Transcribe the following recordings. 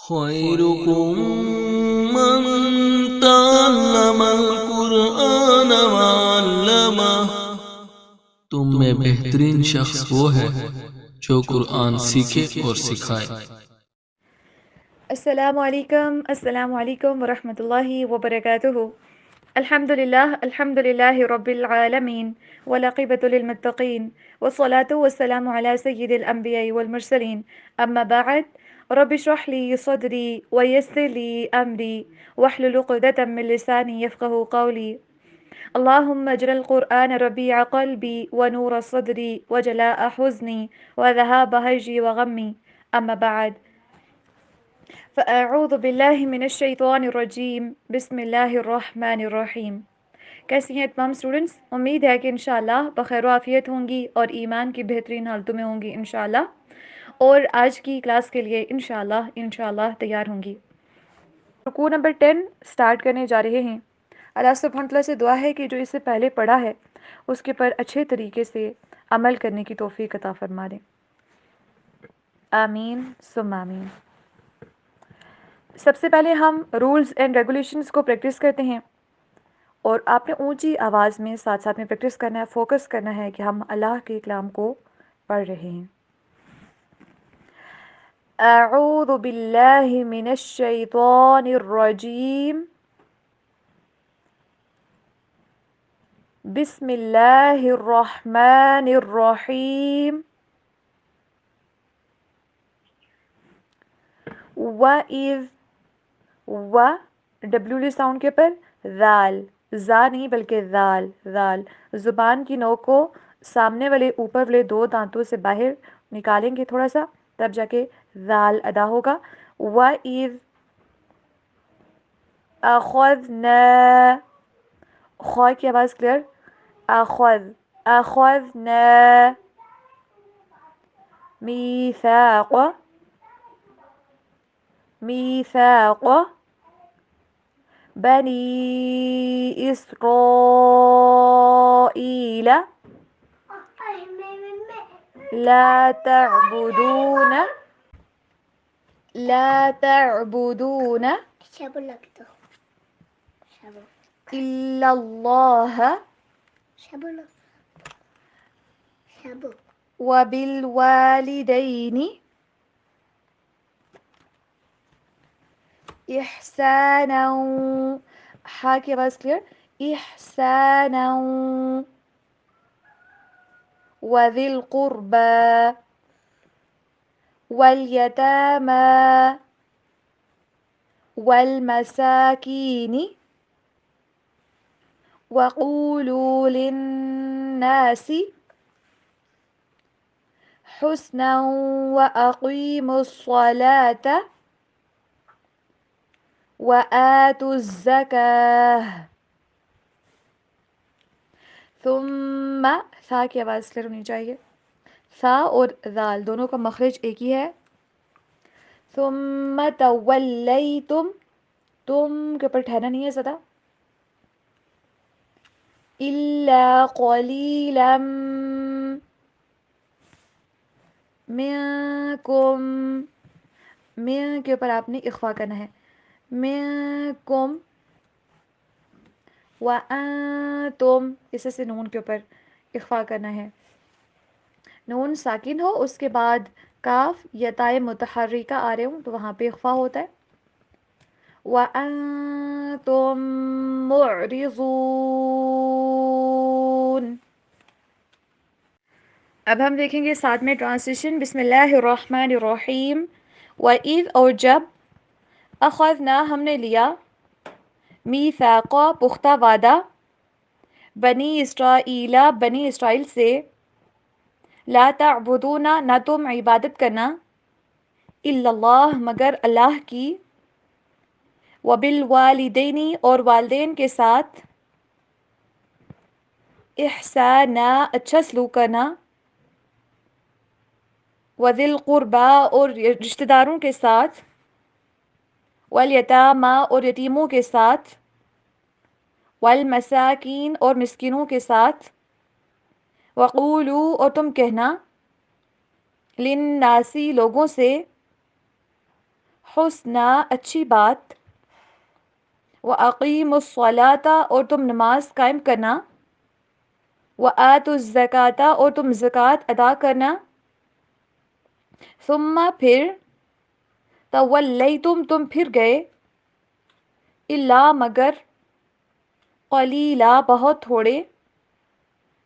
خيركم من تعلم القرآن وعلمه تم میں بہترین شخص وہ ہے جو قرآن سیکھے اور سکھائے۔ السلام علیکم ورحمۃ اللہ وبرکاتہ۔ الحمد للہ رب العالمین والعاقبۃ للمتقین والصلاة والسلام علی سید الانبیاء والمرسلین، اما بعد رب اشرح لی صدری ویسر لی امری واحلل عقدۃ من لسانی یفقهوا قولی۔ اللهم اجعل القرآن ربيع قلبي ونور صدري وجلاء حزني وذهاب هجي وغمي، اما بعد فاعوذ باللہ من الشیطان الرجیم، بسم اللہ الرحمن الرحیم۔ کیسی ہیں تمام اسٹوڈنٹس؟ امید ہے کہ انشاءاللہ بخیر و عافیت ہوں گی اور ایمان کی بہترین حالتوں میں ہوں گی انشاءاللہ، اور آج کی کلاس کے لیے انشاءاللہ تیار ہوں گی۔ رکوع نمبر 10 سٹارٹ کرنے جا رہے ہیں۔ اللہ سبحانہ تعالیٰ سے دعا ہے کہ جو اس سے پہلے پڑھا ہے اس کے پر اچھے طریقے سے عمل کرنے کی توفیق عطا فرما دیں، آمین ثم آمین۔ سب سے پہلے ہم رولز اینڈ ریگولیشنز کو پریکٹس کرتے ہیں، اور آپ نے اونچی آواز میں ساتھ میں پریکٹس کرنا ہے، فوکس کرنا ہے کہ ہم اللہ کے کلام کو پڑھ رہے ہیں۔ اعوذ باللہ من الشیطان الرجیم، بسم اللہ الرحمن الرحیم۔ وَإِذْ، و ڈبلیو ساؤنڈ کے پر ذال، زا نہیں بلکہ ذال، زبان کی نوک کو سامنے والے اوپر والے دو دانتوں سے باہر نکالیں گے تھوڑا سا، تب جا کے ذال ادا ہوگا۔ وَإِذْ أَخَذْنَا، خوا کی آواز کلیئر، أَخَذْنَا ميثاق بني إسرائيل لا تعبدون إلا الله وبالوالدين احسانا، ہا کی آواز کلیئر، احسانا وذی القربى والیتامى والمساکین وقولوا للناس حسنا وأقیموا الصلاة وآتوا الزکاة۔ ثم، تھا کی آواز کلیئر ہونی چاہیے، تھا اور ذال دونوں کا مخرج ایک ہی ہے۔ ثم تولیتم، تم کے اوپر ٹھہرنا نہیں ہے زیادہ، الا قلیلا منکم، من کے اوپر آپ نے اخفا کرنا ہے، منکم، وانتم اسے سے نون کے اوپر اخفا کرنا ہے، نون ساکن ہو اس کے بعد کاف یا تائے متحرکہ آ رہے ہوں تو وہاں پہ اخفا ہوتا ہے۔ وَأَنْتُمْ مُعْرِضُونَ۔ اب ہم دیکھیں گے ساتھ میں ٹرانسلیشن۔ بسم اللہ الرحمن الرحیم۔ وَإِذْ، اور جب، أَخَذْنَا ہم نے لیا، میثاق پختہ وعدہ، بنی اسرائیل بنی اسرائیل سے، لا تعبدون نہ تم عبادت کرنا، الا اللہ مگر اللہ کی، وبالوالدین اور والدین کے ساتھ، احسانا اچھا سلوک کرنا، وذی القربا اور رشتہ داروں کے ساتھ، والیتاما اور یتیموں کے ساتھ، والمساکین اور مسکینوں کے ساتھ، وقولو اور تم کہنا، للناسی لوگوں سے، حسنا اچھی بات، وَأَقِيمُوا الصَّلَاةَ اور تم نماز قائم کرنا، وَآتُوا الزَّكَاةَ اور تم زکوٰۃ ادا کرنا، ثم پھر تولیتم تم پھر گئے، الا مگر، قلیلا بہت تھوڑے،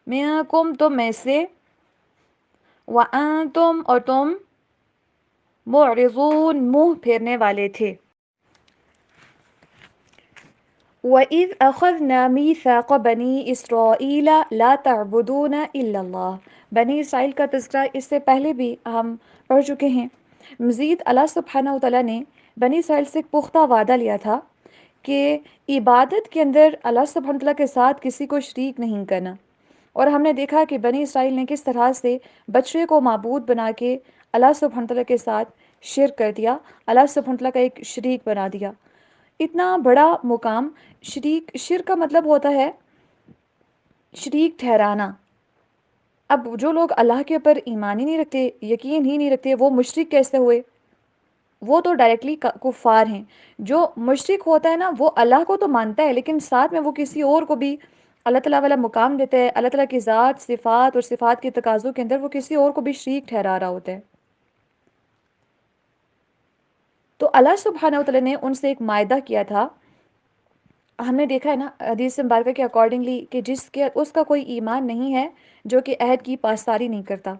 منکم تم میں سے، وانتم اور تم معرضون منہ پھیرنے والے تھے۔ وَإِذْ أَخَذْنَا مِيثَاقَ بَنِي إِسْرَائِيلَ لَا تَعْبُدُونَ إِلَّا اللَّهَ، بنی اسرائیل کا تذکرہ اس سے پہلے بھی ہم پڑھ چکے ہیں۔ مزید اللہ سبحانہ وتعالیٰ نے بنی اسرائیل سے ایک پختہ وعدہ لیا تھا کہ عبادت کے اندر اللہ سبحانہ وتعالیٰ کے ساتھ کسی کو شریک نہیں کرنا، اور ہم نے دیکھا کہ بنی اسرائیل نے کس طرح سے بچڑے کو معبود بنا کے اللہ سبحانہ وتعالیٰ کے ساتھ شرک کر دیا، اللہ سبحانہ وتعالیٰ کا ایک شریک بنا دیا۔ اتنا بڑا مقام، شرک کا مطلب ہوتا ہے شریک ٹھہرانا۔ اب جو لوگ اللہ کے اوپر ایمان ہی نہیں رکھتے، یقین ہی نہیں رکھتے، وہ مشرک کیسے ہوئے؟ وہ تو ڈائریکٹلی کفار ہیں۔ جو مشرک ہوتا ہے نا، وہ اللہ کو تو مانتا ہے لیکن ساتھ میں وہ کسی اور کو بھی اللہ تعالیٰ والا مقام دیتا ہے، اللہ تعالیٰ کی ذات، صفات اور صفات کے تقاضوں کے اندر وہ کسی اور کو بھی شریک ٹھہرا رہا ہوتا ہے۔ تو اللہ سبحانہ وتعالیٰ نے ان سے ایک معاہدہ کیا تھا، ہم نے دیکھا ہے نا حدیث مبارکہ کے اکارڈنگلی کہ اس کا کوئی ایمان نہیں ہے جو کہ عہد کی پاسداری نہیں کرتا۔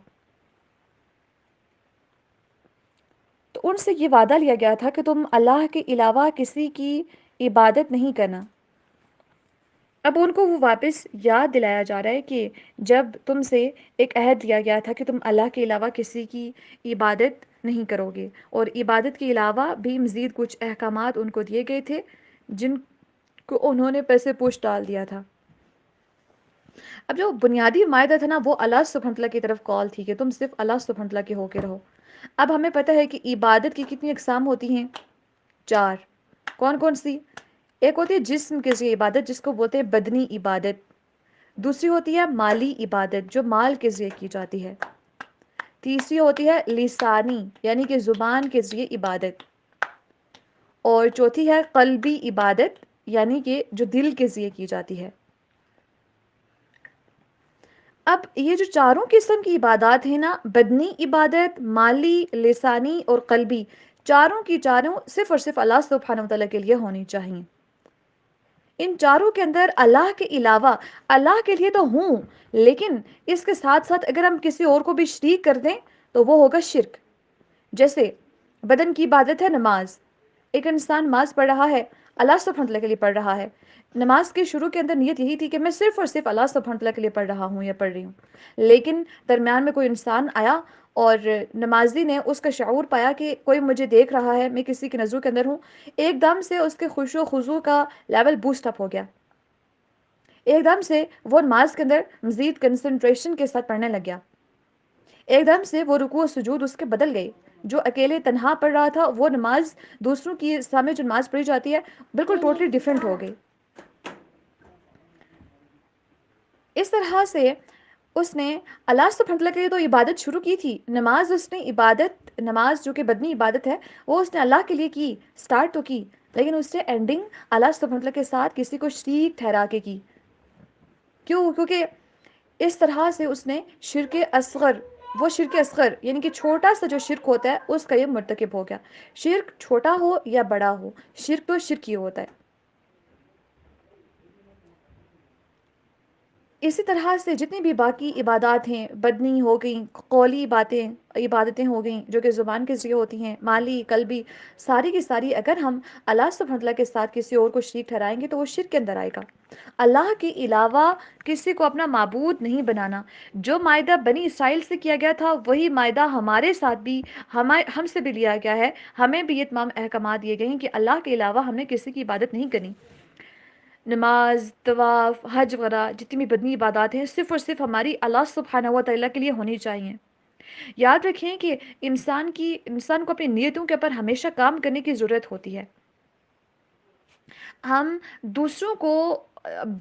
تو ان سے یہ وعدہ لیا گیا تھا کہ تم اللہ کے علاوہ کسی کی عبادت نہیں کرنا۔ اب ان کو وہ واپس یاد دلایا جا رہا ہے کہ جب تم سے ایک عہد دیا گیا تھا کہ تم اللہ کے علاوہ کسی کی عبادت نہیں کرو گے، اور عبادت کے علاوہ بھی مزید کچھ احکامات ان کو دیے گئے تھے جن کو انہوں نے پیسے پوچھ ڈال دیا تھا۔ اب جو بنیادی معاہدہ تھا نا، وہ اللہ سبحانہ وتعالیٰ کی طرف کال تھی کہ تم صرف اللہ سبحانہ وتعالیٰ کے ہو کے رہو۔ اب ہمیں پتہ ہے کہ عبادت کی کتنی اقسام ہوتی ہیں؟ 4۔ کون کون سی؟ ایک ہوتی ہے جسم کے ذریعے عبادت، جس کو بولتے ہیں بدنی عبادت۔ دوسری ہوتی ہے مالی عبادت، جو مال کے ذریعے کی جاتی ہے۔ تیسری ہوتی ہے لسانی، یعنی کہ زبان کے ذریعے عبادت۔ اور چوتھی ہے قلبی عبادت، یعنی کہ جو دل کے ذریعے کی جاتی ہے۔ اب یہ جو چاروں قسم کی عبادات ہیں نا، بدنی عبادت، مالی، لسانی اور قلبی، چاروں کی چاروں صرف اور صرف اللہ سبحانہ وتعالیٰ کے لیے ہونی چاہیے۔ ان چاروں کے اندر اللہ کے علاوہ، اللہ کے لیے تو ہوں لیکن اس کے ساتھ ساتھ اگر ہم کسی اور کو بھی شریک کر دیں تو وہ ہوگا شرک۔ جیسے بدن کی عبادت ہے نماز، ایک انسان نماز پڑھ رہا ہے، اللہ سبحانہ وتعالیٰ کے لیے پڑھ رہا ہے، نماز کے شروع کے اندر نیت یہی تھی کہ میں صرف اور صرف اللہ سبحانہ وتعالیٰ کے لیے پڑھ رہا ہوں یا پڑھ رہی ہوں، لیکن درمیان میں کوئی انسان آیا اور نمازی نے اس کا شعور پایا کہ کوئی مجھے دیکھ رہا ہے، میں کسی کی نظروں کے اندر ہوں، ایک دم سے اس کے خشوع و خضوع کا لیول بوسٹ اپ ہو گیا، ایک دم سے وہ نماز کے اندر مزید کنسنٹریشن کے ساتھ پڑھنے لگ گیا، ایک دم سے وہ رکوع و سجود اس کے بدل گئے۔ جو اکیلے تنہا پڑھ رہا تھا وہ نماز دوسروں کی سامنے جو نماز پڑھی جاتی ہے بالکل ٹوٹلی ڈیفرنٹ ہو گئی۔ اس طرح سے اس نے اللہ سبحانہ وتعالیٰ کے لیے تو عبادت شروع کی تھی، نماز اس نے عبادت، نماز جو کہ بدنی عبادت ہے وہ اس نے اللہ کے لیے کی، سٹارٹ تو کی، لیکن اس نے اینڈنگ اللہ سبحانہ وتعالیٰ کے ساتھ کسی کو شریک ٹھہرا کے کی۔ کیوں؟ کیونکہ اس طرح سے اس نے شرک اصغر، وہ شرک اصغر یعنی کہ چھوٹا سا جو شرک ہوتا ہے اس کا یہ مرتکب ہو گیا۔ شرک چھوٹا ہو یا بڑا ہو، شرک تو شرک ہی ہوتا ہے۔ اسی طرح سے جتنی بھی باقی عبادات ہیں، بدنی ہو گئیں، قولی عبادتیں ہو گئیں جو کہ زبان کے ذریعے ہوتی ہیں، مالی، قلبی، ساری کی ساری اگر ہم اللہ سبحانہ وتعالیٰ کے ساتھ کسی اور کو شریک ٹھہرائیں گے تو وہ شرک کے اندر آئے گا۔ اللہ کے علاوہ کسی کو اپنا معبود نہیں بنانا۔ جو معاہدہ بنی اسرائیل سے کیا گیا تھا وہی معاہدہ ہمارے ساتھ بھی، ہم سے بھی لیا گیا ہے، ہمیں بھی یہ تمام احکامات دیے گئے ہیں کہ اللہ کے علاوہ ہم نے کسی کی عبادت نہیں کرنی۔ نماز، طواف، حج وغیرہ جتنی بھی بدنی عبادات ہیں صرف اور صرف ہماری اللہ سبحانہ و تعالیٰ کے لیے ہونی چاہیے۔ یاد رکھیں کہ انسان کو اپنی نیتوں کے اوپر ہمیشہ کام کرنے کی ضرورت ہوتی ہے۔ ہم دوسروں کو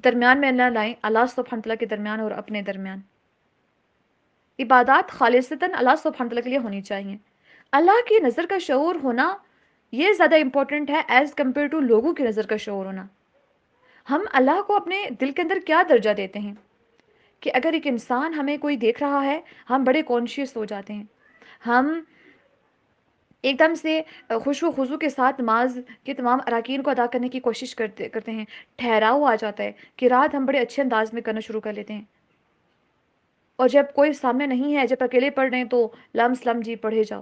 درمیان میں نہ لائیں، اللہ سبحانہ تعالیٰ کے درمیان اور اپنے درمیان۔ عبادات خالصتاً اللہ سبحانہ تعالیٰ کے لیے ہونی چاہیے۔ اللہ کی نظر کا شعور ہونا یہ زیادہ امپورٹنٹ ہے ایز کمپیئر ٹو لوگوں کی نظر کا شعور ہونا. ہم اللہ کو اپنے دل کے اندر کیا درجہ دیتے ہیں کہ اگر ایک انسان ہمیں کوئی دیکھ رہا ہے ہم بڑے کانشیس ہو جاتے ہیں. ہم ایک دم سے خشوع و خضوع کے ساتھ نماز کے تمام اراکین کو ادا کرنے کی کوشش کرتے ہیں. ٹھہراؤ آ جاتا ہے کہ رات ہم بڑے اچھے انداز میں کرنا شروع کر لیتے ہیں. اور جب کوئی سامنے نہیں ہے، جب اکیلے پڑھ رہے ہیں تو لمس لم جی پڑھے جاؤ.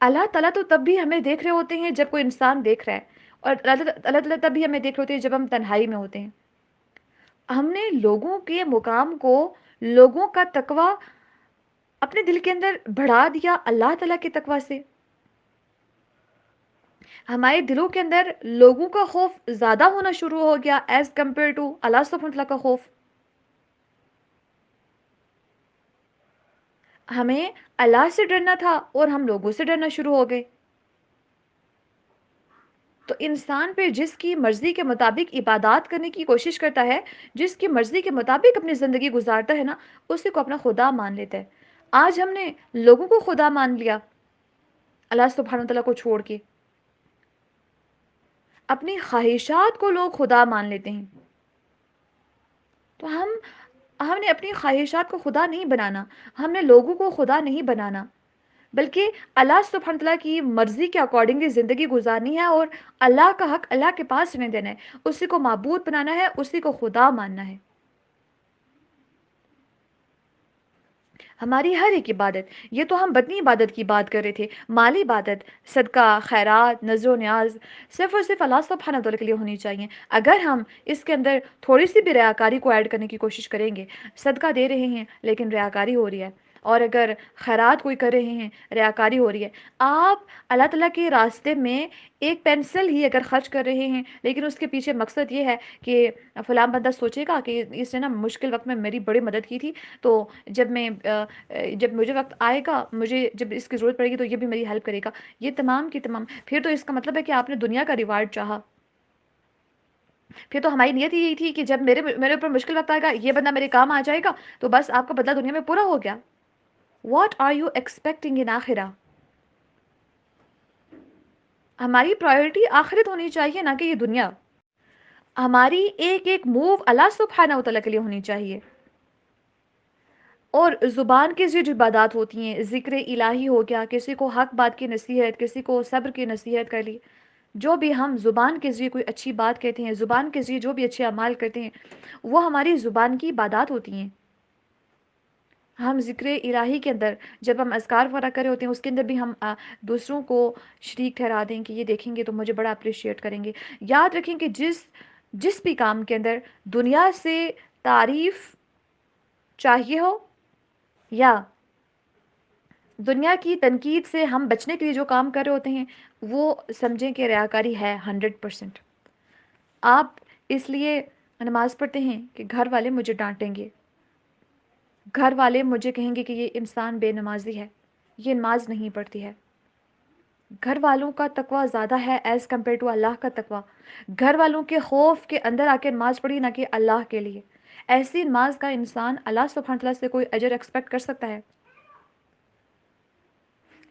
اللہ تعالیٰ تو تب بھی ہمیں دیکھ رہے ہوتے ہیں جب کوئی انسان دیکھ رہا ہے، اور اللہ تعالیٰ تب بھی ہمیں دیکھ رہے ہوتے ہیں جب ہم تنہائی میں ہوتے ہیں. ہم نے لوگوں کے مقام کو، لوگوں کا تقوی اپنے دل کے اندر بڑھا دیا اللہ تعالیٰ کے تقوی سے. ہمارے دلوں کے اندر لوگوں کا خوف زیادہ ہونا شروع ہو گیا ایز کمپیئر ٹو اللہ سبحانہ وتعالیٰ کا خوف. ہمیں اللہ سے ڈرنا تھا اور ہم لوگوں سے ڈرنا شروع ہو گئے. تو انسان پہ جس کی مرضی کے مطابق عبادات کرنے کی کوشش کرتا ہے، جس کی مرضی کے مطابق اپنی زندگی گزارتا ہے نا، اسی کو اپنا خدا مان لیتا ہے. آج ہم نے لوگوں کو خدا مان لیا اللہ سبحانہ وتعالیٰ کو چھوڑ کے. اپنی خواہشات کو لوگ خدا مان لیتے ہیں. تو ہم نے اپنی خواہشات کو خدا نہیں بنانا، ہم نے لوگوں کو خدا نہیں بنانا، بلکہ اللہ سبحانہ تعالیٰ کی مرضی کے اکارڈنگلی زندگی گزارنی ہے اور اللہ کا حق اللہ کے پاس رہنے دینا ہے. اسی کو معبود بنانا ہے، اسی کو خدا ماننا ہے. ہماری ہر ایک عبادت، یہ تو ہم بدنی عبادت کی بات کر رہے تھے، مالی عبادت، صدقہ، خیرات، نذر و نیاز صرف اور صرف اللہ سبحانہ تعالیٰ کے لیے ہونی چاہیے. اگر ہم اس کے اندر تھوڑی سی بھی ریاکاری کو ایڈ کرنے کی کوشش کریں گے، صدقہ دے رہے ہیں لیکن ریاکاری ہو رہی ہے، اور اگر خیرات کوئی کر رہے ہیں ریاکاری ہو رہی ہے. آپ اللہ تعالیٰ کے راستے میں ایک پینسل ہی اگر خرچ کر رہے ہیں لیکن اس کے پیچھے مقصد یہ ہے کہ فلاں بندہ سوچے گا کہ اس نے نا مشکل وقت میں میری بڑی مدد کی تھی، تو جب مجھے وقت آئے گا، مجھے جب اس کی ضرورت پڑے گی تو یہ بھی میری ہیلپ کرے گا. یہ تمام کی تمام پھر تو اس کا مطلب ہے کہ آپ نے دنیا کا ریوارڈ چاہا. پھر تو ہماری نیت یہی تھی کہ جب میرے اوپر مشکل وقت آئے گا، یہ بندہ میرے کام آ جائے گا تو بس آپ کا بدلہ دنیا میں پورا ہو گیا. واٹ آر یو ایکسپیکٹنگ ان آخرہ؟ ہماری پرائیورٹی آخرت ہونی چاہیے، نہ کہ یہ دنیا. ہماری ایک ایک موو اللہ سبحانہ وتعالیٰ کے لیے ہونی چاہیے. اور زبان کی جو عبادات ہوتی ہیں، ذکر الہی ہو گیا، کسی کو حق بات کی نصیحت، کسی کو صبر کی نصیحت کر لی، جو بھی ہم زبان کے ذریعے کوئی اچھی بات کہتے ہیں، زبان کے ذریعے جو بھی اچھے اعمال کرتے ہیں، وہ ہماری زبان کی عبادات ہوتی ہیں. ہم ذکر الہی کے اندر جب ہم اذکار وغیرہ کر رہے ہوتے ہیں، اس کے اندر بھی ہم دوسروں کو شریک ٹھہرا دیں کہ یہ دیکھیں گے تو مجھے بڑا اپریشیٹ کریں گے. یاد رکھیں کہ جس بھی کام کے اندر دنیا سے تعریف چاہیے ہو یا دنیا کی تنقید سے ہم بچنے کے لیے جو کام کر رہے ہوتے ہیں، وہ سمجھیں کہ ریاکاری ہے 100%. آپ اس لیے نماز پڑھتے ہیں کہ گھر والے مجھے ڈانٹیں گے، گھر والے مجھے کہیں گے کہ یہ انسان بے نمازی ہے، یہ نماز نہیں پڑھتی ہے. گھر والوں کا تقوی زیادہ ہے ایز کمپیئر ٹو اللہ کا تقوی. گھر والوں کے خوف کے اندر آ کے نماز پڑھی، نہ کہ اللہ کے لیے. ایسی نماز کا انسان اللہ سبحانہ تعالیٰ سے کوئی اجر ایکسپیکٹ کر سکتا ہے؟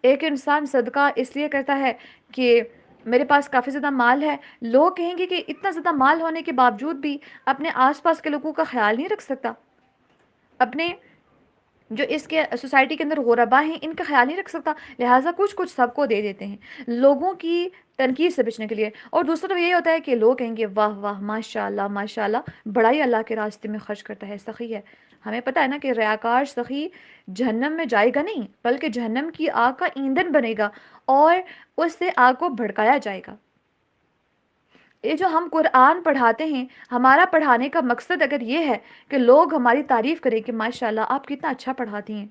ایک انسان صدقہ اس لیے کرتا ہے کہ میرے پاس کافی زیادہ مال ہے. لوگ کہیں گے کہ اتنا زیادہ مال ہونے کے باوجود بھی اپنے آس پاس کے لوگوں کا خیال نہیں رکھ سکتا، اپنے جو اس کے سوسائٹی کے اندر غربا ہیں ان کا خیال نہیں رکھ سکتا، لہٰذا کچھ سب کو دے دیتے ہیں لوگوں کی تنقید سے بچنے کے لیے. اور دوسرا طرف یہ ہوتا ہے کہ لوگ کہیں گے واہ واہ ماشاء اللہ بڑا ہی اللہ کے راستے میں خرچ کرتا ہے، سخی ہے. ہمیں پتہ ہے نا کہ ریاکار سخی جہنم میں جائے گا نہیں، بلکہ جہنم کی آگ کا ایندھن بنے گا اور اس سے آگ کو بھڑکایا جائے گا. یہ جو ہم قرآن پڑھاتے ہیں، ہمارا پڑھانے کا مقصد اگر یہ ہے کہ لوگ ہماری تعریف کریں کہ ماشاءاللہ آپ کتنا اچھا پڑھاتی ہیں،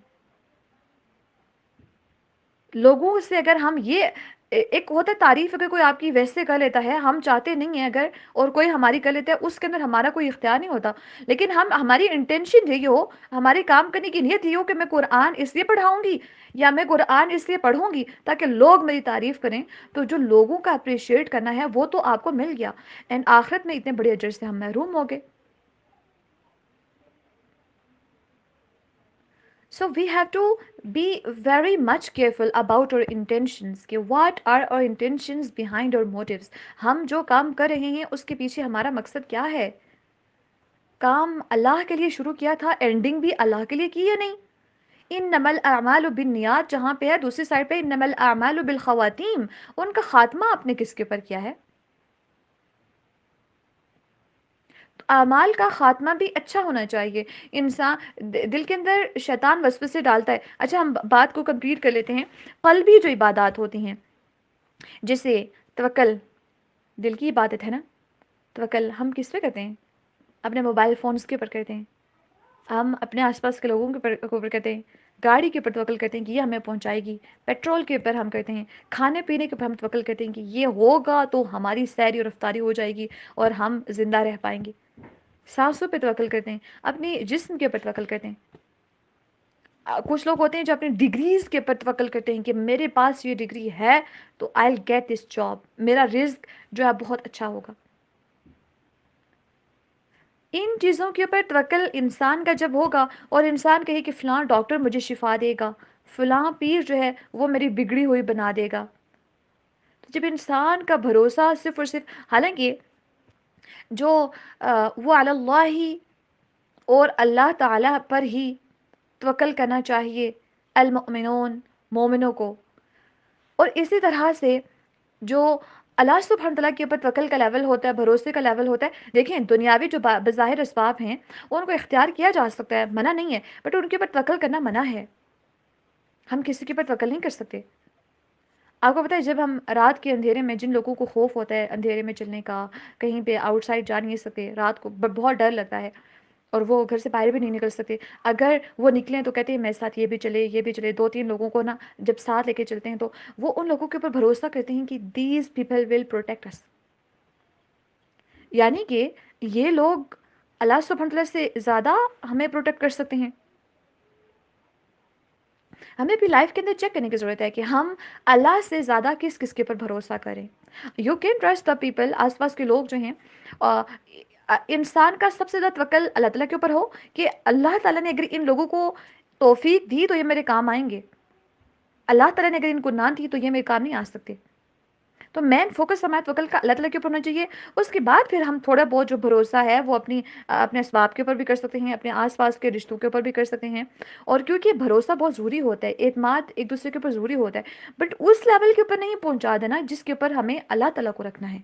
لوگوں سے اگر ہم یہ ایک ہوتا ہے تعریف، اگر کوئی آپ کی ویسے کر لیتا ہے، ہم چاہتے نہیں ہیں اگر، اور کوئی ہماری کر لیتا ہے، اس کے اندر ہمارا کوئی اختیار نہیں ہوتا. لیکن ہماری انٹینشن یہ ہو، ہماری کام کرنے کی نیت یہ ہو کہ میں قرآن اس لیے پڑھاؤں گی یا میں قرآن اس لیے پڑھوں گی تاکہ لوگ میری تعریف کریں. تو جو لوگوں کا اپریشیٹ کرنا ہے وہ تو آپ کو مل گیا، اینڈ آخرت میں اتنے بڑے اجر سے ہم محروم ہو گئے. So we have to be very much careful about our intentions کہ what are our intentions behind our motives. ہم جو کام کر رہے ہیں اس کے پیچھے ہمارا مقصد کیا ہے؟ کام اللہ کے لیے شروع کیا تھا، اینڈنگ بھی اللہ کے لیے کی یا نہیں؟ انما الاعمال بالنیات جہاں پہ ہے، دوسری سائڈ پہ انما الاعمال بالخواتیم، ان کا خاتمہ آپ نے کس کے اوپر کیا ہے؟ اعمال کا خاتمہ بھی اچھا ہونا چاہیے. انسان دل کے اندر شیطان وسوسے ڈالتا ہے. اچھا ہم بات کو کمپلیٹ کر لیتے ہیں. قلبی جو عبادات ہوتی ہیں جیسے توکل، دل کی عبادت ہے نا. توکل ہم کس پہ کرتے ہیں؟ اپنے موبائل فونز کے اوپر کرتے ہیں، ہم اپنے آس پاس کے لوگوں کے اوپر کرتے ہیں، گاڑی کے اوپر توکل کرتے ہیں کہ یہ ہمیں پہنچائے گی، پیٹرول کے اوپر ہم کرتے ہیں، کھانے پینے کے اوپر ہم توکل کرتے ہیں کہ یہ ہوگا تو ہماری سیری اور رفتاری ہو جائے گی اور ہم زندہ رہ پائیں گے. سانسوں پہ توکل کرتے ہیں، اپنی جسم کے اوپر توکل کرتے ہیں. کچھ لوگ ہوتے ہیں جو اپنی ڈگریز کے اوپر توکل کرتے ہیں کہ میرے پاس یہ ڈگری ہے تو آئی ول گیٹ دس جاب، میرا رزق جو ہے بہت اچھا ہوگا. ان چیزوں کے اوپر توکل انسان کا جب ہوگا اور انسان کہے کہ فلاں ڈاکٹر مجھے شفا دے گا، فلاں پیر جو ہے وہ میری بگڑی ہوئی بنا دے گا، تو جب انسان کا بھروسہ صرف اور صرف، حالانکہ جو وہ علی اللہ اور اللہ تعالیٰ پر ہی توکل کرنا چاہیے المؤمنون، مومنوں کو. اور اسی طرح سے جو اللہ سبحانہ تعالیٰ کے اوپر توکل کا لیول ہوتا ہے، بھروسے کا لیول ہوتا ہے. دیکھیں دنیاوی جو بظاہر اسباب ہیں ان کو اختیار کیا جا سکتا ہے، منع نہیں ہے، بٹ ان کے اوپر توکل کرنا منع ہے. ہم کسی کے اوپر توکل نہیں کر سکتے. آپ کو پتہ ہے جب ہم رات کے اندھیرے میں، جن لوگوں کو خوف ہوتا ہے اندھیرے میں چلنے کا، کہیں پہ آؤٹ سائڈ جا نہیں سکتے رات کو، بہت ڈر لگتا ہے اور وہ گھر سے باہر بھی نہیں نکل سکتے، اگر وہ نکلیں تو کہتے ہیں میرے ساتھ یہ بھی چلے یہ بھی چلے. 2-3 لوگوں کو نا جب ساتھ لے کے چلتے ہیں تو وہ ان لوگوں کے اوپر بھروسہ کرتے ہیں کہ دیز پیپل ول پروٹیکٹ اس، یعنی کہ یہ لوگ اللہ سبحانہ تعالیٰ سے زیادہ ہمیں پروٹیکٹ کر سکتے ہیں. ہمیں بھی لائف کے اندر چیک کرنے کی ضرورت ہے کہ ہم اللہ سے زیادہ کس کس کے اوپر بھروسہ کریں. You can trust the people, آس پاس کے لوگ جو ہیں. انسان کا سب سے زیادہ توکل اللہ تعالیٰ کے اوپر ہو کہ اللہ تعالیٰ نے اگر ان لوگوں کو توفیق دی تو یہ میرے کام آئیں گے، اللہ تعالیٰ نے اگر ان کو نہ دی تو یہ میرے کام نہیں آ سکتے. تو مین فوکس ہمارا توکل کا اللہ تعالیٰ کے اوپر ہونا چاہیے. اس کے بعد پھر ہم تھوڑا بہت جو بھروسہ ہے وہ اپنے اسباب کے اوپر بھی کر سکتے ہیں، اپنے آس پاس کے رشتوں کے اوپر بھی کر سکتے ہیں. اور کیونکہ بھروسہ بہت ضروری ہوتا ہے، اعتماد ایک دوسرے کے اوپر ضروری ہوتا ہے، بٹ اس لیول کے اوپر نہیں پہنچا دینا جس کے اوپر ہمیں اللہ تعالیٰ کو رکھنا ہے.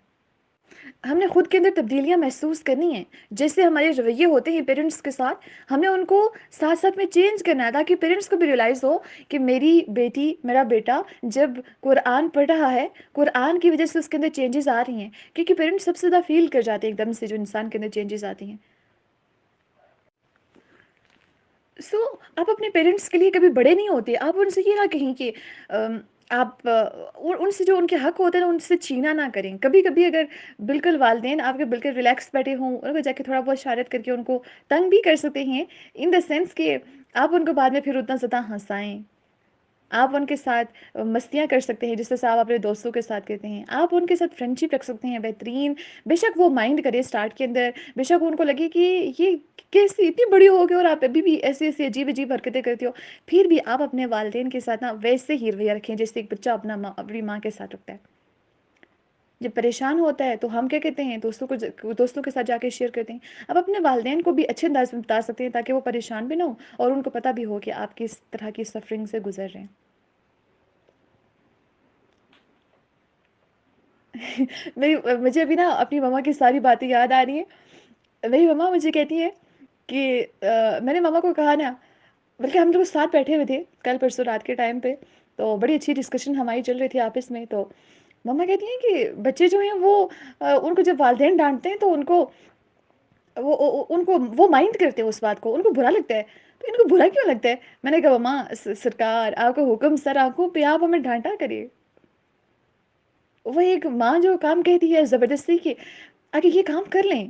ہم نے خود کے اندر تبدیلیاں محسوس کرنی ہیں. جیسے ہمارے رویے ہوتے ہیں پیرنٹس کے ساتھ، ہمیں ان کو ساتھ ساتھ میں چینج کرنا ہے تاکہ پیرنٹس کو بھی ریئلائز ہو کہ میری بیٹی، میرا بیٹا جب قرآن پڑھ رہا ہے، قرآن کی وجہ سے اس کے اندر چینجز آ رہی ہیں. کیونکہ پیرنٹس سب سے زیادہ فیل کر جاتے ہیں ایک دم سے جو انسان کے اندر چینجز آتی ہیں. سو آپ اپنے پیرنٹس کے لیے کبھی بڑے نہیں ہوتے. آپ ان سے یہ نہ کہیں کہ آپ ان سے جو ان کے حق ہوتے ہیں نا ان سے چھینا نہ کریں. کبھی کبھی اگر بالکل والدین آپ کے بالکل ریلیکس بیٹھے ہوں، ان کو جا کے تھوڑا بہت شارت کر کے ان کو تنگ بھی کر سکتے ہیں، ان دا سینس کہ آپ ان کو بعد میں پھر اتنا زیادہ ہنسائیں. آپ ان کے ساتھ مستیاں کر سکتے ہیں جس طرح آپ اپنے دوستوں کے ساتھ کرتے ہیں. آپ ان کے ساتھ فرینڈشپ رکھ سکتے ہیں بہترین. بے شک وہ مائنڈ کرے اسٹارٹ کے اندر، بے شک ان کو لگے کہ یہ کیسی اتنی بڑی ہو گئی اور آپ ابھی بھی ایسی ایسی عجیب عجیب حرکتیں کرتے ہو، پھر بھی آپ اپنے والدین کے ساتھ نا ویسے ہی رویہ رکھیں جیسے ایک بچہ اپنی ماں کے ساتھ رکھتا ہے. جب پریشان ہوتا ہے تو ہم کیا کہتے ہیں، دوستوں کے ساتھ جا کے شیئر کرتے ہیں. اب اپنے والدین کو بھی اچھے انداز میں بتا سکتے ہیں تاکہ وہ پریشان بھی نہ ہوں اور ان کو پتہ بھی ہو کہ آپ کس طرح کی سفرنگ سے گزر رہے ہیں. مجھے ابھی نا اپنی ماما کی ساری باتیں یاد آ رہی ہیں. میری ماما مجھے کہتی ہیں کہ میں نے ماما کو کہا نا، بلکہ ہم لوگ ساتھ بیٹھے ہوئے تھے کل پرسوں رات کے ٹائم پہ، تو بڑی اچھی ڈسکشن ہماری چل رہی تھی آپس میں. تو ماما کہتی ہیں کہ بچے جو ہیں وہ ان کو جب والدین ڈانٹتے ہیں تو وہ مائنڈ کرتے ہیں اس بات کو، ان کو برا لگتا ہے. تو ان کو برا کیوں لگتا ہے؟ میں نے کہا ماما سرکار آپ کا حکم سر آنکھوں پہ، آپ ہمیں ڈانٹا کریے. وہ ایک ماں جو کام کہتی ہے زبردستی کہ آگے یہ کام کر لیں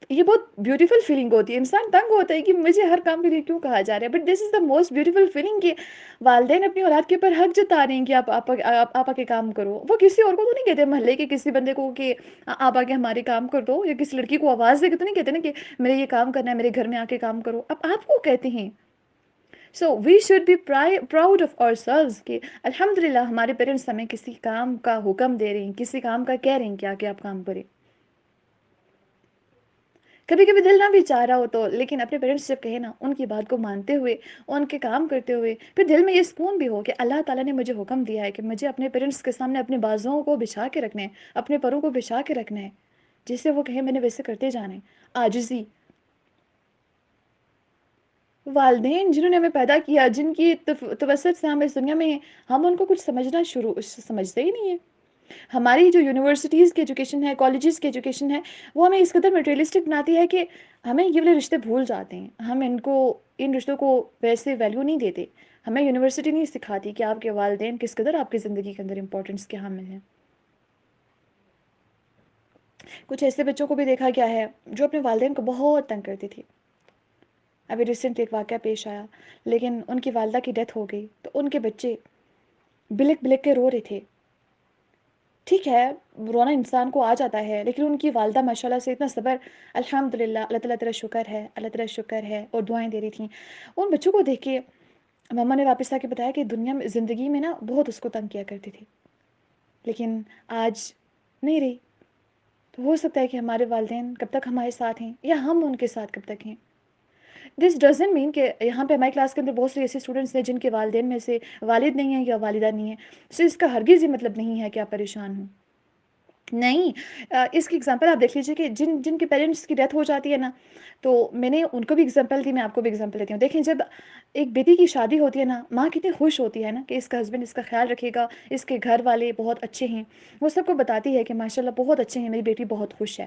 یہ بہت بیوٹیفل فیلنگ ہوتی ہے، انسان تنگ ہوتا ہے کہ مجھے ہر کام کے لیے کیوں کہا جا رہا ہے، but this is the most beautiful feeling کہ والدین اپنی اولاد کے اوپر حق جتا رہے ہیں کہ آپ آ کے کام کرو. وہ کسی اور کو تو نہیں کہتے، محلے کے کسی بندے کو کہ آپ آ کے ہمارے کام کر دو، یا کسی لڑکی کو آواز دے کے تو نہیں کہتے نا کہ میرے یہ کام کرنا ہے، میرے گھر میں آ کے کام کرو. اب آپ کو کہتے ہیں. So we should be proud of ourselves کہ الحمد للہ ہمارے پیرنٹس ہمیں کسی کام کا حکم دے رہے ہیں، کسی کام کا کہہ رہے ہیں کہ آ کے آپ کام کریں. کبھی کبھی دل نہ بھی چاہ رہا ہو تو، لیکن اپنے پیرنٹس جب کہیں نا، ان کی بات کو مانتے ہوئے، ان کے کام کرتے ہوئے، پھر دل میں یہ سکون بھی ہو کہ اللہ تعالیٰ نے مجھے حکم دیا ہے کہ مجھے اپنے پیرنٹس کے سامنے اپنے بازوؤں کو بچھا کے رکھنا ہے، اپنے پروں کو بچھا کے رکھنا ہے، جسے وہ کہیں میں نے ویسے کرتے جانا ہے. عاجزی. والدین جنہوں نے ہمیں پیدا کیا، جن کی توسط سے ہم اس دنیا میں ہیں، ہم ان کو کچھ سمجھتے ہی نہیں ہیں. ہماری جو یونیورسٹیز کی ایجوکیشن ہے، کالجز کی ایجوکیشن ہے، وہ ہمیں اس قدر مٹیریلسٹک بناتی ہے کہ ہمیں یہ والے رشتے بھول جاتے ہیں. ہم ان رشتوں کو ویسے ویلیو نہیں دیتے. ہمیں یونیورسٹی نہیں سکھاتی کہ آپ کے والدین کس قدر آپ کی زندگی کے اندر امپورٹنس کے حامل ہیں. کچھ ایسے بچوں کو بھی دیکھا گیا ہے جو اپنے والدین کو بہت تنگ کرتی تھی. ابھی ریسنٹلی ایک واقعہ پیش آیا، لیکن ان کی والدہ کی ڈیتھ ہو گئی تو ان کے بچے بلک بلک کے رو رہے تھے. ٹھیک ہے، رونا انسان کو آ جاتا ہے، لیکن ان کی والدہ ماشاءاللہ سے اتنا صبر، الحمد للہ، اللہ تعالیٰ تیرا شکر ہے، اللہ تیرا شکر ہے، اور دعائیں دے رہی تھیں. ان بچوں کو دیکھ کے ماما نے واپس آ کے بتایا کہ دنیا میں، زندگی میں نا بہت اس کو تنگ کیا کرتی تھی، لیکن آج نہیں رہی. تو ہو سکتا ہے کہ ہمارے والدین کب تک ہمارے ساتھ ہیں، یا ہم ان کے ساتھ کب تک ہیں. دس ڈزنٹ مین کہ یہاں پہ ہماری کلاس کے اندر بہت سے ایسے اسٹوڈنٹس ہیں جن کے والدین میں سے والد نہیں ہیں یا والدہ نہیں ہیں. سو اس کا ہرگز یہ مطلب نہیں ہے کہ آپ پریشان ہوں. نہیں، اس کی اگزامپل آپ دیکھ لیجیے کہ جن کے پیرنٹس کی ڈیتھ ہو جاتی ہے نا، تو میں نے ان کو بھی اگزامپل دی، میں آپ کو بھی اگزامپل دیتی ہوں. دیکھیں، جب ایک بیٹی کی شادی ہوتی ہے نا، ماں کتنی خوش ہوتی ہے نا کہ اس کا ہسبینڈ اس کا خیال رکھے گا، اس کے گھر والے بہت اچھے ہیں. وہ سب کو بتاتی ہے کہ ماشاءاللہ بہت اچھے ہیں، میری بیٹی بہت خوش ہے.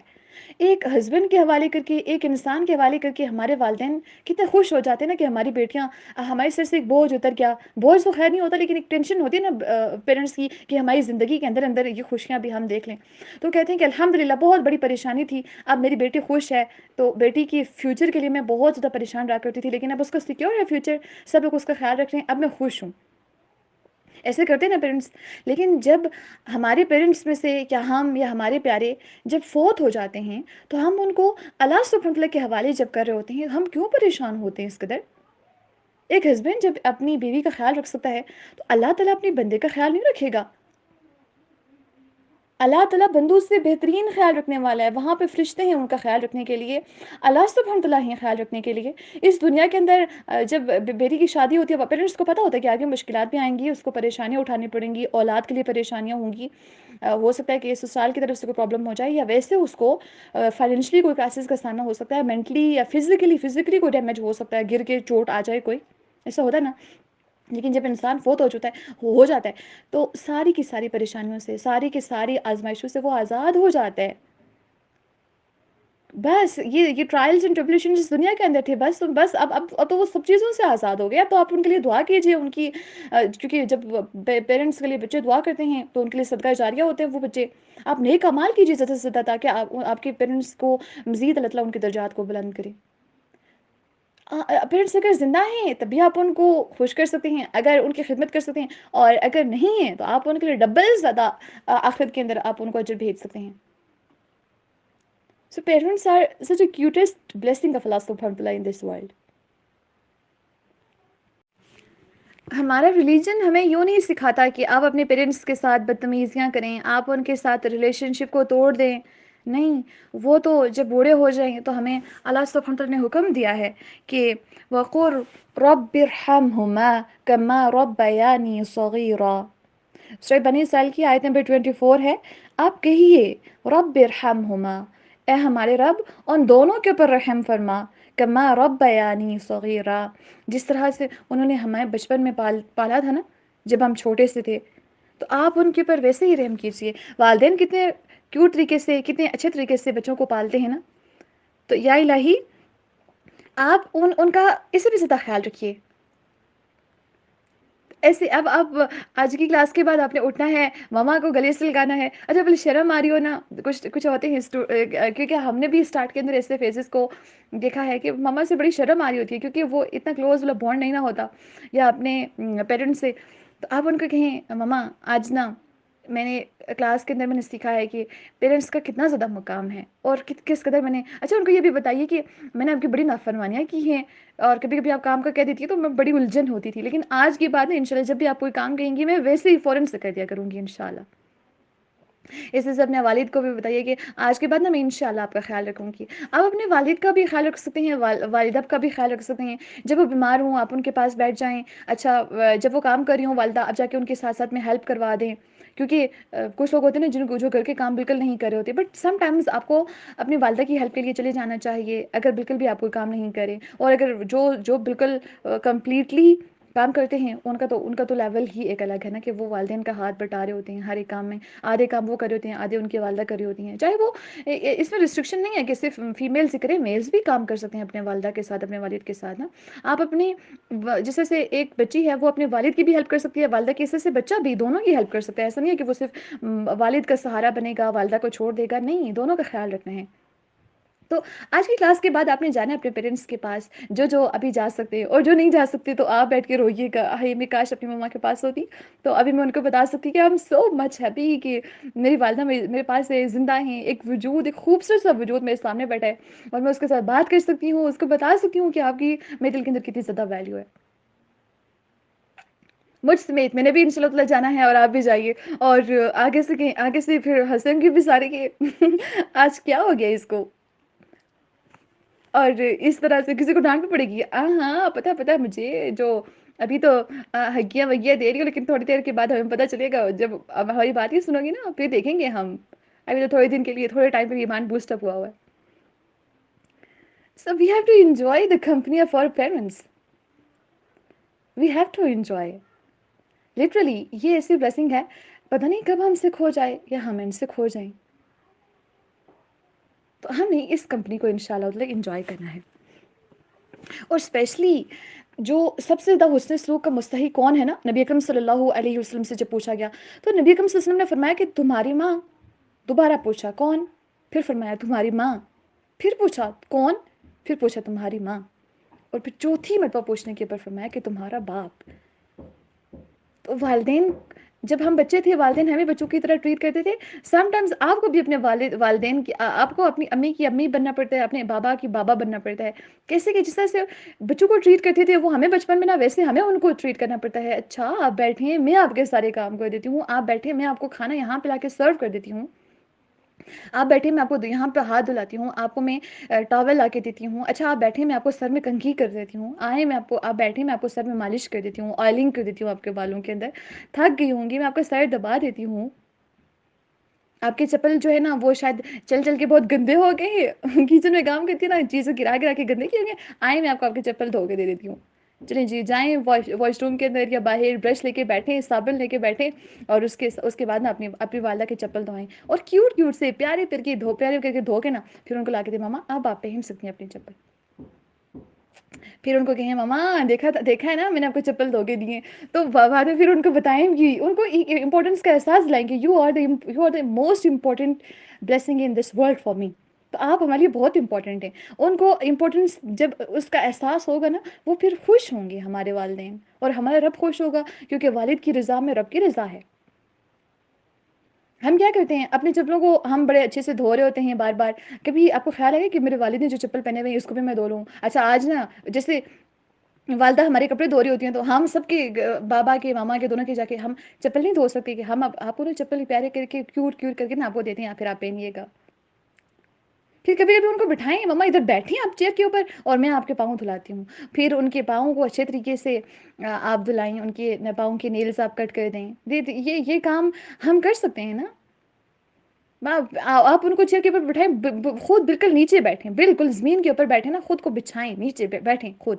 ایک ہسبینڈ کے حوالے کر کے، ایک انسان کے حوالے کر کے ہمارے والدین کتنے خوش ہو جاتے ہیں نا کہ ہماری بیٹیاں، ہمارے سر سے ایک بوجھ اتر گیا. بوجھ تو خیر نہیں ہوتا، لیکن ایک ٹینشن ہوتی ہے نا پیرنٹس کی کہ ہماری زندگی کے اندر اندر یہ خوشیاں بھی ہم دیکھ لیں. تو کہتے ہیں کہ الحمدللہ بہت بڑی پریشانی تھی، اب میری بیٹی خوش ہے. تو بیٹی کی فیوچر کے لیے میں بہت زیادہ پریشان رہا کرتی تھی، لیکن اب اس کا سیکیور ہے فیوچر، سب لوگ اس کا خیال رکھ رہے ہیں، اب میں خوش ہوں. ایسے کرتے ہیں نا پیرنٹس. لیکن جب ہمارے پیرنٹس میں سے، کیا ہم یا ہمارے پیارے جب فوت ہو جاتے ہیں، تو ہم ان کو اللہ سبحانہ وتعالیٰ کے حوالے جب کر رہے ہوتے ہیں، ہم کیوں پریشان ہوتے ہیں اس قدر؟ ایک ہسبینڈ جب اپنی بیوی کا خیال رکھ سکتا ہے، تو اللہ تعالیٰ اپنے بندے کا خیال نہیں رکھے گا؟ اللہ تعالیٰ بندوں سے بہترین خیال رکھنے والا ہے. وہاں پہ فرشتے ہیں ان کا خیال رکھنے کے لیے، اللہ سبحانہ تعالیٰ ہیں خیال رکھنے کے لیے. اس دنیا کے اندر جب بیٹی کی شادی ہوتی ہے، پیرنٹس کو پتہ ہوتا ہے کہ آگے مشکلات بھی آئیں گی، اس کو پریشانیاں اٹھانی پڑیں گی، اولاد کے لیے پریشانیاں ہوں گی. ہو سکتا ہے کہ سسرال کی طرف سے کوئی پرابلم ہو جائے، یا ویسے اس کو فائنینشلی کوئی کرائسس کا سامنا ہو سکتا ہے، مینٹلی یا فزیکلی کوئی ڈیمیج ہو سکتا ہے، گر کے چوٹ آ جائے کوئی، ایسا ہوتا ہے نا. لیکن جب انسان فوت ہو جاتا ہے تو ساری کی ساری پریشانیوں سے، ساری کی ساری آزمائشوں سے وہ آزاد ہو جاتا ہے. بس یہ ٹرائلز اینڈ ٹربلیشنز اس دنیا کے اندر تھے، بس اب تو وہ سب چیزوں سے آزاد ہو گیا. تو آپ ان کے لیے دعا کیجئے، ان کی کیونکہ جب پیرنٹس کے لیے بچے دعا کرتے ہیں تو ان کے لیے صدقہ جاریہ ہوتے ہیں وہ بچے. آپ نیک اعمال کیجئے زیادہ سے زیادہ، تاکہ آپ کے پیرنٹس کو مزید اللہ تعالیٰ ان کے درجات کو بلند کرے. پیرنٹس اگر زندہ ہیں تبھی آپ ان کو خوش کر سکتے ہیں، اگر ان کی خدمت کر سکتے ہیں، اور اگر نہیں ہیں تو آپ ان کے لیے ڈبل زیادہ آخرت کے اندر آپ ان کو اجر بھیج سکتے ہیں. So parents are such a cutest blessing of Allah subhanahu wa ta'ala in this world. ہمارا ریلیجن ہمیں یوں نہیں سکھاتا کہ آپ اپنے پیرنٹس کے ساتھ بدتمیزیاں کریں، آپ ان کے ساتھ ریلیشن شپ کو توڑ دیں. نہیں، وہ تو جب بوڑھے ہو جائیں تو ہمیں اللہ سبحانہ وتعالیٰ نے حکم دیا ہے کہ وَقُلْ رَبِّ ارْحَمْهُمَا كَمَا رَبَّيَانِي صَغِيرًا. سورہ بنی اسرائیل کی آیت نمبر 24 ہے. آپ کہیے رب ارحمہما، اے ہمارے رب ان دونوں کے اوپر رحم فرما، کما ربیانی صغیرا، جس طرح سے انہوں نے ہمیں بچپن میں پالا تھا نا جب ہم چھوٹے سے تھے، تو آپ ان کے اوپر ویسے ہی رحم کیجیے. والدین کتنے کیوٹ طریقے سے، کتنے اچھے طریقے سے بچوں کو پالتے ہیں نا. تو یا الہی آپ ان کا اس سے بھی زیادہ خیال رکھیے. ایسے اب آج کی کلاس کے بعد آپ نے اٹھنا ہے، ماما کو گلے سے لگانا ہے. اچھا پہلے شرم آ رہی ہو نا، کچھ ہوتے ہیں کیونکہ ہم نے بھی اسٹارٹ کے اندر ایسے فیزز کو دیکھا ہے کہ ماما سے بڑی شرم آ رہی ہوتی ہے کیونکہ وہ اتنا کلوز والا بانڈ نہیں نہ ہوتا یا اپنے پیرنٹس سے. تو آپ ان کو کہیں ماما آج نا میں نے کلاس کے اندر میں نے سیکھا ہے کہ پیرنٹس کا کتنا زیادہ مقام ہے اور کس قدر میں نے. اچھا ان کو یہ بھی بتائیے کہ میں نے آپ کی بڑی نافرمانیاں کی ہیں اور کبھی کبھی آپ کام کا کہہ دیتی ہے تو میں بڑی الجھن ہوتی تھی، لیکن آج کی بات ہے انشاءاللہ جب بھی آپ کوئی کام کہیں گی میں ویسے ہی فوراً سے کر دیا کروں گی انشاءاللہ. اس سے اپنے والد کو بھی بتائیے کہ آج کے بعد نا میں انشاءاللہ آپ کا خیال رکھوں گی. آپ اپنے والد کا بھی خیال رکھ سکتے ہیں، والدہ کا بھی خیال رکھ سکتے ہیں. جب وہ بیمار ہوں آپ ان کے پاس بیٹھ جائیں. اچھا جب وہ کام کر رہی ہوں والدہ آپ جا کے ان کے ساتھ ساتھ میں ہیلپ کروا دیں، کیونکہ کچھ لوگ ہوتے ہیں نا جن کو جو گھر کے کام بالکل نہیں کر رہے ہوتے، بٹ سم ٹائمز آپ کو اپنی والدہ کی ہیلپ کے لیے چلے جانا چاہیے اگر بالکل بھی آپ کوئی کام نہیں کریں. اور اگر جو بالکل کمپلیٹلی کام کرتے ہیں ان کا تو لیول ہی ایک الگ ہے نا کہ وہ والدین کا ہاتھ بٹا رہے ہوتے ہیں ہر ایک کام میں. آدھے کام وہ کر رہے ہوتے ہیں، آدھے ان کی والدہ کر رہی ہوتی ہیں. چاہے وہ اس میں ریسٹرکشن نہیں ہے کہ صرف فیمیل سے کریں، میلز بھی کام کر سکتے ہیں اپنے والدہ کے ساتھ اپنے والد کے ساتھ نا. آپ اپنی جیسے سے ایک بچی ہے وہ اپنے والد کی بھی ہیلپ کر سکتی ہے، والدہ کی سے بچہ بھی دونوں کی ہیلپ کر سکتا ہے. ایسا نہیں ہے کہ وہ صرف والد کا سہارا بنے گا والدہ کو چھوڑ دے گا، نہیں، دونوں کا خیال رکھنا ہے. تو آج کی کلاس کے بعد آپ نے جانا ہے اپنے پیرنٹس کے پاس، جو ابھی جا سکتے ہیں، اور جو نہیں جا سکتے تو آپ بیٹھ کے روئیے گا ہائی میں کاش اپنی مما کے پاس ہوتی. تو ابھی میں ان کو بتا سکتی کہ I am so much happy کہ میری والدہ میرے پاس زندہ ہیں، ایک وجود، ایک خوبصورت سا وجود میرے سامنے بیٹھا ہے اور میں اس کے ساتھ بات کر سکتی ہوں، اس کو بتا سکتی ہوں کہ آپ کی میرے دل کے اندر کتنی زیادہ ویلیو ہے. مجھ سمیت میں نے بھی انشاء اللہ تعالیٰ جانا ہے اور آپ بھی جائیے. اور آگے سے پھر ہنسیں گے بھی سارے کہ آج کیا ہو گیا اس کو. اور اس طرح سے کسی کو ڈانٹ بھی پڑے گی. ہاں پتا مجھے جو ابھی تو ہگیاں وگیاں دے رہی ہو لیکن تھوڑی دیر کے بعد ہمیں پتہ چلے گا جب ہماری بات ہی سنو گی نا پھر دیکھیں گے ہم. ابھی تو تھوڑے دن کے لیے تھوڑے ٹائم پہ ایمان بوسٹ اپ ہوا ہے. So we have to enjoy the company of our parents. We have to enjoy. Literally یہ ایسی بلیسنگ ہے پتہ نہیں کب ہم سے کھو جائے یا ہم ان سے کھو جائیں. تو ہمیں اس کمپنی کو انشاءاللہ تعالیٰ انجوائے کرنا ہے. اور اسپیشلی جو سب سے زیادہ حسن سلوک کا مستحق کون ہے نا، نبی اکرم صلی اللہ علیہ وسلم سے جب پوچھا گیا تو نبی اکرم صلی اللہ علیہ وسلم نے فرمایا کہ تمہاری ماں. دوبارہ پوچھا کون؟ پھر فرمایا تمہاری ماں. پھر پوچھا کون؟ پھر پوچھا تمہاری ماں. اور پھر چوتھی مرتبہ پوچھنے کے اوپر فرمایا کہ تمہارا باپ. تو والدین جب ہم بچے تھے والدین ہمیں بچوں کی طرح ٹریٹ کرتے تھے. سم ٹائمز آپ کو بھی اپنے والدین کی آپ کو اپنی امی کی امی بننا پڑتا ہے، اپنے بابا کی بابا بننا پڑتا ہے. کیسے کہ جس طرح سے بچوں کو ٹریٹ کرتے تھے وہ ہمیں بچپن میں نا ویسے ہمیں ان کو ٹریٹ کرنا پڑتا ہے. اچھا آپ بیٹھیں میں آپ کے سارے کام کر دیتی ہوں، آپ بیٹھیں میں آپ کو کھانا یہاں پہ لا کے سرو کر دیتی ہوں، آپ بیٹھے میں آپ کو یہاں پہ ہاتھ دھلاتی ہوں، آپ کو میں ٹاول لا کے دیتی ہوں. اچھا آپ بیٹھے میں آپ کو سر میں کنگھی کر دیتی ہوں، آپ بیٹھے میں آپ کو سر میں مالش کر دیتی ہوں، آئلنگ کر دیتی ہوں آپ کے بالوں کے اندر. تھک گئی ہوں گی میں آپ کا سر دبا دیتی ہوں. آپ کے چپل جو ہے نا وہ شاید چل کے بہت گندے ہو گئے، کچن میں کام کرتی ہے نا چیزیں گرا کے گندے کیے گئے، میں آپ کے چپل دھو کے دے دیتی ہوں. چلیں جی جائیں واش روم کے اندر یا باہر برش لے کے بیٹھیں، صابن لے کے بیٹھیں اور اس کے بعد نا اپنی والدہ کے چپل دھوئیں اور کیوٹ سے پیارے کر کے دھو کے نا پھر ان کو لا کے دیں ماما اب آپ پہن سکتی ہیں اپنی چپل. پھر ان کو کہیں ماما دیکھا ہے نا میں نے آپ کو چپل دھو کے دیے. تو بعد میں پھر ان کو بتائیں گی، ان کو امپورٹنس کا احساس دلائیں گے. You are the most important blessing in this world for me. تو آپ ہمارے لیے بہت امپورٹنٹ ہیں. ان کو امپورٹنس جب اس کا احساس ہوگا نا وہ پھر خوش ہوں گے ہمارے والدین اور ہمارا رب خوش ہوگا کیونکہ والد کی رضا میں رب کی رضا ہے. ہم کیا کرتے ہیں اپنے چپلوں کو ہم بڑے اچھے سے دھو رہے ہوتے ہیں بار بار. کبھی آپ کو خیال ہے کہ میرے والد نے جو چپل پہنے ہوئے ہیں اس کو بھی میں دھو لوں. اچھا آج نا جیسے والدہ ہمارے کپڑے دھو رہی ہوتی ہیں تو ہم سب کے بابا کے ماما کے دونوں کے جا کے ہم چپل نہیں دھو سکتے کہ ہم آپ کو نا چپل پیارے کر کے کیوٹ کر کے نا آپ کو دیتے ہیں پھر آپ پہنیے گا. پھر کبھی ان کو بٹھائیں مما ادھر بیٹھیں آپ چیئر کے اوپر اور میں آپ کے پاؤں دھلاتی ہوں. پھر ان کے پاؤں کو اچھے طریقے سے آپ دھلائیں، ان کے پاؤں کے نیلز آپ کٹ کر دیں. یہ کام ہم کر سکتے ہیں نا. آپ ان کو چیئر کے اوپر بٹھائیں، خود بالکل نیچے بیٹھیں، بالکل زمین کے اوپر بیٹھیں نا، خود کو بچھائیں نیچے بیٹھیں خود.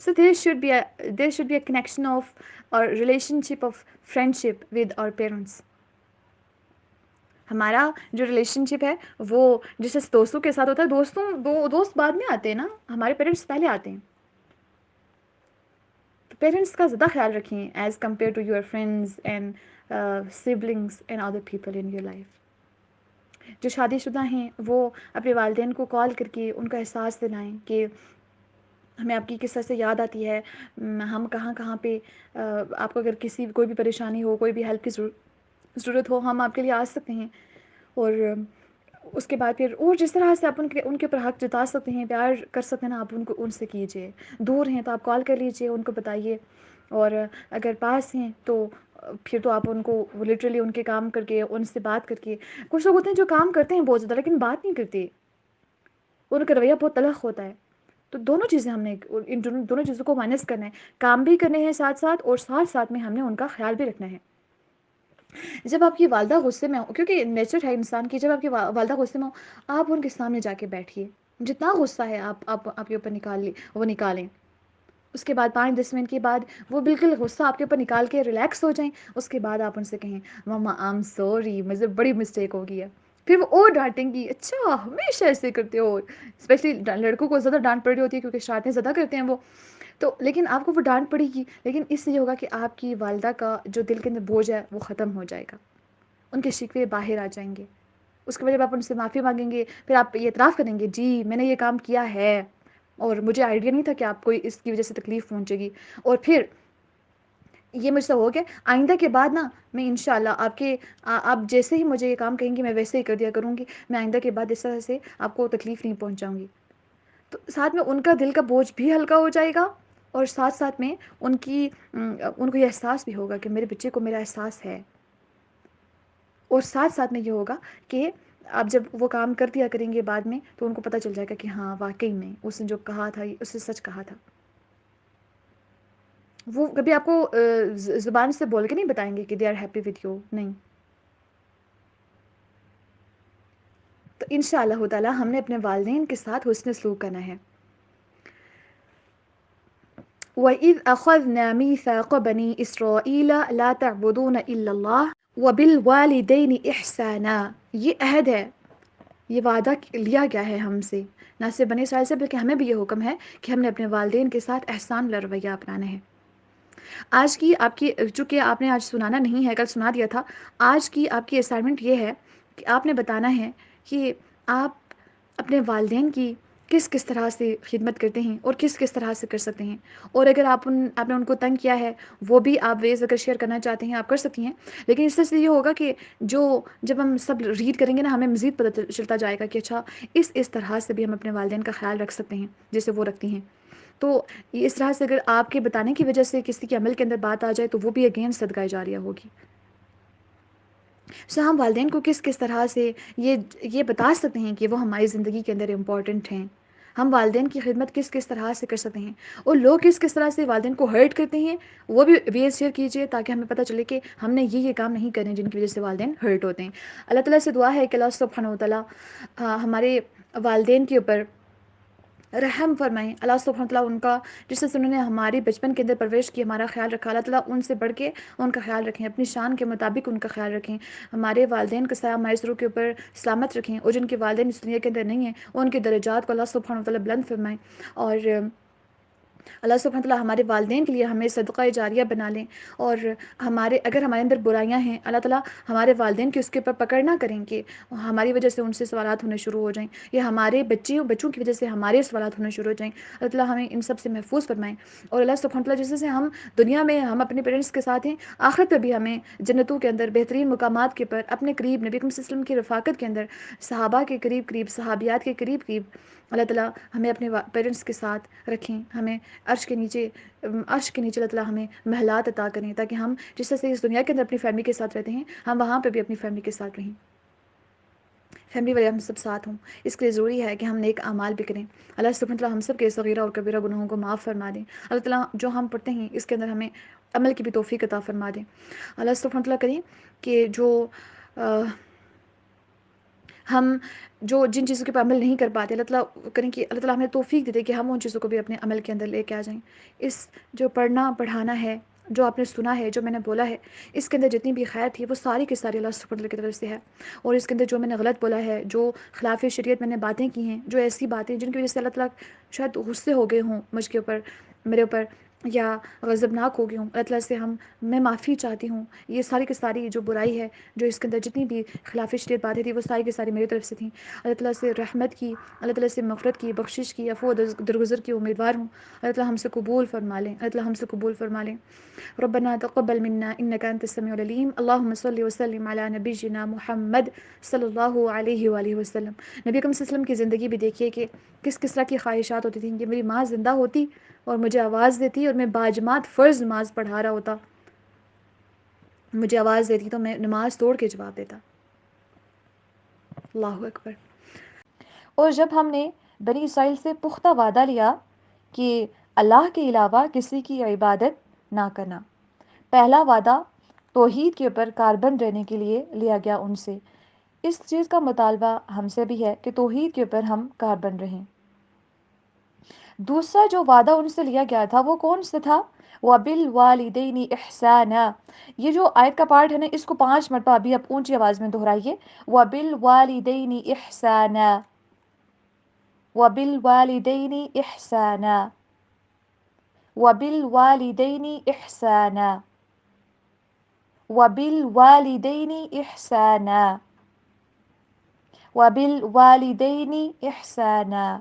So there should be a connection of or relationship of friendship with our parents. ہمارا جو ریلیشن شپ ہے وہ جیسے دوستوں کے ساتھ ہوتا ہے، دوست بعد میں آتے ہیں نا، ہمارے پیرنٹس پہلے آتے ہیں. تو پیرنٹس کا زیادہ خیال رکھیں as compare to your friends and siblings and other people in your life. جو شادی شدہ ہیں وہ اپنے والدین کو کال کر کے ان کا احساس دلائیں کہ ہمیں آپ کی کس طرح سے یاد آتی ہے، ہم کہاں کہاں پہ آپ کو اگر کوئی بھی پریشانی ہو، کوئی بھی ہیلپ کی ضرورت ہو، ہم آپ کے لیے آ سکتے ہیں. اور اس کے بعد پھر اور جس طرح سے آپ ان کے اوپر حق جتا سکتے ہیں، پیار کر سکتے ہیں نا، آپ ان سے کیجیے. دور ہیں تو آپ کال کر لیجیے، ان کو بتائیے. اور اگر پاس ہیں تو پھر تو آپ ان کو لٹرلی ان کے کام کر کے، ان سے بات کر کے. کچھ لوگ ہوتے ہیں جو کام کرتے ہیں بہت زیادہ لیکن بات نہیں کرتے، ان کا رویہ بہت تلخ ہوتا ہے. تو دونوں چیزیں ہم نے ان دونوں چیزوں کو مائنس کرنا ہے، کام بھی کرنے ہیں ساتھ ساتھ، اور ساتھ ساتھ میں ہم نے ان کا خیال بھی رکھنا ہے. جب آپ کی والدہ غصے میں ہو، کیونکہ نیچر ہے انسان کی، جب آپ کی والدہ غصے میں ہو، آپ ان کے سامنے جا کے بیٹھیے. جتنا غصہ ہے آپ کے اوپر نکالیں. اس کے بعد 5-10 منٹ کے بعد وہ بالکل غصہ آپ کے اوپر نکال کے ریلیکس ہو جائیں. اس کے بعد آپ ان سے کہیں مما آئی ایم سوری، مجھے بڑی مسٹیک ہو گئی ہے. پھر وہ اور ڈانٹیں گی، اچھا ہمیشہ ایسے کرتے ہو. اسپیشلی لڑکوں کو زیادہ ڈانٹ پڑی ہوتی ہے کیونکہ شرارتیں زیادہ کرتے ہیں وہ. تو لیکن آپ کو وہ ڈانٹ پڑے گی، لیکن اس سے یہ ہوگا کہ آپ کی والدہ کا جو دل کے اندر بوجھ ہے وہ ختم ہو جائے گا، ان کے شکوے باہر آ جائیں گے. اس کے بعد جب آپ ان سے معافی مانگیں گے، پھر آپ یہ اعتراف کریں گے، جی میں نے یہ کام کیا ہے اور مجھے آئیڈیا نہیں تھا کہ آپ کو اس کی وجہ سے تکلیف پہنچے گی. اور پھر یہ مجھ سے ہو گیا، آئندہ کے بعد نا میں انشاءاللہ آپ جیسے ہی مجھے یہ کام کہیں گی میں ویسے ہی کر دیا کروں گی. میں آئندہ کے بعد اس طرح سے آپ کو تکلیف نہیں پہنچاؤں گی. تو ساتھ میں ان کا دل کا بوجھ بھی ہلکا ہو جائے گا، اور ساتھ ساتھ میں ان کو یہ احساس بھی ہوگا کہ میرے بچے کو میرا احساس ہے. اور ساتھ ساتھ میں یہ ہوگا کہ آپ جب وہ کام کر دیا کریں گے بعد میں، تو ان کو پتہ چل جائے گا کہ ہاں واقعی میں اس نے جو کہا تھا اس نے سچ کہا تھا. وہ کبھی آپ کو زبان سے بول کے نہیں بتائیں گے کہ they are happy with you, نہیں. تو انشاءاللہ تعالی ہم نے اپنے والدین کے ساتھ حسن سلوک کرنا ہے. وَإِذْ أَخَذْنَا مِيثَاقَ بَنِي إِسْرَائِيلَ لَا تَعْبُدُونَ إِلَّا اللَّهَ وَبِالْوَالِدَيْنِ إِحْسَانًا. یہ عہد ہے، یہ وعدہ لیا گیا ہے ہم سے، نہ صرف بنی اسرائیل سے بلکہ ہمیں بھی یہ حکم ہے کہ ہم نے اپنے والدین کے ساتھ احسان رویہ اپنانا ہے. آج کی آپ کی، چونکہ آپ نے آج سنانا نہیں ہے، کل سنا دیا تھا، آج کی آپ کی اسائنمنٹ یہ ہے کہ آپ نے بتانا ہے کہ آپ اپنے والدین کی کس کس طرح سے خدمت کرتے ہیں اور کس کس طرح سے کر سکتے ہیں. اور اگر آپ نے ان کو تنگ کیا ہے، وہ بھی آپ ویز اگر شیئر کرنا چاہتے ہیں آپ کر سکتی ہیں. لیکن اس سے یہ ہوگا کہ جب ہم سب ریڈ کریں گے نا، ہمیں مزید پتہ چلتا جائے گا کہ اچھا اس طرح سے بھی ہم اپنے والدین کا خیال رکھ سکتے ہیں جیسے وہ رکھتی ہیں. تو اس طرح سے اگر آپ کے بتانے کی وجہ سے کسی کے عمل کے اندر بات آ جائے تو وہ بھی اگین صدقہ جاریہ ہوگی. ہم والدین کو کس کس طرح سے یہ بتا سکتے ہیں کہ وہ ہماری زندگی کے اندر امپورٹنٹ ہیں. ہم والدین کی خدمت کس کس طرح سے کر سکتے ہیں، اور لوگ کس کس طرح سے والدین کو ہرٹ کرتے ہیں، وہ بھی ویز شیئر کیجیے تاکہ ہمیں پتہ چلے کہ ہم نے یہ کام نہیں کرنے جن کی وجہ سے والدین ہرٹ ہوتے ہیں. اللہ تعالیٰ سے دعا ہے کہ اللہ سبحانہ وتعالیٰ ہمارے والدین کے اوپر رحم فرمائیں. اللہ سبحانہ وتعالیٰ ان کا جس سے انہوں نے ہماری بچپن کے اندر پرورش کی، ہمارا خیال رکھا، اللہ تعالیٰ ان سے بڑھ کے ان کا خیال رکھیں، اپنی شان کے مطابق ان کا خیال رکھیں. ہمارے والدین کا سایہ ہمارے سروں کے اوپر سلامت رکھیں، اور جن کے والدین اس دنیا کے اندر نہیں ہیں ان کے درجات کو اللہ سبحانہ وتعالیٰ بلند فرمائیں. اور اللہ سبحانہ وتعالیٰ ہمارے والدین کے لیے ہمیں صدقہ جاریہ بنا لیں. اور اگر ہمارے اندر برائیاں ہیں، اللہ تعالیٰ ہمارے والدین کی اس کے اوپر پکڑ نہ کریں کہ ہماری وجہ سے ان سے سوالات ہونے شروع ہو جائیں، یا ہمارے بچوں کی وجہ سے ہمارے سوالات ہونے شروع ہو جائیں. اللہ تعالیٰ ہمیں ان سب سے محفوظ فرمائیں. اور اللہ سبحانہ وتعالیٰ جیسے ہم دنیا میں ہم اپنے پیرنٹس کے ساتھ ہیں، آخرت میں بھی ہمیں جنتوں کے اندر بہترین مقامات کے پر اپنے قریب نبی کریم صلی اللہ علیہ وسلم کی رفاقت کے اندر، صحابہ کے قریب صحابیات کے قریب اللہ تعالیٰ ہمیں اپنے پیرنٹس کے ساتھ رکھیں. ہمیں عرش کے نیچے اللہ تعالیٰ ہمیں محلات عطا کریں تاکہ ہم جس طرح سے اس دنیا کے اندر اپنی فیملی کے ساتھ رہتے ہیں، ہم وہاں پہ بھی اپنی فیملی کے ساتھ رہیں، فیملی والے ہم سب ساتھ ہوں. اس کے لیے ضروری ہے کہ ہم نیک اعمال بھی کریں. اللہ سبحانہ وتعالیٰ ہم سب کے صغیرہ اور کبیرہ گناہوں کو معاف فرما دیں. اللہ تعالیٰ جو ہم پڑھتے ہیں اس کے اندر ہمیں عمل کی بھی توفیق عطا فرما دیں. اللہ سبحانہ وتعالیٰ کریں کہ ہم جن چیزوں کے پر عمل نہیں کر پاتے، اللہ تعالیٰ کریں کہ اللہ تعالیٰ ہمیں توفیق دے دے کہ ہم ان چیزوں کو بھی اپنے عمل کے اندر لے کے آ جائیں. جو پڑھنا پڑھانا ہے جو آپ نے سنا ہے، جو میں نے بولا ہے، اس کے اندر جتنی بھی خیر تھی وہ ساری کی ساری اللہ سبحانہ وتعالیٰ کی طرف سے ہے. اور اس کے اندر جو میں نے غلط بولا ہے، جو خلاف شریعت میں نے باتیں کی ہیں، جو ایسی باتیں جن کی وجہ سے اللہ تعالیٰ شاید غصے ہو گئے ہوں مجھ کے اوپر، میرے اوپر، یا غضبناک ہو گئی ہوں، اللہ تعالیٰ سے میں معافی چاہتی ہوں. یہ ساری کی ساری جو برائی ہے، جو اس کے اندر جتنی بھی خلاف شریعت باتیں تھیں، وہ ساری کی ساری میری طرف سے تھیں. اللہ تعالیٰ سے رحمت کی، اللہ تعالیٰ سے مغفرت کی، بخشش کی، عفو و درگزر کی امیدوار ہوں. اللہ تعالیٰ ہم سے قبول فرما لیں، اللہ تعالیٰ ہم سے قبول فرما لیں. ربنا تقبل منا انك انت السميع العليم. اللهم صل وسلم على نبينا محمد صلی اللہ علیہ وآلہ وسلم. نبی اکرم صلی اللہ علیہ وسلم کی زندگی بھی دیکھیے کہ کس طرح کی خواہشات ہوتی تھیں کہ میری ماں زندہ ہوتی اور مجھے آواز دیتی اور میں باجماعت فرض نماز پڑھا رہا ہوتا، مجھے آواز دیتی تو میں نماز توڑ کے جواب دیتا. اللہ اکبر. اور جب ہم نے بنی اسرائیل سے پختہ وعدہ لیا کہ اللہ کے علاوہ کسی کی عبادت نہ کرنا، پہلا وعدہ توحید کے اوپر کاربند رہنے کے لیے لیا گیا ان سے. اس چیز کا مطالبہ ہم سے بھی ہے کہ توحید کے اوپر ہم کاربند رہیں. دوسرا جو وعدہ ان سے لیا گیا تھا وہ کون سا تھا؟ وَبِالْوَالِدَيْنِ إِحْسَانًا. یہ جو آیت کا پارٹ ہے نا، اس کو 5 مرتبہ ابھی آپ اونچی آواز میں دہرائیے. وَبِالْوَالِدَيْنِ إِحْسَانًا، وَبِالْوَالِدَيْنِ إِحْسَانًا، وَبِالْوَالِدَيْنِ إِحْسَانًا، وَبِالْوَالِدَيْنِ إِحْسَانًا، وَبِالْوَالِدَيْنِ إِحْسَانًا.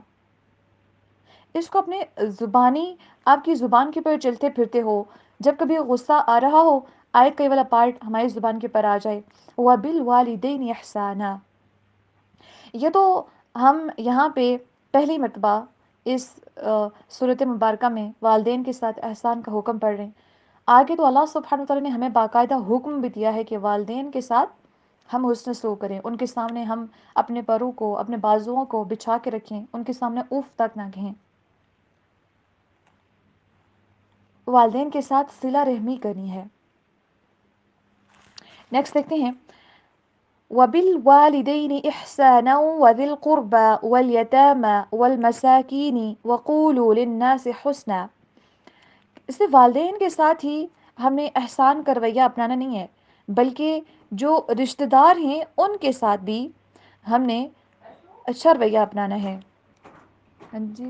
اس کو اپنے زبانی، آپ کی زبان کے پر چلتے پھرتے ہو، جب کبھی غصہ آ رہا ہو، آیت کا یہ والا پارٹ ہماری زبان کے پر آ جائے. وَبِالْوَالِدَيْنِ إِحْسَانًا. یہ تو ہم یہاں پہ پہلی مرتبہ اس صورت مبارکہ میں والدین کے ساتھ احسان کا حکم پڑھ رہے ہیں. آگے تو اللہ سبحانہ وتعالیٰ نے ہمیں باقاعدہ حکم بھی دیا ہے کہ والدین کے ساتھ ہم حسن سلوک کریں، ان کے سامنے ہم اپنے پروں کو، اپنے بازوؤں کو بچھا کے رکھیں، ان کے سامنے اف تک نہ کہیں. والدین کے ساتھ صلہ رحمی کرنی ہے. نیکسٹ دیکھتے ہیں. وَبِالْوَالِدَيْنِ إِحْسَانًا وَذِي الْقُرْبَى وَالْيَتَامَى وَالْمَسَاكِينِ وَقُولُوا لِلنَّاسِ حُسْنًا. اس سے والدین کے ساتھ ہی ہم نے احسان کا رویہ اپنانا نہیں ہے، بلکہ جو رشتہ دار ہیں ان کے ساتھ بھی ہم نے اچھا رویہ اپنانا ہے. ہاں جی.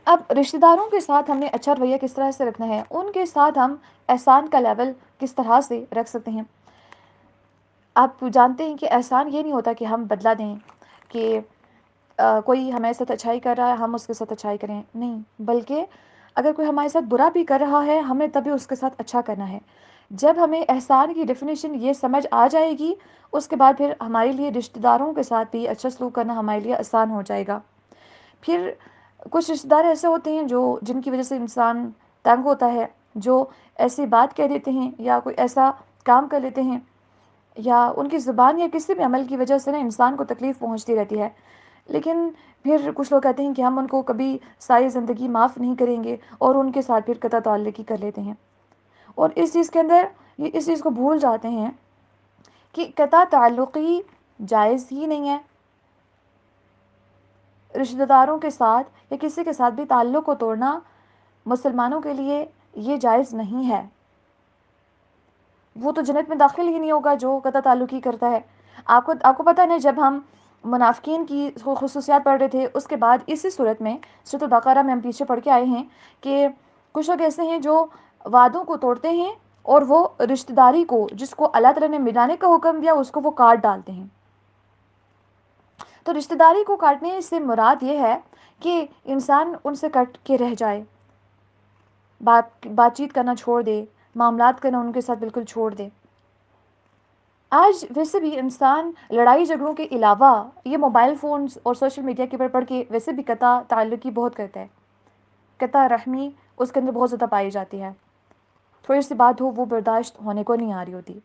اب رشتہ داروں کے ساتھ ہم نے اچھا رویہ کس طرح سے رکھنا ہے، ان کے ساتھ ہم احسان کا لیول کس طرح سے رکھ سکتے ہیں. آپ جانتے ہیں کہ احسان یہ نہیں ہوتا کہ ہم بدلا دیں، کہ کوئی ہمارے ساتھ اچھائی کر رہا ہے ہم اس کے ساتھ اچھائی کریں، نہیں، بلکہ اگر کوئی ہمارے ساتھ برا بھی کر رہا ہے ہمیں تبھی اس کے ساتھ اچھا کرنا ہے. جب ہمیں احسان کی ڈیفینیشن یہ سمجھ آ جائے گی، اس کے بعد پھر ہمارے لیے رشتہ داروں کے ساتھ بھی اچھا سلوک کرنا ہمارے لیے آسان ہو جائے گا. پھر کچھ رشتہ دار ایسے ہوتے ہیں جن کی وجہ سے انسان تنگ ہوتا ہے، جو ایسی بات کہہ دیتے ہیں یا کوئی ایسا کام کر لیتے ہیں، یا ان کی زبان یا کسی بھی عمل کی وجہ سے نا انسان کو تکلیف پہنچتی رہتی ہے. لیکن پھر کچھ لوگ کہتے ہیں کہ ہم ان کو کبھی ساری زندگی معاف نہیں کریں گے، اور ان کے ساتھ پھر قطع تعلقی کر لیتے ہیں. اور اس چیز کے اندر یہ اس چیز کو بھول جاتے ہیں کہ قطع تعلقی جائز ہی نہیں ہے. رشتہ داروں کے ساتھ یا کسی کے ساتھ بھی تعلق کو توڑنا مسلمانوں کے لیے یہ جائز نہیں ہے. وہ تو جنت میں داخل ہی نہیں ہوگا جو قطع تعلقی کرتا ہے. آپ کو پتہ ہے نا، جب ہم منافقین کی خصوصیات پڑھ رہے تھے، اس کے بعد اسی صورت میں سورۃ البقرہ میں ہم پیچھے پڑھ کے آئے ہیں کہ کچھ لوگ ایسے ہیں جو وعدوں کو توڑتے ہیں اور وہ رشتہ داری کو، جس کو اللہ تعالیٰ نے ملانے کا حکم دیا، اس کو وہ کاٹ ڈالتے ہیں. تو رشتہ داری کو کاٹنے سے مراد یہ ہے کہ انسان ان سے کٹ کے رہ جائے، بات چیت کرنا چھوڑ دے، معاملات کرنا ان کے ساتھ بالکل چھوڑ دے. آج ویسے بھی انسان لڑائی جھگڑوں کے علاوہ یہ موبائل فونز اور سوشل میڈیا کے پر پڑھ کے ویسے بھی قطع تعلقی بہت کرتا ہے. قطع رحمی اس کے اندر بہت زیادہ پائی جاتی ہے. تھوڑی سی بات ہو وہ برداشت ہونے کو نہیں آ رہی ہوتی.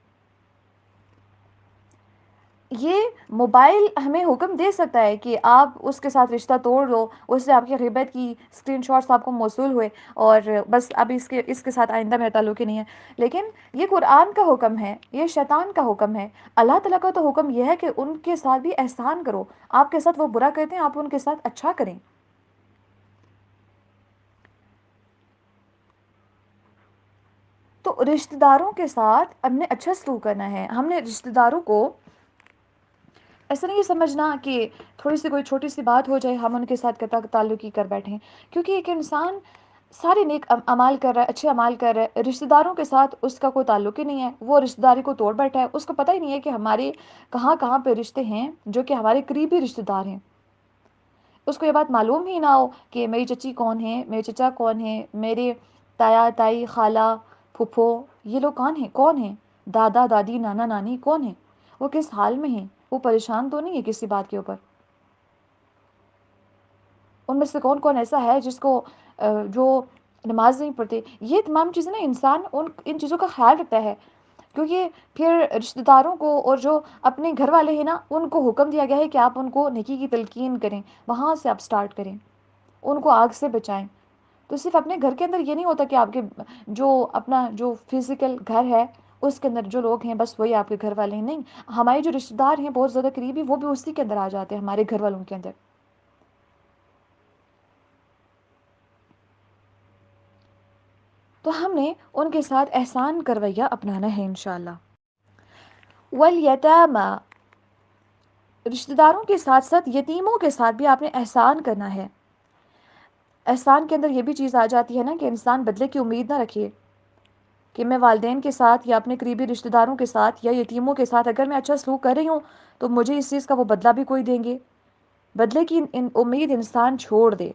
یہ موبائل ہمیں حکم دے سکتا ہے کہ آپ اس کے ساتھ رشتہ توڑ لو، اس سے آپ کی غیبت کی اسکرین شاٹس آپ کو موصول ہوئے اور بس اب اس کے ساتھ آئندہ میرا تعلق ہی نہیں ہے. لیکن یہ قرآن کا حکم ہے، یہ شیطان کا حکم ہے. اللہ تعالیٰ کا تو حکم یہ ہے کہ ان کے ساتھ بھی احسان کرو. آپ کے ساتھ وہ برا کرتے ہیں، آپ ان کے ساتھ اچھا کریں. رشتہ داروں کے ساتھ ہم نے اچھا سلوک کرنا ہے. ہم نے رشتہ داروں کو ایسا نہیں سمجھنا کہ تھوڑی سی کوئی چھوٹی سی بات ہو جائے ہم ان کے ساتھ قطع تعلقی کر بیٹھیں، کیونکہ ایک انسان سارے نیک اعمال کر رہا ہے، اچھے اعمال کر رہا ہے، رشتہ داروں کے ساتھ اس کا کوئی تعلق ہی نہیں ہے، وہ رشتہ داری کو توڑ بیٹھا ہے، اس کو پتہ ہی نہیں ہے کہ ہمارے کہاں کہاں پہ رشتے ہیں جو کہ ہمارے قریبی رشتہ دار ہیں. اس کو یہ بات معلوم ہی نہ ہو کہ میری چچی کون ہے، میرے چچا کون ہے، میرے تایا تائی خالہ پھپھو یہ لوگ کون ہیں، دادا دادی نانا نانی کون ہیں، وہ کس حال میں ہیں، وہ پریشان تو نہیں ہے کسی بات کے اوپر، ان میں سے کون کون ایسا ہے جس کو جو نماز نہیں پڑھتے. یہ تمام چیزیں نا انسان ان چیزوں کا خیال رکھتا ہے، کیونکہ پھر رشتہ داروں کو اور جو اپنے گھر والے ہیں نا ان کو حکم دیا گیا ہے کہ آپ ان کو نیکی کی تلقین کریں، وہاں سے آپ سٹارٹ کریں، ان کو آگ سے بچائیں. تو صرف اپنے گھر کے اندر یہ نہیں ہوتا کہ آپ کے جو اپنا جو فزیکل گھر ہے اس کے اندر جو لوگ ہیں بس وہی آپ کے گھر والے ہیں، نہیں، ہمارے جو رشتہ دار ہیں بہت زیادہ قریبی وہ بھی اسی کے اندر آ جاتے ہیں، ہمارے گھر والوں کے اندر. تو ہم نے ان کے ساتھ احسان کا رویہ اپنانا ہے انشاءاللہ. والیتامی، رشتہ داروں کے ساتھ ساتھ یتیموں کے ساتھ بھی آپ نے احسان کرنا ہے. احسان کے اندر یہ بھی چیز آ جاتی ہے نا کہ انسان بدلے کی امید نہ رکھے کہ میں والدین کے ساتھ یا اپنے قریبی رشتہ داروں کے ساتھ یا یتیموں کے ساتھ اگر میں اچھا سلوک کر رہی ہوں تو مجھے اس چیز کا وہ بدلہ بھی کوئی دیں گے. بدلے کی امید انسان چھوڑ دے.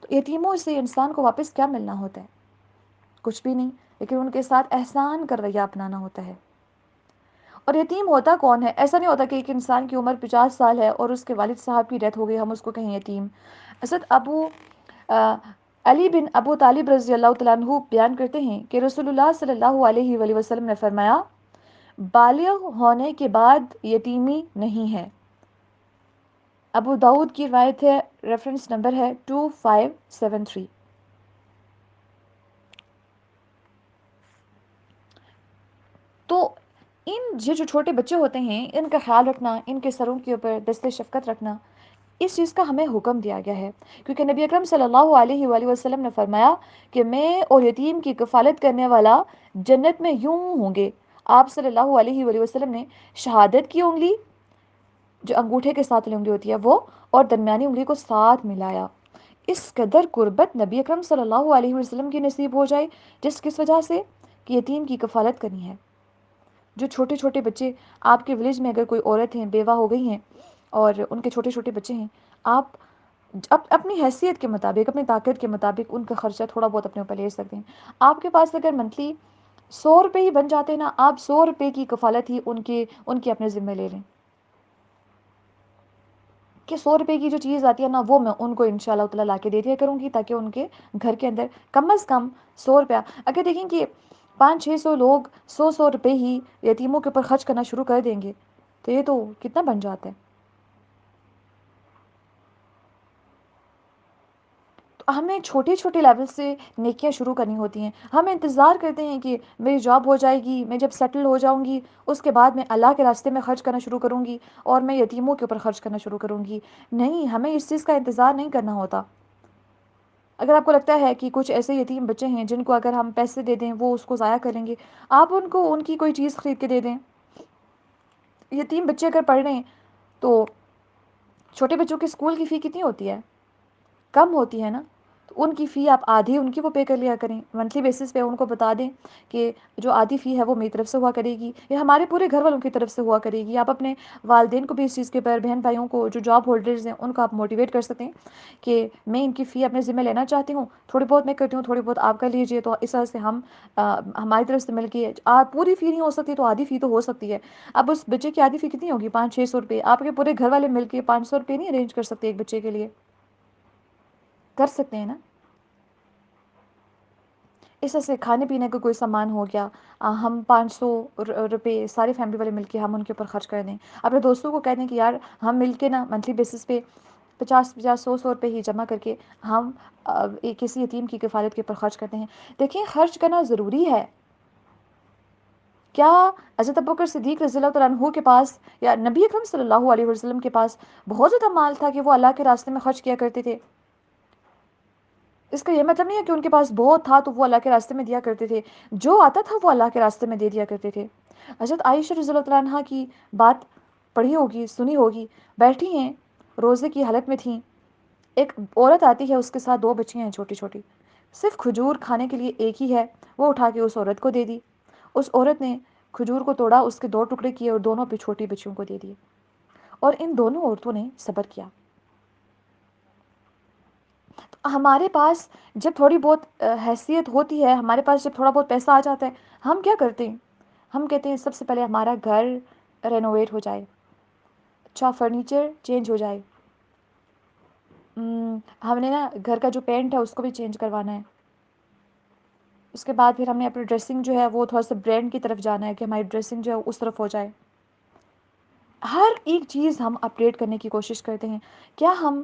تو یتیموں سے انسان کو واپس کیا ملنا ہوتا ہے؟ کچھ بھی نہیں، لیکن ان کے ساتھ احسان کا رویہ اپنانا ہوتا ہے. اور یتیم ہوتا کون ہے؟ ایسا نہیں ہوتا کہ ایک انسان کی عمر 50 سال ہے اور اس کے والد صاحب کی ڈیتھ ہو گئی ہم اس کو کہیں یتیم. حضرت علی بن ابو طالب رضی اللہ تعالیٰ عنہ بیان کرتے ہیں کہ رسول اللہ صلی اللہ علیہ وآلہ وسلم نے فرمایا بالغ ہونے کے بعد یتیمی نہیں ہے. ابو داؤد کی روایت ہے، ریفرنس نمبر ہے 2573. تو ان جو چھوٹے بچے ہوتے ہیں ان کا خیال رکھنا، ان کے سروں کے اوپر دست شفقت رکھنا، اس چیز کا ہمیں حکم دیا گیا ہے، کیونکہ نبی اکرم صلی اللہ علیہ وآلہ وسلم نے فرمایا کہ میں اور یتیم کی کفالت کرنے والا جنت میں یوں ہوں گے. آپ صلی اللہ علیہ وآلہ وسلم نے شہادت کی انگلی جو انگوٹھے کے ساتھ انگلی ہوتی ہے وہ اور درمیانی انگلی کو ساتھ ملایا. اس قدر قربت نبی اکرم صلی اللہ علیہ وسلم کی نصیب ہو جائے جس کس وجہ سے کہ یتیم کی کفالت کرنی ہے. جو چھوٹے چھوٹے بچے آپ کے ولیج میں اگر کوئی عورت ہیں بیوہ ہو گئی ہیں اور ان کے چھوٹے چھوٹے بچے ہیں، آپ اپنی حیثیت کے مطابق اپنی طاقت کے مطابق ان کا خرچہ تھوڑا بہت اپنے اوپر لے سکتے ہیں. آپ کے پاس اگر منتھلی 100 روپے ہی بن جاتے ہیں نا، آپ 100 روپے کی کفالت ہی ان کی اپنے ذمہ لے لیں کہ 100 روپے کی جو چیز آتی ہے نا وہ میں ان کو انشاءاللہ تعالیٰ لا کے دے دیا کروں گی، تاکہ ان کے گھر کے اندر کم از کم 100 روپیہ، اگر دیکھیں کہ 500-600 لوگ 100 روپے ہی یتیموں کے اوپر خرچ کرنا شروع کر دیں گے تو یہ تو کتنا بن جاتا ہے. ہمیں چھوٹی چھوٹی لیول سے نیکیاں شروع کرنی ہوتی ہیں. ہم انتظار کرتے ہیں کہ میری جاب ہو جائے گی، میں جب سیٹل ہو جاؤں گی اس کے بعد میں اللہ کے راستے میں خرچ کرنا شروع کروں گی اور میں یتیموں کے اوپر خرچ کرنا شروع کروں گی. نہیں، ہمیں اس چیز کا انتظار نہیں کرنا ہوتا. اگر آپ کو لگتا ہے کہ کچھ ایسے یتیم بچے ہیں جن کو اگر ہم پیسے دے دیں وہ اس کو ضائع کریں گے، آپ ان کو ان کی کوئی چیز خرید کے دے دیں. یتیم بچے اگر پڑھ رہے ہیں تو چھوٹے بچوں کی اسکول کی فی کتنی ہوتی ہے؟ کم ہوتی ہے نا. تو ان کی فی آپ آدھی ان کی وہ پے کر لیا کریں، منتھلی بیسس پہ ان کو بتا دیں کہ جو آدھی فی ہے وہ میری طرف سے ہوا کرے گی یا ہمارے پورے گھر والوں کی طرف سے ہوا کرے گی. آپ اپنے والدین کو بھی اس چیز کے پر، بہن بھائیوں کو جو جاب ہولڈرز ہیں ان کو آپ موٹیویٹ کر سکتے ہیں کہ میں ان کی فی اپنے ذمہ لینا چاہتی ہوں، تھوڑی بہت میں کرتی ہوں، تھوڑی بہت آپ کر لیجئے. تو اس طرح سے ہم ہماری طرف سے مل کے پوری فی نہیں ہو سکتی تو آدھی فی تو ہو سکتی ہے. اب اس بچے کی آدھی فی کتنی ہوگی؟ 500-600 روپے. آپ کے پورے گھر والے مل کے 500 روپے نہیں ارینج کر سکتے ایک بچے کے لیے؟ کر سکتے ہیں نا. اس طرح سے کھانے پینے کا کوئی سامان ہو گیا، ہم 500 روپے ساری فیملی والے مل کے ہم ان کے اوپر خرچ کر دیں. اپنے دوستوں کو کہہ دیں کہ یار ہم مل کے نا منتھلی بیسس پہ 50-100 روپے ہی جمع کر کے ہم کسی یتیم کی کفالت کے اوپر خرچ کرتے ہیں. دیکھیں خرچ کرنا ضروری ہے. کیا حضرت ابوبکر صدیق رضی اللہ تعالیٰ عنہ کے پاس یا نبی اکرم صلی اللہ علیہ وسلم کے پاس بہت زیادہ مال تھا کہ وہ اللہ کے راستے میں خرچ کیا کرتے تھے؟ اس کا یہ مطلب نہیں ہے کہ ان کے پاس بہت تھا تو وہ اللہ کے راستے میں دیا کرتے تھے، جو آتا تھا وہ اللہ کے راستے میں دے دیا کرتے تھے۔ حضرت عائشہ رضی اللہ تعالیٰ عنہ کی بات پڑھی ہوگی، سنی ہوگی، بیٹھی ہیں، روزے کی حالت میں تھیں، ایک عورت آتی ہے، اس کے ساتھ 2 بچیاں ہیں چھوٹی چھوٹی، صرف کھجور کھانے کے لیے ایک ہی ہے، وہ اٹھا کے اس عورت کو دے دی۔ اس عورت نے کھجور کو توڑا، اس کے 2 ٹکڑے کیے اور دونوں پہ چھوٹی بچیوں کو دے دیے، اور ان دونوں عورتوں نے صبر کیا۔ ہمارے پاس جب تھوڑی بہت حیثیت ہوتی ہے، ہمارے پاس جب تھوڑا بہت پیسہ آ جاتا ہے، ہم کیا کرتے ہیں؟ ہم کہتے ہیں سب سے پہلے ہمارا گھر رینوویٹ ہو جائے، اچھا فرنیچر چینج ہو جائے، ہم نے نا گھر کا جو پینٹ ہے اس کو بھی چینج کروانا ہے، اس کے بعد پھر ہم نے اپنی ڈریسنگ جو ہے وہ تھوڑا سا برانڈ کی طرف جانا ہے کہ ہماری ڈریسنگ جو ہے اس طرف ہو جائے۔ ہر ایک چیز ہم اپڈیٹ کرنے کی کوشش کرتے ہیں۔ کیا ہم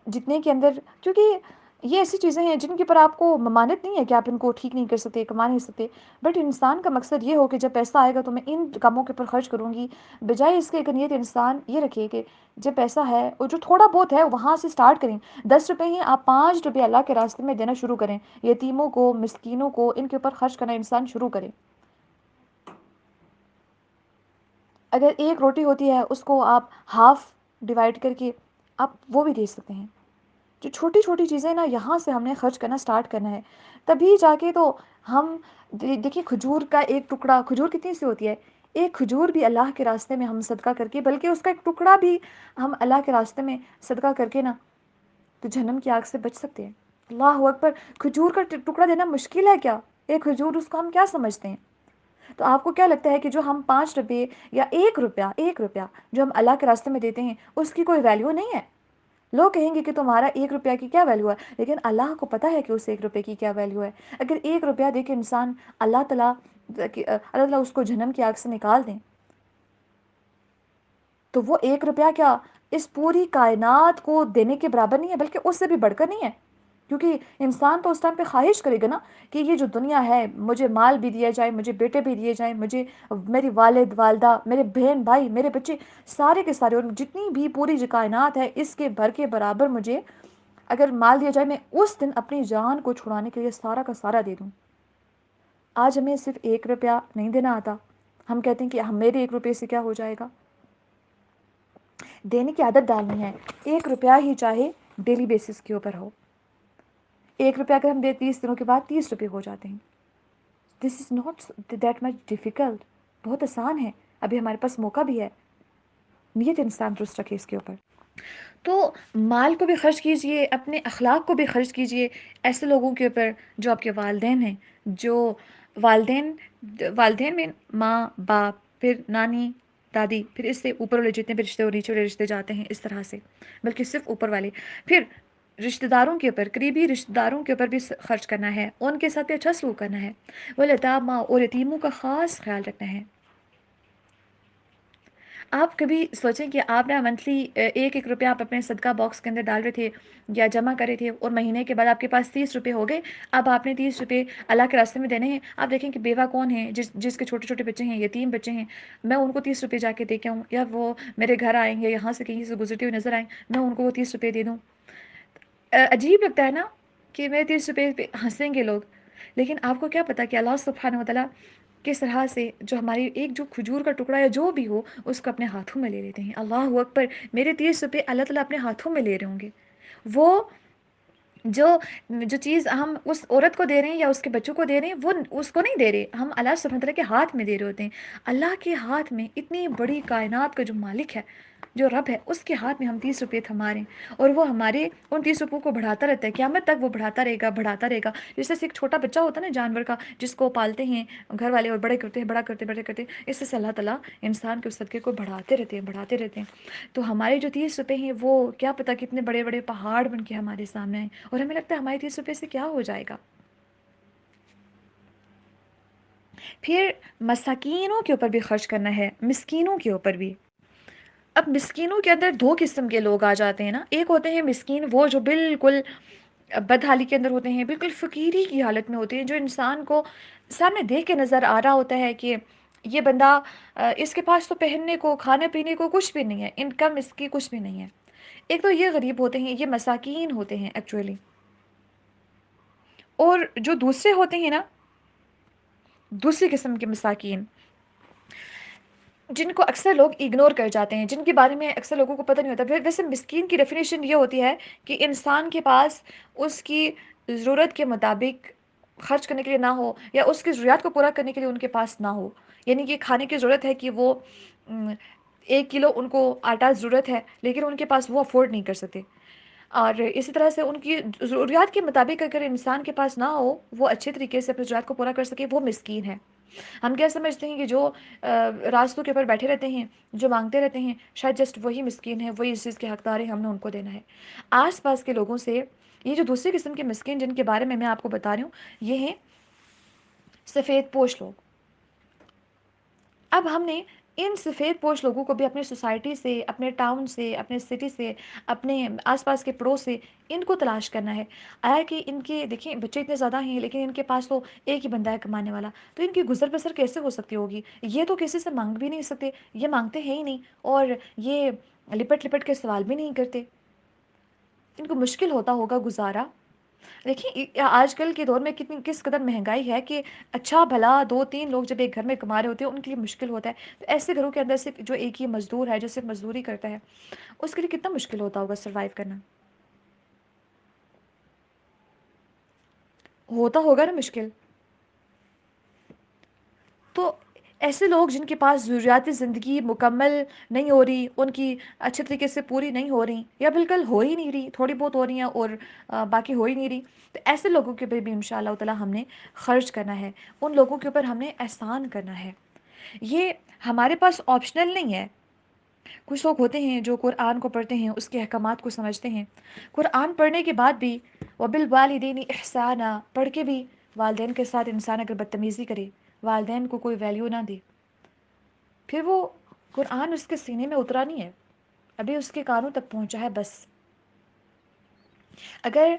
جتنے کے اندر، کیونکہ یہ ایسی چیزیں ہیں جن کے اوپر آپ کو ممانت نہیں ہے کہ آپ ان کو ٹھیک نہیں کر سکتے، کما نہیں سکتے، بٹ انسان کا مقصد یہ ہو کہ جب پیسہ آئے گا تو میں ان کاموں کے اوپر خرچ کروں گی، بجائے اس کے ایک نیت انسان یہ رکھے کہ جب پیسہ ہے اور جو تھوڑا بہت ہے وہاں سے سٹارٹ کریں۔ 10 روپے ہیں، آپ 5 روپے اللہ کے راستے میں دینا شروع کریں، یتیموں کو، مسکینوں کو، ان کے اوپر خرچ کرنا انسان شروع کرے۔ اگر 1 روٹی ہوتی ہے اس کو آپ ہاف ڈیوائڈ کر کے آپ وہ بھی دے سکتے ہیں۔ جو چھوٹی چھوٹی چیزیں نا یہاں سے ہم نے خرچ کرنا سٹارٹ کرنا ہے، تبھی جا کے تو ہم دیکھیے کھجور کا ایک ٹکڑا، کھجور کتنی سی ہوتی ہے، ایک کھجور بھی اللہ کے راستے میں ہم صدقہ کر کے، بلکہ اس کا ایک ٹکڑا بھی ہم اللہ کے راستے میں صدقہ کر کے نا تو جہنم کی آگ سے بچ سکتے ہیں۔ اللہ اکبر! کھجور کا ٹکڑا دینا مشکل ہے کیا؟ ایک کھجور، اس کو ہم کیا سمجھتے ہیں؟ تو آپ کو کیا لگتا ہے کہ جو ہم 5 روپے یا 1 روپیہ جو ہم اللہ کے راستے میں دیتے ہیں اس کی کوئی ویلیو نہیں ہے؟ لوگ کہیں گے کہ تمہارا 1 روپیہ کی کیا ویلیو ہے، لیکن اللہ کو پتا ہے کہ اس 1 روپے کی کیا ویلیو ہے۔ اگر 1 روپیہ دے کے انسان اللہ تعالیٰ اس کو جہنم کی آگ سے نکال دیں، تو وہ 1 روپیہ کیا اس پوری کائنات کو دینے کے برابر نہیں ہے، بلکہ اس سے بھی بڑھ کر نہیں ہے۔ کیونکہ انسان تو اس ٹائم پہ خواہش کرے گا نا کہ یہ جو دنیا ہے، مجھے مال بھی دیا جائے، مجھے بیٹے بھی دیے جائیں، مجھے میری والد والدہ، میرے بہن بھائی، میرے بچے، سارے کے سارے، اور جتنی بھی پوری جو کائنات ہے اس کے بھر کے برابر مجھے اگر مال دیا جائے، میں اس دن اپنی جان کو چھڑانے کے لیے سارا کا سارا دے دوں۔ آج ہمیں صرف 1 روپیہ نہیں دینا آتا، ہم کہتے ہیں کہ میرے 1 روپے سے کیا ہو جائے گا۔ دینے کی عادت ڈالنی ہے، 1 روپیہ ہی چاہے ڈیلی بیسس کے اوپر ہو۔ 1 روپیہ اگر ہم دے 30 دنوں کے بعد 30 روپے ہو جاتے ہیں۔ This is not that much difficult, بہت آسان ہے، ابھی ہمارے پاس موقع بھی ہے، نیت انسان درست رکھے اس کے اوپر۔ تو مال کو بھی خرچ کیجئے، اپنے اخلاق کو بھی خرچ کیجئے ایسے لوگوں کے اوپر جو آپ کے والدین ہیں، جو والدین میں ماں باپ، پھر نانی دادی، پھر اس سے اوپر والے جتنے بھی رشتے اور نیچے والے رشتے جاتے ہیں اس طرح سے، بلکہ صرف اوپر والے، پھر رشتہ داروں کے اوپر، قریبی رشتہ داروں کے اوپر بھی خرچ کرنا ہے، ان کے ساتھ بھی اچھا سلوک کرنا ہے، والیتامیٰ اور یتیموں کا خاص خیال رکھنا ہے۔ آپ کبھی سوچیں کہ آپ نے منتھلی 1 روپیہ آپ اپنے صدقہ باکس کے اندر ڈال رہے تھے یا جمع کر رہے تھے، اور مہینے کے بعد آپ کے پاس 30 روپے ہو گئے، اب آپ نے 30 روپے اللہ کے راستے میں دینے ہیں۔ آپ دیکھیں کہ بیوہ کون ہے، جس کے چھوٹے چھوٹے بچے ہیں، یتیم بچے ہیں، میں ان کو 30 روپے جا کے دے کے آؤں، یا وہ میرے گھر آئیں یا یہاں سے کہیں سے گزرتے ہوئے نظر آئیں، میں ان کو وہ 30 روپے دے دوں۔ عجیب لگتا ہے نا کہ میرے 30 روپے پہ ہنسیں گے لوگ، لیکن آپ کو کیا پتا کہ اللہ سبحانہ وتعالیٰ کس طرح سے جو ہماری ایک جو کھجور کا ٹکڑا یا جو بھی ہو اس کو اپنے ہاتھوں میں لے لیتے ہیں۔ اللہ اکبر! میرے 30 روپے اللہ تعالیٰ اپنے ہاتھوں میں لے رہے ہوں گے۔ وہ جو چیز ہم اس عورت کو دے رہے ہیں یا اس کے بچوں کو دے رہے ہیں، وہ اس کو نہیں دے رہے، ہم اللہ سبحانہ وتعالیٰ کے ہاتھ میں دے رہے ہوتے ہیں۔ اللہ کے ہاتھ میں، اتنی بڑی کائنات کا جو مالک ہے، جو رب ہے، اس کے ہاتھ میں ہم 30 روپے تھما رہے ہیں، اور وہ ہمارے ان 30 روپوں کو بڑھاتا رہتا ہے، قیامت تک وہ بڑھاتا رہے گا، بڑھاتا رہے گا۔ جیسے ایک چھوٹا بچہ ہوتا ہے نا جانور کا، جس کو پالتے ہیں گھر والے اور بڑے کرتے ہیں، بڑا کرتے بڑے کرتے ہیں، اس سے اللہ تعالیٰ انسان کے صدقے کو بڑھاتے رہتے ہیں، بڑھاتے رہتے ہیں۔ تو ہمارے جو 30 روپے ہیں وہ کیا پتا کتنے بڑے بڑے پہاڑ بن کے ہمارے سامنے ہیں، اور ہمیں لگتا ہے ہمارے 30 روپے سے کیا ہو جائے گا۔ پھر مساکینوں کے اوپر بھی خرچ کرنا ہے، مسکینوں کے اوپر بھی۔ اب مسکینوں کے اندر 2 قسم کے لوگ آ جاتے ہیں نا، ایک ہوتے ہیں مسکین، وہ جو بالکل بدحالی کے اندر ہوتے ہیں، بالکل فقیری کی حالت میں ہوتے ہیں، جو انسان کو سامنے دیکھ کے نظر آ رہا ہوتا ہے کہ یہ بندہ اس کے پاس تو پہننے کو، کھانے پینے کو کچھ بھی نہیں ہے، انکم اس کی کچھ بھی نہیں ہے۔ ایک تو یہ غریب ہوتے ہیں، یہ مساکین ہوتے ہیں ایکچولی۔ اور جو دوسرے ہوتے ہیں نا، دوسری قسم کے مساکین، جن کو اکثر لوگ اگنور کر جاتے ہیں، جن کے بارے میں اکثر لوگوں کو پتہ نہیں ہوتا. ویسے مسکین کی ڈیفینیشن یہ ہوتی ہے کہ انسان کے پاس اس کی ضرورت کے مطابق خرچ کرنے کے لیے نہ ہو، یا اس کی ضروریات کو پورا کرنے کے لیے ان کے پاس نہ ہو. یعنی کہ کھانے کی ضرورت ہے کہ وہ 1 کلو ان کو آٹا ضرورت ہے، لیکن ان کے پاس وہ افورڈ نہیں کر سکتے. اور اسی طرح سے ان کی ضروریات کے مطابق اگر انسان کے پاس نہ ہو، وہ اچھے طریقے سے اپنی ضروریات کو پورا کر سکے، وہ مسکین ہے. ہم کیا سمجھتے ہیں کہ جو راستوں کے اوپر بیٹھے رہتے ہیں، جو مانگتے رہتے ہیں، شاید جسٹ وہی مسکین ہے، وہی اس چیز کے حقدار ہیں، ہم نے ان کو دینا ہے. آس پاس کے لوگوں سے یہ جو دوسری قسم کے مسکین جن کے بارے میں آپ کو بتا رہی ہوں، یہ ہیں سفید پوش لوگ. اب ہم نے ان سفید پوش لوگوں کو بھی اپنے سوسائٹی سے، اپنے ٹاؤن سے، اپنے سٹی سے، اپنے آس پاس کے پڑوس سے ان کو تلاش کرنا ہے. آیا کہ ان کے دیکھیں بچے اتنے زیادہ ہیں، لیکن ان کے پاس تو ایک ہی بندہ ہے کمانے والا، تو ان کی گزر بسر کیسے ہو سکتی ہوگی؟ یہ تو کسی سے مانگ بھی نہیں سکتے، یہ مانگتے ہیں ہی نہیں، اور یہ لپٹ لپٹ کے سوال بھی نہیں کرتے. ان کو مشکل ہوتا ہوگا گزارا. دیکھیں آج کل کے دور میں کس قدر مہنگائی ہے کہ اچھا بھلا 2-3 لوگ جب ایک گھر میں کما رہے ہوتے ہیں، ان کے لیے مشکل ہوتا ہے. تو ایسے گھروں کے اندر سے جو ایک ہی مزدور ہے، جو صرف مزدوری کرتا ہے، اس کے لیے کتنا مشکل ہوتا ہوگا سروائیو کرنا. ہوتا ہوگا نا مشکل. تو ایسے لوگ جن کے پاس ضروریات زندگی مکمل نہیں ہو رہی، ان کی اچھے طریقے سے پوری نہیں ہو رہی، یا بالکل ہو ہی نہیں رہی، تھوڑی بہت ہو رہی ہیں اور باقی ہو ہی نہیں رہی، تو ایسے لوگوں کے اوپر بھی انشاءاللہ تعالی ہم نے خرچ کرنا ہے. ان لوگوں کے اوپر ہم نے احسان کرنا ہے. یہ ہمارے پاس آپشنل نہیں ہے. کچھ لوگ ہوتے ہیں جو قرآن کو پڑھتے ہیں، اس کے احکامات کو سمجھتے ہیں، قرآن پڑھنے کے بعد بھی وَبِالْوَالِدَيْنِ إِحْسَانًا پڑھ کے بھی والدین کے ساتھ انسان اگر بدتمیزی کرے، والدین کو کوئی ویلیو نہ دے، پھر وہ قرآن اس کے سینے میں اترا نہیں ہے، ابھی اس کے کانوں تک پہنچا ہے بس. اگر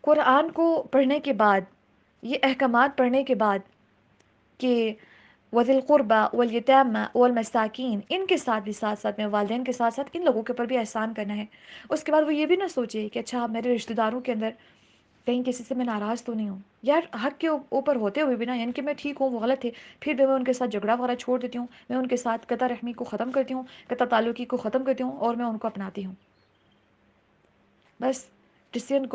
قرآن کو پڑھنے کے بعد، یہ احکامات پڑھنے کے بعد کہ وَذِي الْقُرْبَى وَالْيَتَامَى وَالْمَسَاكِينَ، ان کے ساتھ بھی ساتھ میں والدین کے ساتھ ساتھ ان لوگوں کے اوپر بھی احسان کرنا ہے. اس کے بعد وہ یہ بھی نہ سوچے کہ اچھا میرے رشتہ داروں کے اندر کہیں کسی سے میں ناراض تو نہیں ہوں. یار حق کے اوپر ہوتے ہوئے بھی نا، یعنی کہ میں ٹھیک ہوں وہ غلط ہے، پھر بھی میں ان کے ساتھ جھگڑا وغیرہ چھوڑ دیتی ہوں، میں ان کے ساتھ قطع رحمی کو ختم کرتی ہوں، قطع تعلقی کو ختم کرتی ہوں، اور میں ان کو اپناتی ہوں. بس اس ڈیسیزن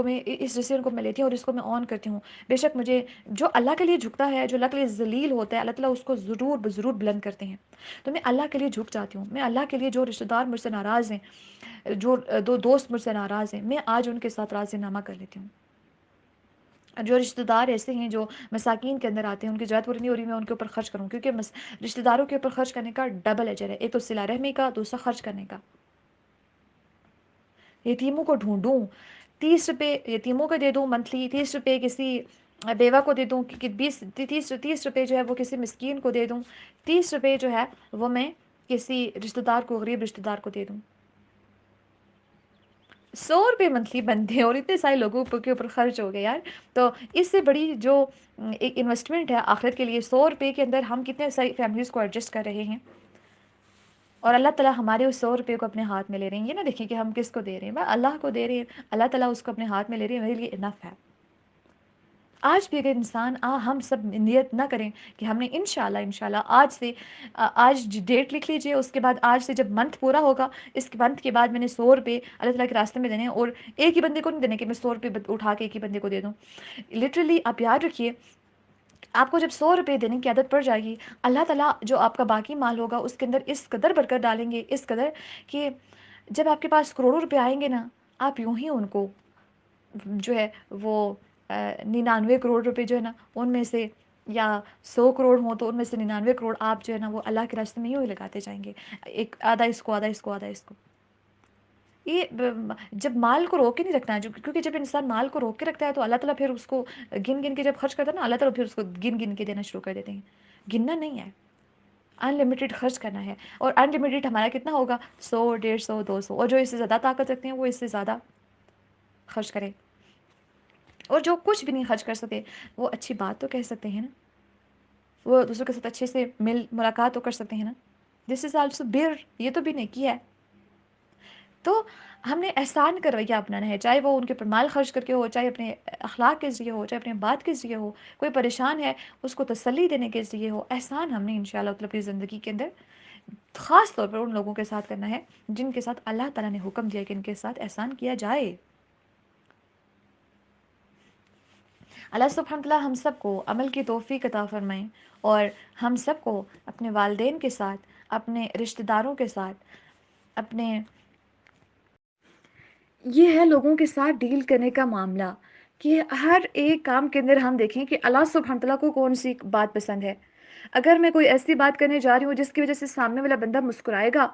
کو میں لیتی ہوں اور اس کو میں آن کرتی ہوں. بے شک مجھے جو اللہ کے لیے جھکتا ہے، جو اللہ کے لیے ذلیل ہوتا ہے، اللہ تعالیٰ اس کو ضرور بلند کرتے ہیں. تو میں اللہ کے لیے جھک جاتی ہوں. میں اللہ کے لیے جو رشتہ دار مجھ سے ناراض ہیں، جو دو دوست مجھ سے ناراض ہیں، میں آج ان کے ساتھ راضی نامہ کر لیتی ہوں. جو رشتہ دار ایسے ہیں جو مساکین کے اندر آتے ہیں، ان کی ضرورت پوری نہیں ہو رہی، میں ان کے اوپر خرچ کروں، کیونکہ رشتہ داروں کے اوپر خرچ کرنے کا ڈبل اجر ہے. ایک تو صلہ رحمی کا، دوسرا خرچ کرنے کا. یتیموں کو ڈھونڈوں، 30 روپے یتیموں کو دے دوں منتھلی، 30 روپے کسی بیوہ کو دے دوں، 30 روپے جو ہے وہ کسی مسکین کو دے دوں، 30 روپے جو ہے وہ میں کسی رشتہ دار کو، غریب رشتہ دار کو دے دوں. 100 روپے منتھلی بنتے ہیں اور اتنے سارے لوگوں کے اوپر خرچ ہو گئے یار. تو اس سے بڑی جو ایک انویسٹمنٹ ہے آخرت کے لیے، 100 روپے کے اندر ہم کتنے ساری فیملیز کو ایڈجسٹ کر رہے ہیں، اور اللہ تعالیٰ ہمارے اس 100 روپے کو اپنے ہاتھ میں لے رہے ہیں. یہ نہ دیکھیں کہ ہم کس کو دے رہے ہیں، بس اللہ کو دے رہے ہیں، اللہ تعالیٰ اس کو اپنے ہاتھ میں لے رہے ہیں، میرے لیے انف ہے. آج بھی اگر انسان ہم سب نیت نہ کریں کہ ہم نے انشاءاللہ آج ڈیٹ لکھ لیجئے، اس کے بعد آج سے جب منتھ پورا ہوگا، اس منتھ کے بعد میں نے 100 روپے اللہ تعالیٰ کے راستے میں دینے ہیں، اور ایک ہی بندے کو نہیں دینے کہ میں 100 روپے اٹھا کے ایک ہی بندے کو دے دوں. لٹرلی آپ یاد رکھیے، آپ کو جب 100 روپے دینے کی عادت پڑ جائے گی، اللہ تعالیٰ جو آپ کا باقی مال ہوگا اس کے اندر اس قدر برکت ڈالیں گے، اس قدر کہ جب آپ کے پاس کروڑوں روپے آئیں گے نا، آپ یوں ہی ان کو جو ہے وہ 99 کروڑ روپے جو ہے نا، ان میں سے یا 100 کروڑ ہوں تو ان میں سے 99 کروڑ آپ جو ہے نا وہ اللہ کے راستے میں یوں ہی لگاتے جائیں گے، ایک آدھا اس کو، آدھا اس کو، آدھا اس کو. یہ جب مال کو روک کے نہیں رکھنا ہے، کیونکہ جب انسان مال کو روک کے رکھتا ہے تو اللہ تعالیٰ پھر اس کو گن گن کے جب خرچ کرتا ہے نا، اللہ تعالیٰ پھر اس کو گن گن کے دینا شروع کر دیتے ہیں. گننا نہیں ہے، ان لمیٹیڈ خرچ کرنا ہے. اور ان لمیٹیڈ ہمارا کتنا ہوگا؟ 100، 150، 200. اور جو اس سے زیادہ طاقت رکھتے ہیں وہ اس سے زیادہ خرچ کریں. اور جو کچھ بھی نہیں خرچ کر سکتے، وہ اچھی بات تو کہہ سکتے ہیں نا، وہ دوسروں کے ساتھ اچھے سے ملاقات تو کر سکتے ہیں نا. دس از آلسو بر، یہ تو بھی نیکی ہے. تو ہم نے احسان کا رویہ اپنانا ہے، چاہے وہ ان کے اوپر مال خرچ کر کے ہو، چاہے اپنے اخلاق کے ذریعے ہو، چاہے اپنے بات کے ذریعے ہو، کوئی پریشان ہے اس کو تسلی دینے کے ذریعے ہو. احسان ہم نے انشاءاللہ تعالی اپنی زندگی کے اندر خاص طور پر ان لوگوں کے ساتھ کرنا ہے جن کے ساتھ اللہ تعالیٰ نے حکم دیا کہ ان کے ساتھ احسان کیا جائے. اللہ سبحانہ تعالیٰ ہم سب کو عمل کی توفیق عطا فرمائیں، اور ہم سب کو اپنے والدین کے ساتھ، اپنے رشتہ داروں کے ساتھ، اپنے یہ ہے لوگوں کے ساتھ ڈیل کرنے کا معاملہ کہ ہر ایک کام کے اندر ہم دیکھیں کہ اللہ سبحانہ تعالیٰ کو کون سی بات پسند ہے. اگر میں کوئی ایسی بات کرنے جا رہی ہوں جس کی وجہ سے سامنے والا بندہ مسکرائے گا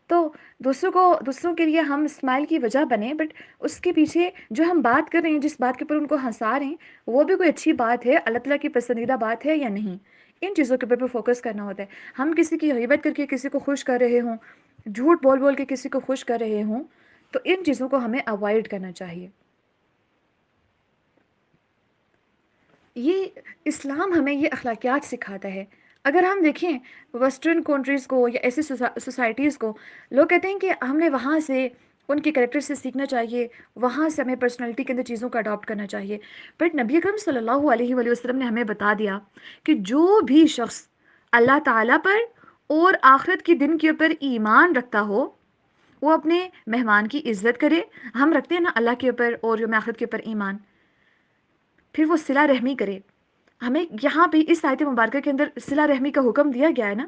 تو دوسروں کے لیے ہم اسمائل کی وجہ بنیں، بٹ اس کے پیچھے جو ہم بات کر رہے ہیں، جس بات کے اوپر ان کو ہنسا رہے ہیں، وہ بھی کوئی اچھی بات ہے، اللہ تعالیٰ کی پسندیدہ بات ہے یا نہیں. ان چیزوں کے اوپر بھی فوکس کرنا ہوتا ہے. ہم کسی کی غیبت کر کے کسی کو خوش کر رہے ہوں، جھوٹ بول بول کے کسی کو خوش کر رہے ہوں، تو ان چیزوں کو ہمیں اوائڈ کرنا چاہیے. یہ اسلام ہمیں یہ اخلاقیات سکھاتا ہے. اگر ہم دیکھیں ویسٹرن کنٹریز کو یا ایسی سوسائٹیز کو، لوگ کہتے ہیں کہ ہم نے وہاں سے ان کے کریکٹر سے سیکھنا چاہیے، وہاں سے ہمیں پرسنالٹی کے اندر چیزوں کو اڈاپٹ کرنا چاہیے. بٹ نبی اکرم صلی اللہ علیہ وآلہ وسلم نے ہمیں بتا دیا کہ جو بھی شخص اللہ تعالیٰ پر اور آخرت کے دن کے اوپر ایمان رکھتا ہو، وہ اپنے مہمان کی عزت کرے. ہم رکھتے ہیں نا اللہ کے اوپر اور یوم آخرت کے اوپر ایمان، پھر وہ صلہ رحمی کرے. ہمیں یہاں پہ اس آیت مبارکہ کے اندر صلہ رحمی کا حکم دیا گیا ہے نا،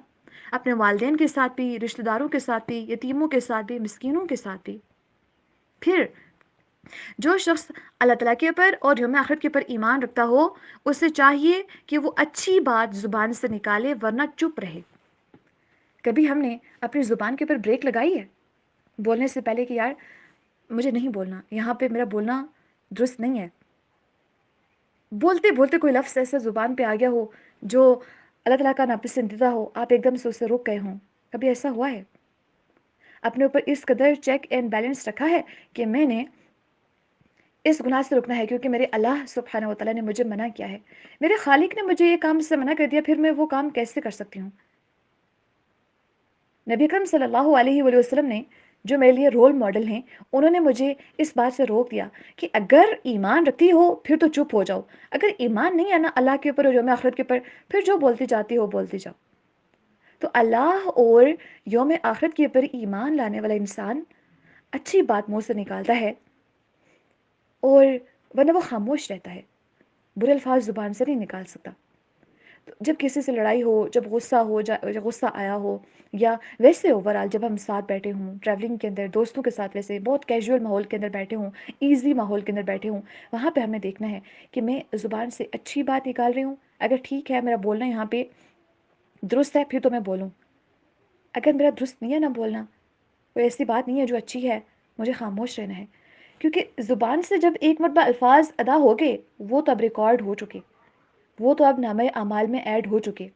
اپنے والدین کے ساتھ بھی، رشتہ داروں کے ساتھ بھی، یتیموں کے ساتھ بھی، مسکینوں کے ساتھ بھی. پھر جو شخص اللہ تعالیٰ کے اوپر اور یوم آخرت کے اوپر ایمان رکھتا ہو، اسے چاہیے کہ وہ اچھی بات زبان سے نکالے، ورنہ چپ رہے. کبھی ہم نے اپنی زبان کے اوپر بریک لگائی ہے بولنے سے پہلے کہ یار مجھے نہیں بولنا، یہاں پہ میرا بولنا درست نہیں ہے؟ بولتے بولتے کوئی لفظ ایسا زبان پہ آ گیا ہو جو اللہ تعالیٰ کا ناپسندیدہ ہو، آپ ایک دم سے اسے رک گئے ہوں. کبھی ایسا ہوا ہے؟ اپنے اوپر اس قدر چیک اینڈ بیلنس رکھا ہے کہ میں نے اس گناہ سے رکنا ہے کیونکہ میرے اللہ سبحانہ و تعالیٰ نے مجھے منع کیا ہے، میرے خالق نے مجھے یہ کام سے منع کر دیا، پھر میں وہ کام کیسے کر سکتی ہوں؟ نبی اکرم صلی اللہ علیہ وآلہ وسلم نے جو میرے لیے رول ماڈل ہیں، انہوں نے مجھے اس بات سے روک دیا کہ اگر ایمان رکھتی ہو پھر تو چپ ہو جاؤ، اگر ایمان نہیں ہے نا اللہ کے اوپر اور یوم آخرت کے اوپر، پھر جو بولتی جاتی ہو بولتی جاؤ. تو اللہ اور یوم آخرت کے اوپر ایمان لانے والا انسان اچھی بات منہ سے نکالتا ہے، اور ورنہ وہ خاموش رہتا ہے، برے الفاظ زبان سے نہیں نکال سکتا. جب کسی سے لڑائی ہو، جب غصہ آیا ہو، یا ویسے اوورآل جب ہم ساتھ بیٹھے ہوں ٹریولنگ کے اندر، دوستوں کے ساتھ ویسے بہت کیجول ماحول کے اندر بیٹھے ہوں، ایزی ماحول کے اندر بیٹھے ہوں، وہاں پہ ہمیں دیکھنا ہے کہ میں زبان سے اچھی بات نکال رہی ہوں. اگر ٹھیک ہے میرا بولنا یہاں پہ درست ہے پھر تو میں بولوں، اگر میرا درست نہیں ہے نہ بولنا، کوئی ایسی بات نہیں ہے جو اچھی ہے، مجھے خاموش رہنا ہے. کیونکہ زبان سے جب ایک مرتبہ الفاظ ادا ہو گئے، وہ تو اب ریکارڈ ہو چکے، وہ تو اب نامہ اعمال میں ایڈ ہو چکے.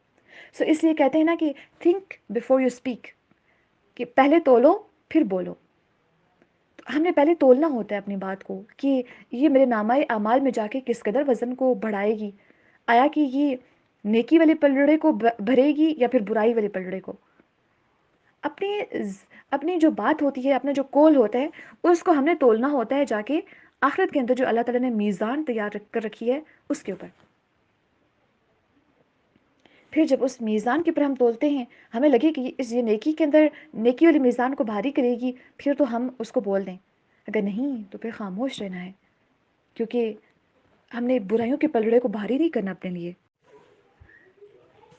سو اس لیے کہتے ہیں نا کہ تھنک بیفور یو اسپیک، کہ پہلے تولو پھر بولو. تو ہم نے پہلے تولنا ہوتا ہے اپنی بات کو کہ یہ میرے نامہ اعمال میں جا کے کس قدر وزن کو بڑھائے گی، آیا کہ یہ نیکی والے پلڑے کو بھرے گی یا پھر برائی والے پلڑے کو. اپنی جو بات ہوتی ہے، اپنا جو کول ہوتا ہے، اس کو ہم نے تولنا ہوتا ہے جا کے آخرت کے اندر جو اللہ تعالیٰ نے میزان تیار کر رکھی ہے اس کے اوپر. پھر جب اس میزان کے اوپر ہم تولتے ہیں، ہمیں لگے کہ یہ نیکی کے اندر نیکی والی میزان کو بھاری کرے گی، پھر تو ہم اس کو بول دیں. اگر نہیں تو پھر خاموش رہنا ہے، کیونکہ ہم نے برائیوں کے پلڑے کو بھاری نہیں کرنا اپنے لیے.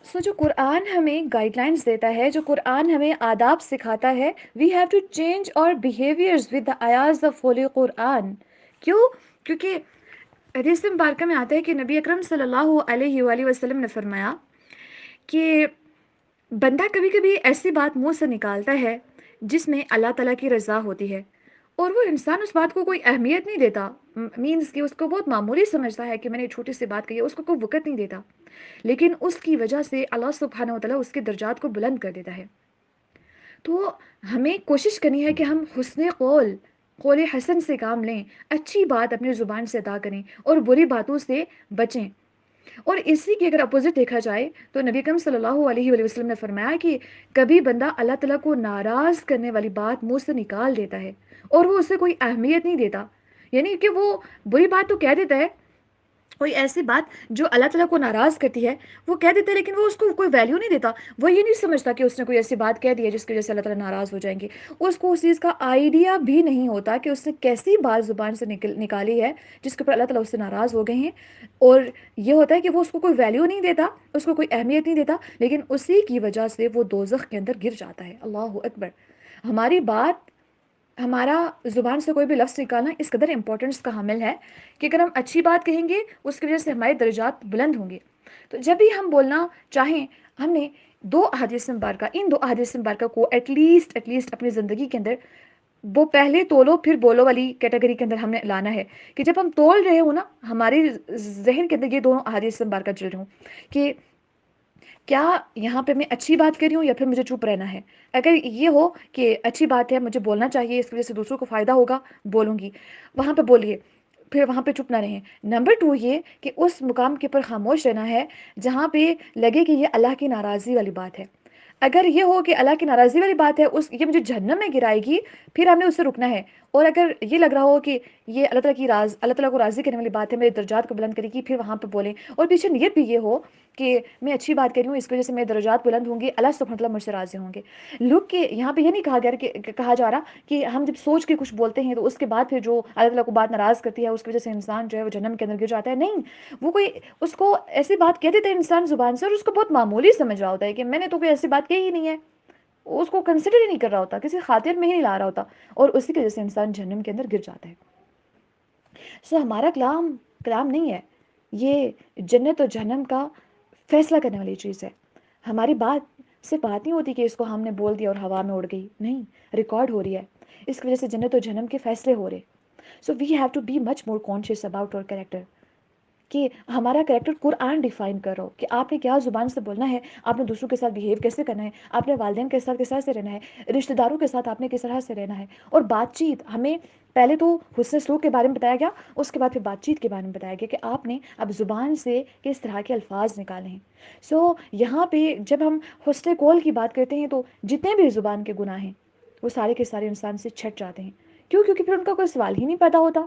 جو قرآن ہمیں گائیڈ لائنس دیتا ہے، جو قرآن ہمیں آداب سکھاتا ہے، we have to change our behaviours with the آیاز آف ہولی قرآن. کیونکہ حدیث مبارکہ میں آتا ہے کہ نبی اکرم صلی اللہ علیہ وآلہ وسلم نے فرمایا کہ بندہ کبھی کبھی ایسی بات منہ سے نکالتا ہے جس میں اللہ تعالیٰ کی رضا ہوتی ہے، اور وہ انسان اس بات کو کوئی اہمیت نہیں دیتا، مینس کہ اس کو بہت معمولی سمجھتا ہے کہ میں نے چھوٹی سی بات کہی ہے، اس کو کوئی وقت نہیں دیتا، لیکن اس کی وجہ سے اللہ سبحانہ وتعالیٰ اس کے درجات کو بلند کر دیتا ہے. تو ہمیں کوشش کرنی ہے کہ ہم حسن قول حسن سے کام لیں، اچھی بات اپنی زبان سے ادا کریں اور بری باتوں سے بچیں. اور اسی کی اگر اپوزٹ دیکھا جائے تو نبی اکرم صلی اللہ علیہ وآلہ وسلم نے فرمایا کہ کبھی بندہ اللہ تعالیٰ کو ناراض کرنے والی بات منہ سے نکال دیتا ہے اور وہ اسے کوئی اہمیت نہیں دیتا، یعنی کہ وہ بری بات تو کہہ دیتا ہے، کوئی ایسی بات جو اللہ تعالیٰ کو ناراض کرتی ہے وہ کہہ دیتا ہے، لیکن وہ اس کو کوئی ویلیو نہیں دیتا، وہ یہ نہیں سمجھتا کہ اس نے کوئی ایسی بات کہہ دی ہے جس کی وجہ سے اللہ تعالیٰ ناراض ہو جائیں گے، اس کو اس چیز کا آئیڈیا بھی نہیں ہوتا کہ اس نے کیسی بات زبان سے نکالی ہے جس کے اوپر اللہ تعالیٰ اس سے ناراض ہو گئے ہیں، اور یہ ہوتا ہے کہ وہ اس کو کوئی ویلیو نہیں دیتا، اس کو کوئی اہمیت نہیں دیتا، لیکن اسی کی وجہ سے وہ دوزخ کے اندر گر جاتا ہے۔ اللہ اکبر! ہماری بات، ہمارا زبان سے کوئی بھی لفظ نکالنا اس قدر امپورٹنس کا حامل ہے کہ اگر ہم اچھی بات کہیں گے اس کی وجہ سے ہمارے درجات بلند ہوں گے۔ تو جب بھی ہم بولنا چاہیں، ہم نے ان دو احادیث مبارکہ کو ایٹ لیسٹ اپنی زندگی کے اندر وہ پہلے تولو پھر بولو والی کیٹیگری کے اندر ہم نے لانا ہے کہ جب ہم تول رہے ہوں نا، ہمارے ذہن کے اندر یہ دونوں احادیث مبارکہ چل رہے ہوں کہ کیا یہاں پہ میں اچھی بات کر رہی ہوں یا پھر مجھے چپ رہنا ہے۔ اگر یہ ہو کہ اچھی بات ہے، مجھے بولنا چاہیے، اس کی وجہ سے دوسروں کو فائدہ ہوگا، بولوں گی، وہاں پہ بولیے، پھر وہاں پہ چپ نہ رہیں۔ نمبر 2 یہ کہ اس مقام کے اوپر خاموش رہنا ہے جہاں پہ لگے کہ یہ اللہ کی ناراضی والی بات ہے۔ اگر یہ ہو کہ اللہ کی ناراضی والی بات ہے، یہ مجھے جہنم میں گرائے گی، پھر ہم نے اس سے رکنا ہے۔ اور اگر یہ لگ رہا ہو کہ یہ اللہ تعالیٰ کو راضی کرنے والی بات ہے، میرے درجات کو بلند کرے گی، پھر وہاں پہ بولیں۔ اور پیچھے نیت بھی یہ ہو کہ میں اچھی بات کر رہی ہوں، اس کی وجہ سے میرے درجات بلند ہوں گے، اللہ سبحانہ وتعالیٰ مجھ سے راضی ہوں گے۔ لوگ کہ یہاں پہ یہ نہیں کہا جا رہا کہ ہم جب سوچ کے کچھ بولتے ہیں تو اس کے بعد پھر جو اللہ تعالیٰ کو بات ناراض کرتی ہے اس کی وجہ سے انسان جو ہے وہ جہنم کے اندر گر جاتا ہے، نہیں۔ وہ کوئی اس کو ایسی بات کہہ دیتا ہے انسان زبان سے اور اس کو بہت معمولی سمجھ رہا ہوتا ہے کہ میں نے تو کوئی ایسی بات کہی ہی نہیں ہے، اس کو کنسیڈر ہی نہیں کر رہا ہوتا، کسی خاطر میں ہی نہیں لا رہا ہوتا، اور اسی کی وجہ سے انسان جہنم کے اندر گر جاتا ہے۔ ہمارا کلام نہیں ہے، یہ جنت اور جہنم کا فیصلہ کرنے والی چیز ہے۔ ہماری بات صرف بات نہیں ہوتی کہ اس کو ہم نے بول دیا اور ہوا میں اڑ گئی، نہیں، ریکارڈ ہو رہی ہے، اس کی وجہ سے جنت اور جہنم کے فیصلے ہو رہے۔ We have to be much more conscious about our character, کہ ہمارا کریکٹر قرآن ڈیفائن کر رہا ہو کہ آپ نے کیا زبان سے بولنا ہے، آپ نے دوسروں کے ساتھ بیہیو کیسے کرنا ہے، آپ نے والدین کے ساتھ کس طرح سے رہنا ہے، رشتہ داروں کے ساتھ آپ نے کس طرح سے رہنا ہے۔ اور بات چیت، ہمیں پہلے تو حسن سلوک کے بارے میں بتایا گیا، اس کے بعد پھر بات چیت کے بارے میں بتایا گیا کہ آپ نے اب زبان سے کس طرح کے الفاظ نکالے ہیں۔ یہاں پہ جب ہم حسن قول کی بات کرتے ہیں تو جتنے بھی زبان کے گناہ ہیں وہ سارے کے سارے انسان سے چھٹ جاتے ہیں۔ کیوں؟ کیونکہ پھر ان کا کوئی سوال ہی نہیں پیدا ہوتا۔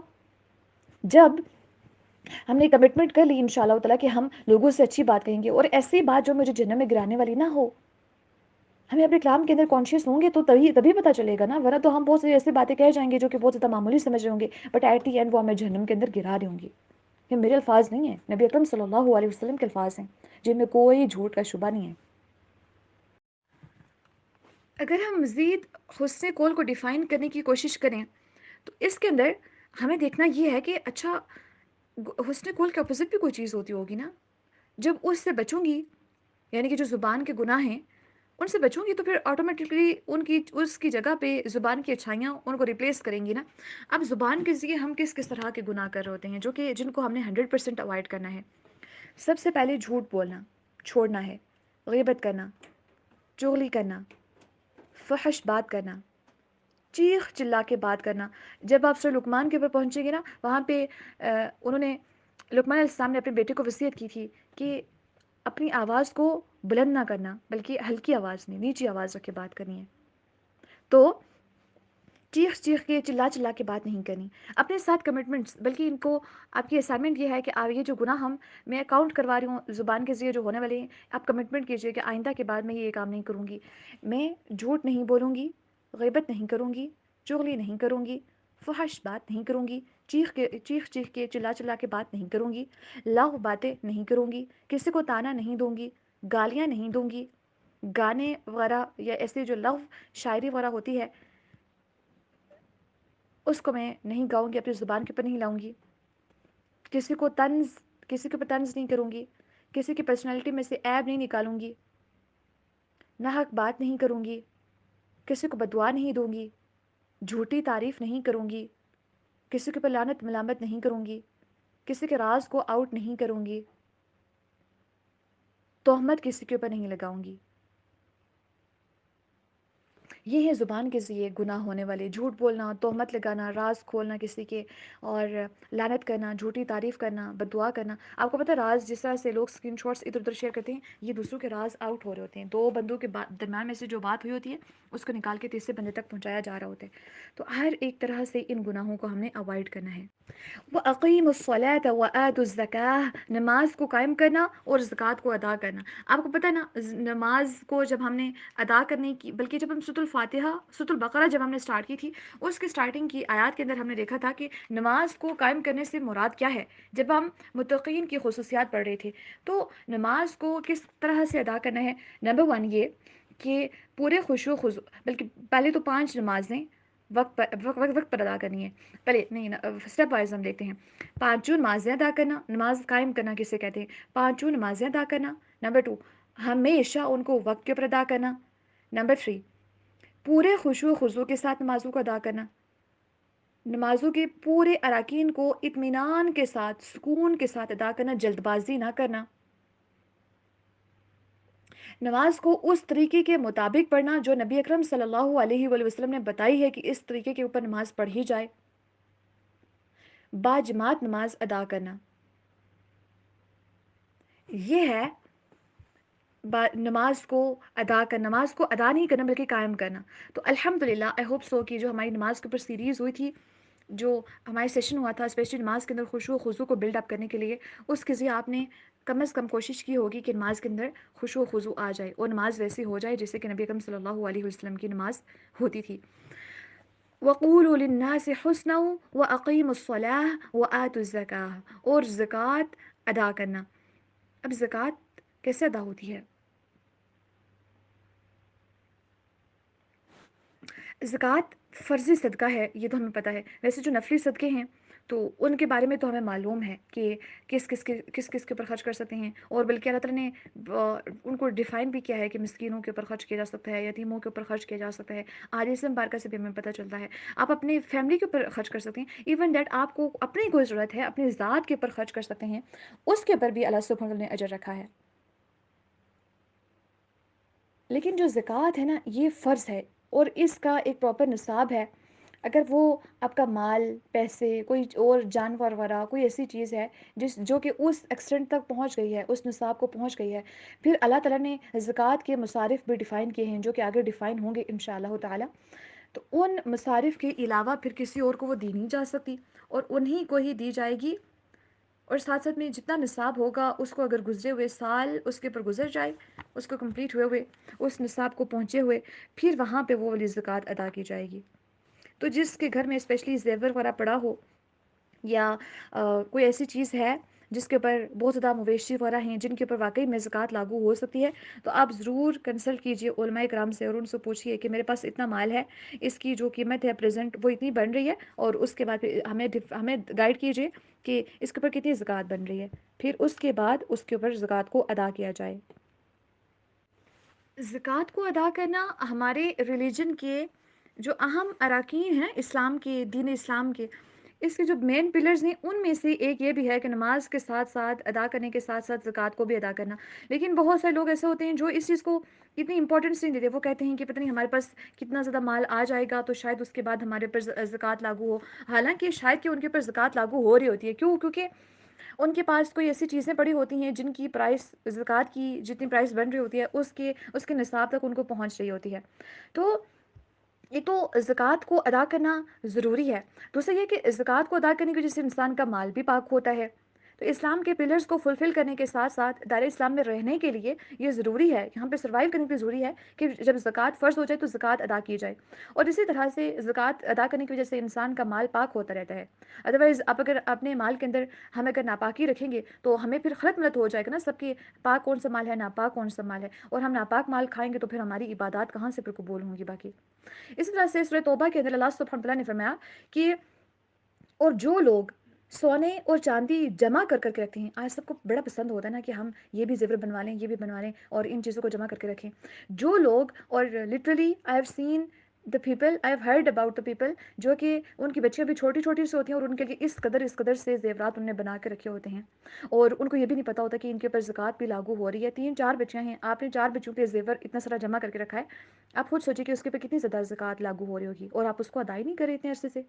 جب ہم نے کمٹمنٹ کر لی انشاءاللہ تعالیٰ کہ ہم لوگوں سے اچھی بات کہیں گے اور ایسی بات جو مجھے جہنم میں گرانے والی نہ ہو، ہمیں اپنے کلام کے اندر کانشیس ہوں گے تو تبھی پتہ چلے گا نا، ورنہ تو ہم بہت سی ایسی باتیں کہہ جائیں گے جو کہ بہت زیادہ معمولی سمجھ رہے ہوں گے، بٹ ایٹ دی اینڈ وہ ہمیں جہنم کے اندر گرا رہے ہوں گے۔ یہ میرے الفاظ نہیں ہیں، نبی اکرم صلی اللہ علیہ وسلم کے الفاظ ہیں جن میں کوئی جھوٹ کا شبہ نہیں ہے۔ اگر ہم مزید حسن قول کو ڈیفائن کرنے کی کوشش کریں تو اس کے اندر ہمیں دیکھنا یہ ہے کہ اچھا، حسن قول کے اپوزٹ بھی کوئی چیز ہوتی ہوگی نا۔ جب اس سے بچوں گی، یعنی کہ جو زبان کے گناہ ہیں ان سے بچوں گی، تو پھر آٹومیٹکلی اس کی جگہ پہ زبان کی اچھائیاں ان کو ریپلیس کریں گی نا۔ اب زبان کے ذریعے ہم کس طرح کے گناہ کر رہے ہوتے ہیں جن کو ہم نے 100% اوائڈ کرنا ہے۔ سب سے پہلے جھوٹ بولنا چھوڑنا ہے، غیبت کرنا، چغلی کرنا، فحش بات کرنا، چیخ چلا کے بات کرنا۔ جب آپ سورہ لقمان کے اوپر پہنچیں گے نا، وہاں پہ انہوں نے، لقمان علیہ السلام نے اپنے بیٹے کو وصیت کی تھی کہ اپنی آواز کو بلند نہ کرنا، بلکہ ہلکی آواز میں نیچی آواز رکھ کے بات کرنی ہے۔ تو چیخ کے چلا کے بات نہیں کرنی۔ اپنے ساتھ کمٹمنٹس، بلکہ ان کو آپ کی اسائنمنٹ یہ ہے کہ یہ جو گناہ میں کاؤنٹ کروا رہی ہوں زبان کے ذریعے جو ہونے والے ہیں، آپ کمٹمنٹ کیجئے کہ آئندہ کے بعد میں یہ کام نہیں کروں گی، میں جھوٹ نہیں بولوں گی، غیبت نہیں کروں گی، چغلی نہیں کروں گی، فحش بات نہیں کروں گی، چیخ کے چلا کے بات نہیں کروں گی، لاغ باتیں نہیں کروں گی، کسی کو تانا نہیں دوں گی، گالیاں نہیں دوں گی، گانے وغیرہ یا ایسے جو لغو شاعری وغیرہ ہوتی ہے اس کو میں نہیں گاؤں گی، اپنی زبان کے اوپر نہیں لاؤں گی، کسی کے اوپر طنز نہیں کروں گی، کسی کی پرسنالٹی میں سے عیب نہیں نکالوں گی، ناحق بات نہیں کروں گی، کسی کو بددعا نہیں دوں گی، جھوٹی تعریف نہیں کروں گی، کسی کے اوپر لعنت ملامت نہیں کروں گی، کسی کے راز کو آؤٹ نہیں کروں گی، تہمت کسی کے اوپر نہیں لگاؤں گی۔ یہ ہیں زبان کے ذریعے گناہ ہونے والے: جھوٹ بولنا، تہمت لگانا، راز کھولنا کسی کے، اور لعنت کرنا، جھوٹی تعریف کرنا، بد دعا کرنا۔ آپ کو پتہ ہے راز جس طرح سے لوگ اسکرین شاٹس ادھر ادھر شیئر کرتے ہیں، یہ دوسروں کے راز آؤٹ ہو رہے ہوتے ہیں، دو بندوں کے درمیان میں سے جو بات ہوئی ہوتی ہے اس کو نکال کے تیسرے بندے تک پہنچایا جا رہا ہوتا ہے۔ تو ہر ایک طرح سے ان گناہوں کو ہم نے اوائڈ کرنا ہے۔ وَأَقِيمُوا الصَّلَاةَ وَآتُوا الزَّكَاةَ، نماز کو قائم کرنا اور زکوٰۃ کو ادا کرنا۔ آپ کو پتہ ہے نا، نماز کو جب ہم نے ادا کرنے کی، بلکہ جب ہم سورۃ الفاتحہ، سورۃ البقرہ جب ہم نے سٹارٹ کی تھی، اس کے سٹارٹنگ کی آیات کے اندر ہم نے دیکھا تھا کہ نماز کو قائم کرنے سے مراد کیا ہے۔ جب ہم متقین کی خصوصیات پڑھ رہے تھے تو نماز کو کس طرح سے ادا کرنا ہے، نمبر 1 یہ کہ پورے خشوع و خضوع، بلکہ پہلے تو 5 نمازیں وقت پر ادا کرنی ہے۔ پہلے نہیں، اسٹیپ وائز ہم دیکھتے ہیں۔ 5 نمازیں ادا کرنا، نماز قائم کرنا کسے کہتے ہیں؟ 5 نمازیں ادا کرنا۔ نمبر 2، ہمیشہ ان کو وقت کے اوپر ادا کرنا۔ نمبر 3، پورے خشوع و خضوع کے ساتھ نمازوں کو ادا کرنا، نمازوں کے پورے اراکین کو اطمینان کے ساتھ، سکون کے ساتھ ادا کرنا، جلد بازی نہ کرنا، نماز کو اس طریقے کے مطابق پڑھنا جو نبی اکرم صلی اللہ علیہ وآلہ وسلم نے بتائی ہے کہ اس طریقے کے اوپر نماز پڑھی جائے، باجماعت نماز ادا کرنا۔ یہ ہے نماز کو ادا کرنا، نماز کو ادا نہیں کرنا بلکہ قائم کرنا۔ تو الحمدللہ آئی ہوپ سو کہ جو ہماری نماز کے اوپر سیریز ہوئی تھی، جو ہماری سیشن ہوا تھا اسپیشلی نماز کے اندر خشوع و خضوع کو بلڈ اپ کرنے کے لیے، اس کے ذریعے آپ نے کم از کم کوشش کی ہوگی کہ نماز کے اندر خشوع و خضوع آ جائے اور نماز ویسی ہو جائے جیسے کہ نبی اکرم صلی اللہ علیہ وسلم کی نماز ہوتی تھی۔ وَقُولُوا لِلنَّاسِ حُسْنًا وَأَقِيمُوا الصَّلَاةَ وَآتُوا الزَّكَاةَ، اور زکوٰۃ ادا کرنا۔ اب زکوٰۃ کیسے ادا ہوتی ہے؟ زکوٰۃ فرضی صدقہ ہے، یہ تو ہمیں پتہ ہے۔ ویسے جو نفلی صدقے ہیں تو ان کے بارے میں تو ہمیں معلوم ہے کہ کس کس کے اوپر خرچ کر سکتے ہیں، اور بلکہ اللہ تعالیٰ نے ان کو ڈیفائن بھی کیا ہے کہ مسکینوں کے اوپر خرچ کیا جا سکتا ہے، یتیموں کے اوپر خرچ کیا جا سکتا ہے۔ حدیث مبارکہ سے بھی ہمیں پتہ چلتا ہے آپ اپنی فیملی کے اوپر خرچ کر سکتے ہیں، ایون دیٹ آپ کو اپنی کوئی ضرورت ہے اپنی ذات کے اوپر خرچ کر سکتے ہیں، اس کے اوپر بھی اللہ سبحانہ وتعالیٰ نے اجر رکھا ہے۔ لیکن جو زکوٰۃ ہے نا، یہ فرض ہے اور اس کا ایک پراپر نصاب ہے۔ اگر وہ آپ کا مال، پیسے، کوئی اور جانور وغیرہ کوئی ایسی چیز ہے جو کہ اس ایکسٹینٹ تک پہنچ گئی ہے، اس نصاب کو پہنچ گئی ہے، پھر اللہ تعالیٰ نے زکوٰۃ کے مصارف بھی ڈیفائن کیے ہیں جو کہ آگے ڈیفائن ہوں گے انشاءاللہ تعالیٰ۔ تو ان مصارف کے علاوہ پھر کسی اور کو وہ دی نہیں جا سکتی، اور انہی کو ہی دی جائے گی، اور ساتھ ساتھ میں جتنا نصاب ہوگا اس کو اگر گزرے ہوئے سال اس کے اوپر گزر جائے، اس کو کمپلیٹ ہوئے ہوئے، اس نصاب کو پہنچے ہوئے، پھر وہاں پہ وہ والی زکوٰۃ ادا کی جائے گی۔ تو جس کے گھر میں اسپیشلی زیور وغیرہ پڑا ہو، یا کوئی ایسی چیز ہے جس کے اوپر بہت زیادہ مویشی وغیرہ ہیں جن کے اوپر واقعی میں زکوٰۃ لاگو ہو سکتی ہے، تو آپ ضرور کنسلٹ کیجئے علماء کرام سے اور ان سے پوچھیے کہ میرے پاس اتنا مال ہے، اس کی جو قیمت ہے پریزنٹ وہ اتنی بن رہی ہے، اور اس کے بعد پھر ہمیں گائیڈ کیجئے کہ اس کے اوپر کتنی زکوٰۃ بن رہی ہے، پھر اس کے بعد اس کے اوپر زکوٰۃ کو ادا کیا جائے۔ زکوٰۃ کو ادا کرنا ہمارے ریلیجن کے جو اہم اراکین ہیں، اسلام کے، دین اسلام کے، اس کے جو مین پلرز ہیں ان میں سے ایک یہ بھی ہے کہ نماز کے ساتھ ساتھ ادا کرنے کے ساتھ ساتھ زکوٰۃ کو بھی ادا کرنا۔ لیکن بہت سارے لوگ ایسے ہوتے ہیں جو اس چیز کو اتنی امپورٹنس نہیں دیتے، وہ کہتے ہیں کہ پتہ نہیں ہمارے پاس کتنا زیادہ مال آ جائے گا تو شاید اس کے بعد ہمارے اوپر زکوٰۃ لاگو ہو، حالانکہ شاید کہ ان کے اوپر زکوٰۃ لاگو ہو رہی ہوتی ہے۔ کیونکہ ان کے پاس کوئی ایسی چیزیں پڑی ہوتی ہیں جن کی پرائس، زکوٰۃ کی جتنی پرائس بن رہی ہوتی ہے اس کے نصاب تک ان کو پہنچ رہی ہوتی ہے۔ تو ایک تو زکوٰۃ کو ادا کرنا ضروری ہے، دوسرا یہ کہ زکوٰۃ کو ادا کرنے کی وجہ سے انسان کا مال بھی پاک ہوتا ہے۔ تو اسلام کے پلرز کو فلفل کرنے کے ساتھ ساتھ دار اسلام میں رہنے کے لیے یہ ضروری ہے، یہاں پہ سروائیو کرنے کے لیے ضروری ہے کہ جب زکوٰۃ فرض ہو جائے تو زکوٰۃ ادا کی جائے، اور اسی طرح سے زکوٰۃ ادا کرنے کی وجہ سے انسان کا مال پاک ہوتا رہتا ہے۔ ادروائز آپ اگر اپنے مال کے اندر ہم اگر ناپاکی رکھیں گے تو ہمیں پھر خلط ملط ہو جائے گا نا، سب کے پاک کون سا مال ہے، ناپاک کون سا مال ہے، اور ہم ناپاک مال کھائیں گے تو پھر ہماری عبادات کہاں سے پھر قبول ہوں گی باقی۔ اسی طرح سے سورہ توبہ کے اندر اللہ سبحانہ وتعالیٰ نے فرمایا کہ اور جو لوگ سونے اور چاندی جمع کر کے رکھتے ہیں، آج سب کو بڑا پسند ہوتا ہے نا کہ ہم یہ بھی زیور بنوا لیں، یہ بھی بنوا لیں اور ان چیزوں کو جمع کر کے رکھیں، جو لوگ، اور literally I have seen the people I've heard about the people جو کہ ان کی بچیاں بھی چھوٹی چھوٹی سی ہوتی ہیں اور ان کے لیے اس قدر سے زیورات انہوں نے بنا کے رکھے ہوتے ہیں اور ان کو یہ بھی نہیں پتہ ہوتا کہ ان کے اوپر زکوٰۃ بھی لاگو ہو رہی ہے. 3-4 بچیاں ہیں, آپ نے 4 بچوں کے زیور اتنا سارا جمع کر کے رکھا ہے, آپ خود سوچیں کہ اس کے اوپر کتنی زیادہ زکوٰۃ لاگو ہو رہی ہوگی اور آپ اس کو ادا ہی نہیں کر رہے اتنے عرصے سے.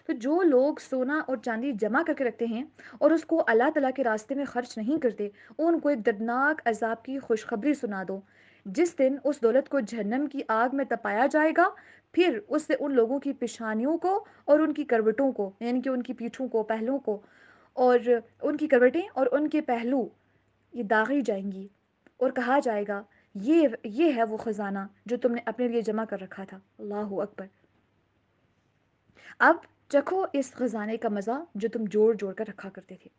تو جو لوگ سونا اور چاندی جمع کر کے رکھتے ہیں اور اس کو اللہ تعالیٰ کے راستے میں خرچ نہیں کرتے, ان کو ایک دردناک عذاب کی خوشخبری سنا دو. جس دن اس دولت کو جہنم کی آگ میں تپایا جائے گا, پھر اس سے ان لوگوں کی پیشانیوں کو اور ان کی کروٹوں کو, یعنی کہ ان کی پیٹھوں کو, پہلوؤں کو, اور ان کی کروٹیں اور ان کے پہلو یہ داغی جائیں گی اور کہا جائے گا یہ ہے وہ خزانہ جو تم نے اپنے لیے جمع کر رکھا تھا. اللہ اکبر. اب چکھو اس خزانے کا مزہ جو تم جوڑ جوڑ کر رکھا کرتے تھے.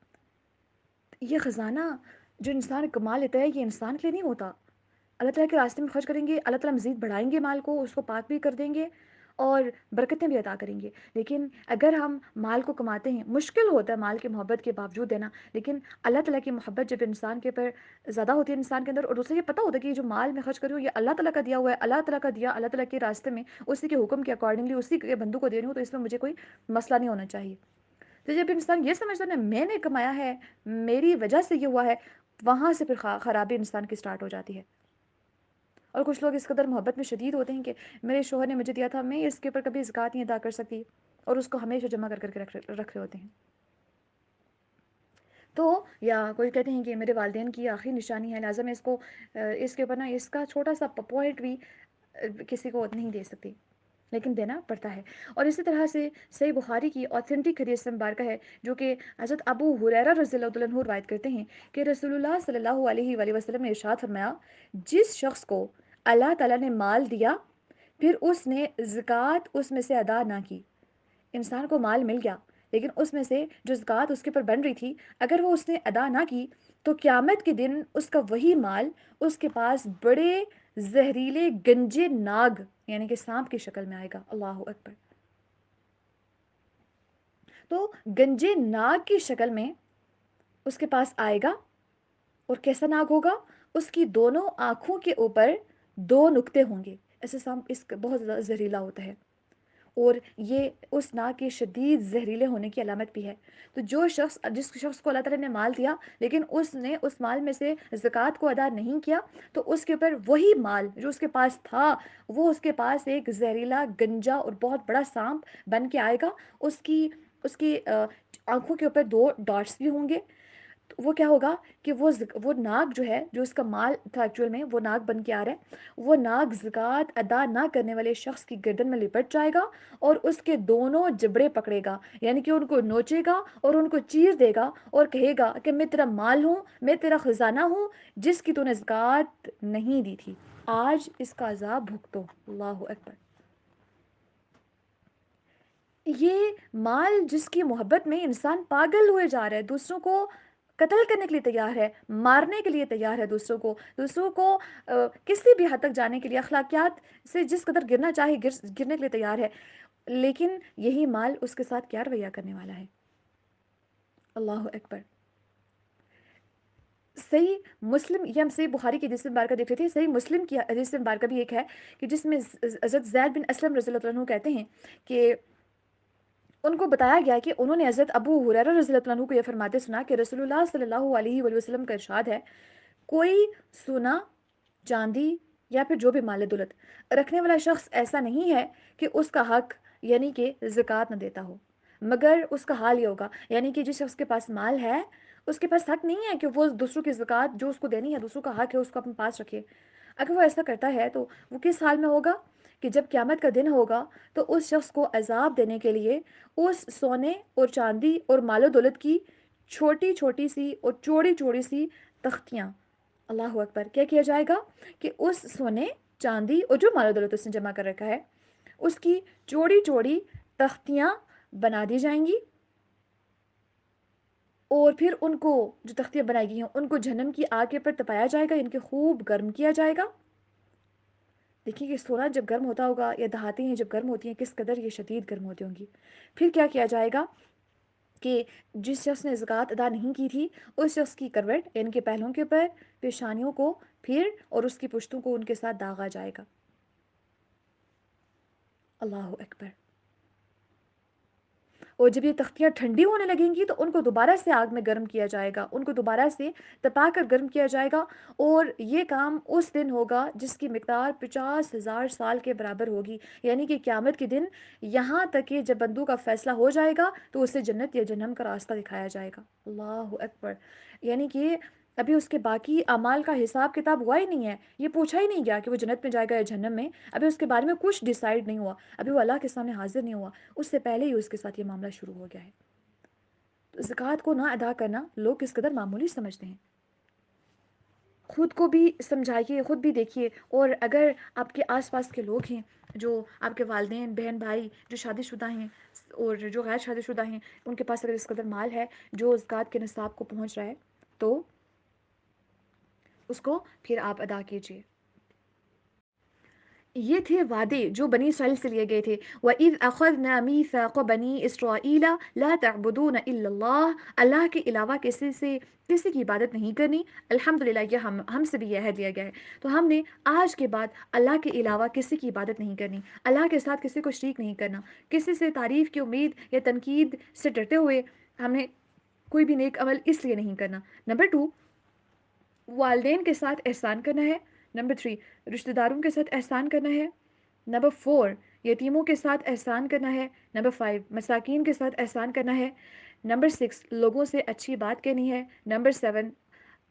یہ خزانہ جو انسان کما لیتا ہے یہ انسان کے لیے نہیں ہوتا. اللہ تعالیٰ کے راستے میں خرچ کریں گے, اللہ تعالیٰ مزید بڑھائیں گے مال کو, اس کو پاک بھی کر دیں گے اور برکتیں بھی عطا کریں گے. لیکن اگر ہم مال کو کماتے ہیں, مشکل ہوتا ہے مال کی محبت کے باوجود دینا, لیکن اللہ تعالیٰ کی محبت جب انسان کے پر زیادہ ہوتی ہے انسان کے اندر, اور اسے یہ پتہ ہوتا ہے کہ یہ جو مال میں خرچ کر رہی ہوں یہ اللہ تعالیٰ کا دیا ہوا ہے, اللہ تعالیٰ کا دیا اللہ تعالیٰ کے راستے میں اسی کے حکم کے اکارڈنگلی اسی کے بندوں کو دے رہی ہوں, تو اس میں مجھے کوئی مسئلہ نہیں ہونا چاہیے. تو جب انسان یہ سمجھتا ہے نا میں نے کمایا ہے, میری وجہ سے یہ ہوا ہے, وہاں سے پھر خرابی انسان کی سٹارٹ ہو جاتی ہے. اور کچھ لوگ اس قدر محبت میں شدید ہوتے ہیں کہ میرے شوہر نے مجھے دیا تھا, میں اس کے اوپر کبھی زکوٰۃ نہیں ادا کر سکتی, اور اس کو ہمیشہ جمع کر کے رکھ رہے ہوتے ہیں. تو یا کوئی کہتے ہیں کہ میرے والدین کی آخری نشانی ہے, لہٰذا میں اس کو اس کے اوپر نا اس کا چھوٹا سا پوائنٹ بھی کسی کو نہیں دے سکتی, لیکن دینا پڑتا ہے. اور اسی طرح سے صحیح بخاری کی اوتھینٹک حدیث مبارکہ ہے جو کہ حضرت ابو ہریرہ رضی اللہ عنہ روایت کرتے ہیں کہ رسول اللہ صلی اللہ علیہ وآلہ وسلم نے ارشاد فرمایا, جس شخص کو اللہ تعالیٰ نے مال دیا پھر اس نے زکوٰۃ اس میں سے ادا نہ کی. انسان کو مال مل گیا لیکن اس میں سے جو زکوٰۃ اس کے پر بن رہی تھی اگر وہ اس نے ادا نہ کی, تو قیامت کے دن اس کا وہی مال اس کے پاس بڑے زہریلے گنجے ناگ یعنی کہ سانپ کی شکل میں آئے گا. اللہ اکبر. تو گنجے ناگ کی شکل میں اس کے پاس آئے گا, اور کیسا ناگ ہوگا, اس کی دونوں آنکھوں کے اوپر 2 نقطے ہوں گے. ایسے سانپ اس بہت زیادہ زہریلا ہوتا ہے, اور یہ اس ناگ کے شدید زہریلے ہونے کی علامت بھی ہے. تو جس شخص کو اللہ تعالیٰ نے مال دیا لیکن اس نے اس مال میں سے زکوٰۃ کو ادا نہیں کیا, تو اس کے اوپر وہی مال جو اس کے پاس تھا وہ اس کے پاس ایک زہریلا گنجا اور بہت بڑا سانپ بن کے آئے گا. اس کی آنکھوں کے اوپر 2 ڈاٹس بھی ہوں گے. تو وہ کیا ہوگا کہ وہ ناگ جو ہے جو اس کا مال تھا ایکچوئل میں, وہ ناگ بن کے آ رہا ہے, وہ ناگ زکوٰۃ ادا نہ کرنے والے شخص کی گردن میں لپٹ جائے گا اور اس کے دونوں جبڑے پکڑے گا, یعنی کہ ان کو نوچے گا اور ان کو چیر دے گا اور کہے گا کہ میں تیرا مال ہوں, میں تیرا خزانہ ہوں جس کی تو نے زکوٰۃ نہیں دی تھی, آج اس کا عذاب بھگتو. اللہ اکبر. یہ مال جس کی محبت میں انسان پاگل ہوئے جا رہا ہے, دوسروں کو قتل کرنے کے لیے تیار ہے, مارنے کے لیے تیار ہے, دوسروں کو کسی بھی حد تک جانے کے لیے اخلاقیات سے جس قدر گرنا چاہے گرنے کے لیے تیار ہے, لیکن یہی مال اس کے ساتھ کیا رویہ کرنے والا ہے. اللہ اکبر. صحیح مسلم, یہ ہم صحیح بخاری کی حدیث مبارکہ دیکھ رہے تھے, صحیح مسلم کی حدیث مبارکہ بھی ایک ہے کہ جس میں حضرت زید بن اسلم رضی اللہ عنہ کہتے ہیں کہ ان کو بتایا گیا کہ انہوں نے حضرت ابو ہریرہ رضی اللہ عنہ کو یہ فرماتے سنا کہ رسول اللہ صلی اللہ علیہ وآلہ وسلم کا ارشاد ہے, کوئی سونا چاندی یا پھر جو بھی مال دولت رکھنے والا شخص ایسا نہیں ہے کہ اس کا حق یعنی کہ زکوٰۃ نہ دیتا ہو, مگر اس کا حال یہ ہوگا, یعنی کہ جس شخص کے پاس مال ہے اس کے پاس حق نہیں ہے کہ وہ دوسروں کی زکوٰۃ جو اس کو دینی ہے, دوسروں کا حق ہے اس کو اپنے پاس رکھے. اگر وہ ایسا کرتا ہے تو وہ کس حال میں ہوگا کہ جب قیامت کا دن ہوگا تو اس شخص کو عذاب دینے کے لیے اس سونے اور چاندی اور مال و دولت کی چھوٹی چھوٹی سی اور چوڑی چوڑی سی تختیاں, اللہ اکبر, کیا کیا جائے گا کہ اس سونے چاندی اور جو مال و دولت اس نے جمع کر رکھا ہے اس کی چوڑی چوڑی تختیاں بنا دی جائیں گی, اور پھر ان کو جو تختیاں بنائی گئی ہیں ان کو جہنم کی آگ پر تپایا جائے گا, ان کے خوب گرم کیا جائے گا. دیکھیے کہ سونا جب گرم ہوتا ہوگا یا دھاتیں ہیں جب گرم ہوتی ہیں کس قدر یہ شدید گرم ہوتی ہوں گی. پھر کیا جائے گا کہ جس شخص نے زکوٰۃ ادا نہیں کی تھی اس شخص کی کروٹ ان کے پہلوؤں کے اوپر, پیشانیوں کو, پھر اور اس کی پشتوں کو ان کے ساتھ داغا جائے گا. اللہ اکبر. اور جب یہ تختیاں ٹھنڈی ہونے لگیں گی تو ان کو دوبارہ سے آگ میں گرم کیا جائے گا، ان کو دوبارہ سے تپا کر گرم کیا جائے گا، اور یہ کام اس دن ہوگا جس کی مقدار 50,000 سال کے برابر ہوگی. یعنی کہ قیامت کے دن یہاں تک کہ جب بندوں کا فیصلہ ہو جائے گا تو اسے جنت یا جہنم کا راستہ دکھایا جائے گا. اللہ اکبر. یعنی کہ ابھی اس کے باقی اعمال کا حساب کتاب ہوا ہی نہیں ہے، یہ پوچھا ہی نہیں گیا کہ وہ جنت میں جائے گا یا جہنم میں. ابھی اس کے بارے میں کچھ ڈیسائیڈ نہیں ہوا، ابھی وہ اللہ کے سامنے حاضر نہیں ہوا، اس سے پہلے ہی اس کے ساتھ یہ معاملہ شروع ہو گیا ہے. تو زکوٰۃ کو نہ ادا کرنا لوگ کس قدر معمولی سمجھتے ہیں. خود کو بھی سمجھائیے، خود بھی دیکھیے، اور اگر آپ کے آس پاس کے لوگ ہیں جو آپ کے والدین، بہن بھائی جو شادی شدہ ہیں اور جو غیر شادی شدہ ہیں، ان کے پاس اگر اس قدر مال ہے جو زکوٰۃ کے نصاب کو پہنچ رہا ہے تو اس کو پھر آپ ادا کیجیے. یہ تھے وعدے جو بنی اسرائیل سے لیے گئے تھے. وَإِذْ أَخَذْنَا مِيثَاقَ بَنِي إِسْرَائِيلَ لَا تَعْبُدُونَ إِلَّا اللَّهَ. اللہ کے علاوہ کسی کی عبادت نہیں کرنی. الحمدللہ یہ ہم سے بھی یہ عہد لیا گیا ہے. تو ہم نے آج کے بعد اللہ کے علاوہ کسی کی عبادت نہیں کرنی، اللہ کے ساتھ کسی کو شریک نہیں کرنا، کسی سے تعریف کی امید یا تنقید سے ڈرتے ہوئے ہم نے کوئی بھی نیک عمل اس لیے نہیں کرنا. نمبر 2، والدین کے ساتھ احسان کرنا ہے. نمبر 3، رشتہ داروں کے ساتھ احسان کرنا ہے. نمبر 4، یتیموں کے ساتھ احسان کرنا ہے. نمبر 5، مساکین کے ساتھ احسان کرنا ہے. نمبر 6، لوگوں سے اچھی بات کہنی ہے. نمبر 7،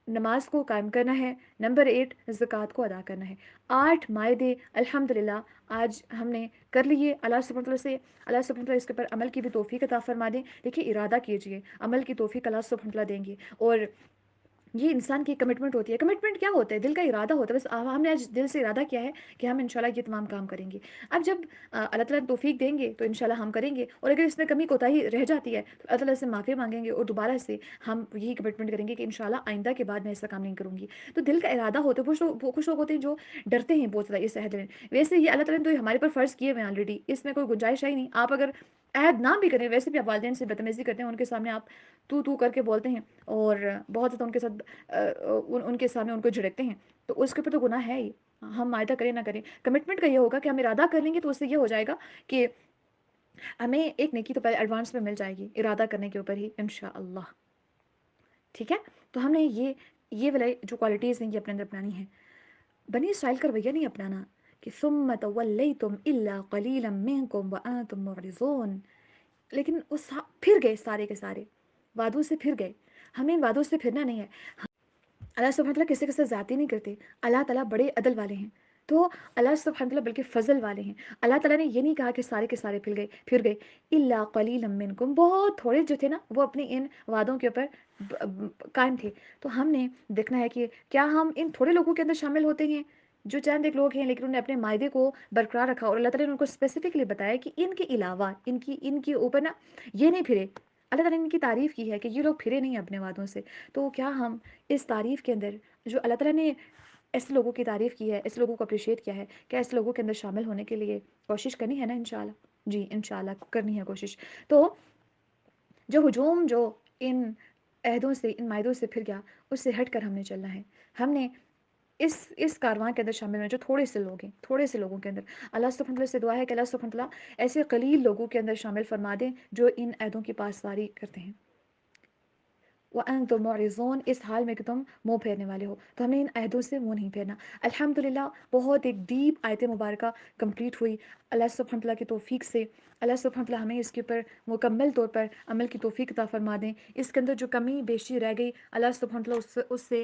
نماز کو قائم کرنا ہے. نمبر 8، زکوٰۃ کو ادا کرنا ہے. 8 مائدے الحمدللہ آج ہم نے کر لیے. اللہ سبحانہ وتعالیٰ سے اللہ سبحانہ وتعالیٰ اس کے پر عمل کی بھی توفیق عطا فرما دیں. دیکھیے ارادہ کیجئے، عمل کی توفیق اللہ سبحانہ وتعالیٰ دیں گے. اور یہ انسان کی کمٹمنٹ ہوتی ہے. کمٹمنٹ کیا ہوتا ہے؟ دل کا ارادہ ہوتا ہے. بس ہم نے آج دل سے ارادہ کیا ہے کہ ہم انشاءاللہ یہ تمام کام کریں گے. اب جب اللہ تعالیٰ توفیق دیں گے تو انشاءاللہ ہم کریں گے، اور اگر اس میں کمی کوتاہی رہ جاتی ہے تو اللہ تعالیٰ سے معافی مانگیں گے اور دوبارہ سے ہم یہی کمٹمنٹ کریں گے کہ انشاءاللہ آئندہ کے بعد میں ایسا کام نہیں کروں گی. تو دل کا ارادہ ہوتا ہے. کچھ لوگ ہوتے ہیں جو ڈرتے ہیں بہت زیادہ اس عہد میں. ویسے یہ اللہ تعالیٰ نے تو ہمارے پر فرض کیے ہوئے ہیں آلریڈی، اس میں کوئی گنجائش ہے ہی نہیں. آپ اگر عہد نہ بھی کریں، ویسے بھی آپ والدین سے بدتمیزی کرتے ہیں، ان کے سامنے آپ تو کر کے بولتے ہیں اور بہت زیادہ ان کے ساتھ ان کے سامنے ان کو جھڑکتے ہیں، تو اس کے اوپر تو گناہ ہے ہی. ہم معاہدہ کریں نہ کریں، کمٹمنٹ کا یہ ہوگا کہ ہم ارادہ کر لیں گے تو اس سے یہ ہو جائے گا کہ ہمیں ایک نیکی تو پہلے ایڈوانس میں مل جائے گی ارادہ کرنے کے اوپر ہی انشاءاللہ. ٹھیک ہے، تو ہم نے یہ والی جو کوالٹیز ہیں یہ اپنے اندر اپنانی ہیں. بنی اسرائیل کا رویہ نہیں اپنانا کہ ثم تولیتم الا قلیلا منکم وانتم معرضون. لیکن وہ پھر گئے سارے کے سارے وعدوں سے پھر گئے. ہمیں ان وعدوں سے پھرنا نہیں ہے. اللہ سبحانہ تعالیٰ کسی کے ساتھ زیادتی نہیں کرتے. اللہ تعالیٰ بڑے عدل والے ہیں. تو اللہ سبحانہ تعالیٰ بلکہ فضل والے ہیں. اللہ تعالیٰ نے یہ نہیں کہا کہ سارے کے سارے پھر گئے. الا قلیلا منکم، بہت تھوڑے جو تھے نا وہ اپنی ان وعدوں کے اوپر قائم تھے. تو ہم نے دیکھنا ہے کہ کیا ہم ان تھوڑے لوگوں کے اندر شامل ہوتے ہیں جو چند ایک لوگ ہیں لیکن انہوں نے اپنے معاہدے کو برقرار رکھا، اور اللہ تعالیٰ نے ان کو اسپیسیفکلی بتایا کہ ان کے علاوہ ان کے اوپر نا یہ نہیں پھرے. اللہ تعالیٰ نے ان کی تعریف کی ہے کہ یہ لوگ پھرے نہیں اپنے وعدوں سے. تو کیا ہم اس تعریف کے اندر جو اللہ تعالیٰ نے ایسے لوگوں کی تعریف کی ہے، ایسے لوگوں کو اپریشیٹ کیا ہے، کیا ایسے لوگوں کے اندر شامل ہونے کے لیے کوشش کرنی ہے نا انشاءاللہ؟ جی انشاءاللہ کرنی ہے کوشش. تو جو ہجوم جو ان عہدوں سے، ان معاہدوں سے پھر گیا، اس سے ہٹ کر ہم نے چلنا ہے. ہم نے اس کارواں کے اندر شامل ہونا جو تھوڑے سے لوگ ہیں، تھوڑے سے لوگوں کے اندر اللہ سبحانہ تعالیٰ سے دعا ہے کہ اللہ سبحانہ تعالیٰ ایسے قلیل لوگوں کے اندر شامل فرما دیں جو ان عہدوں کی پاسداری کرتے ہیں. وَأَنْتُمْ مُعْرِضُونَ، اس حال میں کہ تم منہ پھیرنے والے ہو. تو ہم نے ان عہدوں سے منہ نہیں پھیرنا. الحمدللہ بہت ایک ڈیپ آیت مبارکہ کمپلیٹ ہوئی اللہ سبحانہ تعالیٰ کی توفیق سے. اللہ سبحانہ تعالیٰ ہمیں اس کے اوپر مکمل طور پر عمل کی توفیق عطا فرما دیں. اس کے اندر جو کمی بیشی رہ گئی اللہ سبحانہ تعالیٰ اس سے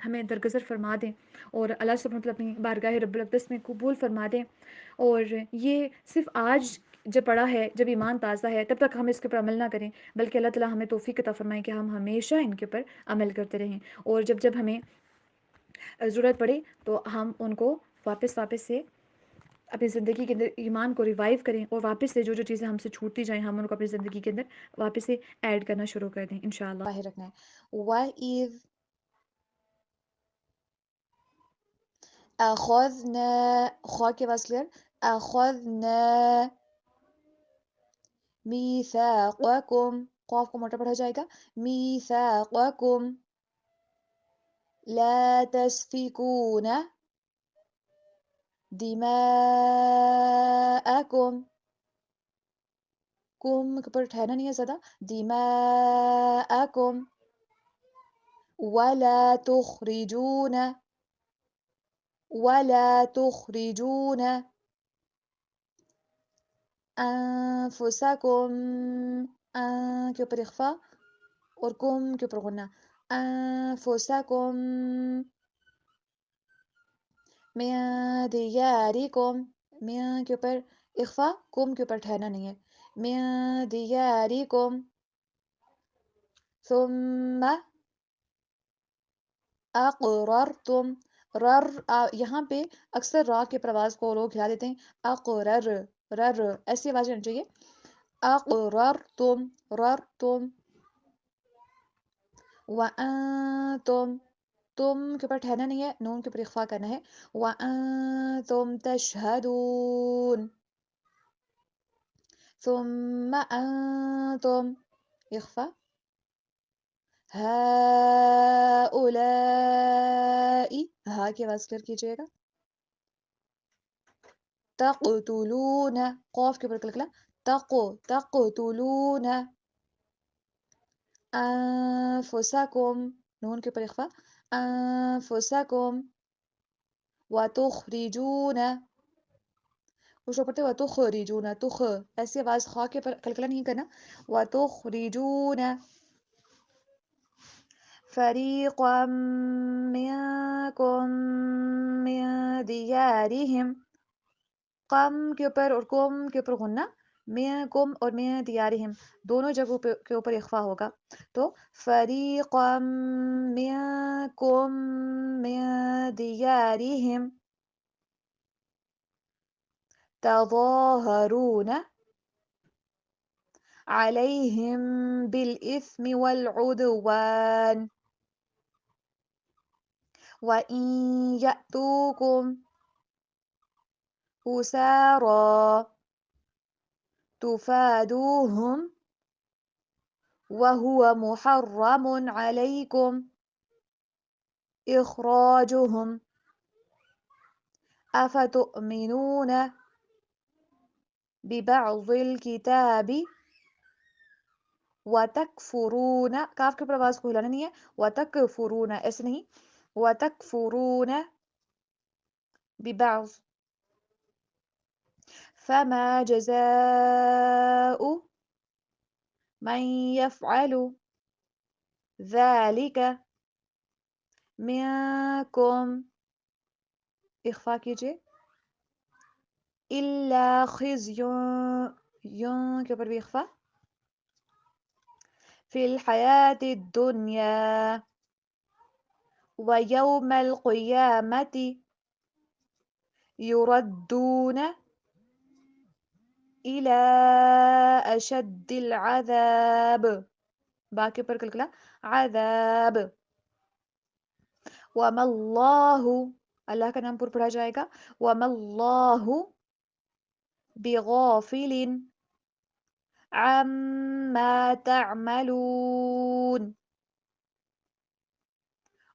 ہمیں درگزر فرما دیں، اور اللہ سبحانہ تعالیٰ اپنی بارگاہ رب الاقدس میں قبول فرما دیں. اور یہ صرف آج جب پڑھا ہے، جب ایمان تازہ ہے، تب تک ہم اس کے اوپر عمل نہ کریں، بلکہ اللہ تعالیٰ ہمیں توفیق عطا فرمائے کہ ہم ہمیشہ ان کے اوپر عمل کرتے رہیں، اور جب ہمیں ضرورت پڑے تو ہم ان کو واپس سے اپنی زندگی کے اندر ایمان کو ریوائیو کریں، اور واپس سے جو چیزیں ہم سے چھوٹتی جائیں ہم ان کو اپنی زندگی کے اندر واپس سے ایڈ کرنا شروع کر دیں انشاءاللہ. باہر رکھنا ہے. وَإِذْ أَخَذْنَا، خوا کے آواز کلیئر، أَخَذْنَا مِيثَاقَكُمْ، قاف کو موٹا پڑھا جائے گا، مِيثَاقَكُمْ لَا تَسْفِكُونَ دماءکم، کم کے اوپر ٹھہرنا نہیں ہے زیادہ، دماءکم ولا تخرجون، ولا تخرجون انفسکم، ان کے اوپر اخفا اور کم کے اوپر غنہ، انفسکم من دیارکم، من کے اوپر اخفا، کم کے اوپر ٹھہرنا نہیں ہے، من دیارکم ثم اقررتم، یہاں پہ اکثر را کے پرواز کو لوگ ہلا دیتے ہیں، اقرر، رر ایسی آواز ہونا چاہیے، اقررتم، ررتم، وانتم، تم کے اوپر ٹھہرنا نہیں ہے، نون کے اوپر اخفا کرنا ہے، وانتم تشہدون، ثم انتم اخفا، ہؤلاء، ہا کی آواز کلیئر کیجیے گا، تقتلون، قوف کے اوپر کلکلا، تقتلون انفسکم، نون کے اوپر اخفا، انفسکم وتخرجون، کچھ لوگ پڑھتے ہیں وتخرجون، تخ، ایسی آواز خا کے اوپر کلکلا نہیں کرنا، وتخرجون فریقا منکم من دیارہم، قم کے اوپر اور کم کے اوپر غنہ، منکم اور من دیارہم دونوں جگہوں کے اوپر اخفا ہوگا، تو فریقا منکم من دیارہم تظاہرون علیہم بالإثم والعدوان وإن يأتوكم أسارى تفادوهم وهو محرم عليكم إخراجهم أفتؤمنون ببعض الكتاب وتکفرون، کاف کے اوپر آواز کو ہلانا نہیں ہے، وتکفرون ایسے نہیں، وتکفرون ببعض، فما جزاء من يفعل ذلك منكم، اخفا کیجئے، الا خزي، یوں کے اوپر بھی اخفا، فی الحیاة الدنیا ویوم القیامة یردون الى اشد العذاب، با کے اوپر کلکلا، عذاب، وما اللہ، اللہ کا نام پر پڑھا جائے گا، وما اللہ بغافل عما تعملون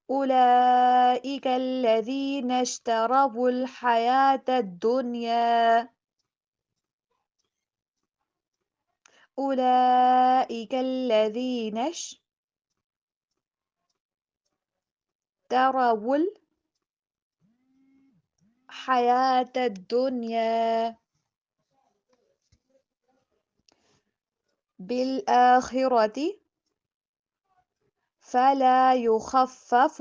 أولئك الذين اشتروا الحياة الدنيا، أولئك الذين اشتروا الحياة الدنيا بالآخرة فلا يخفف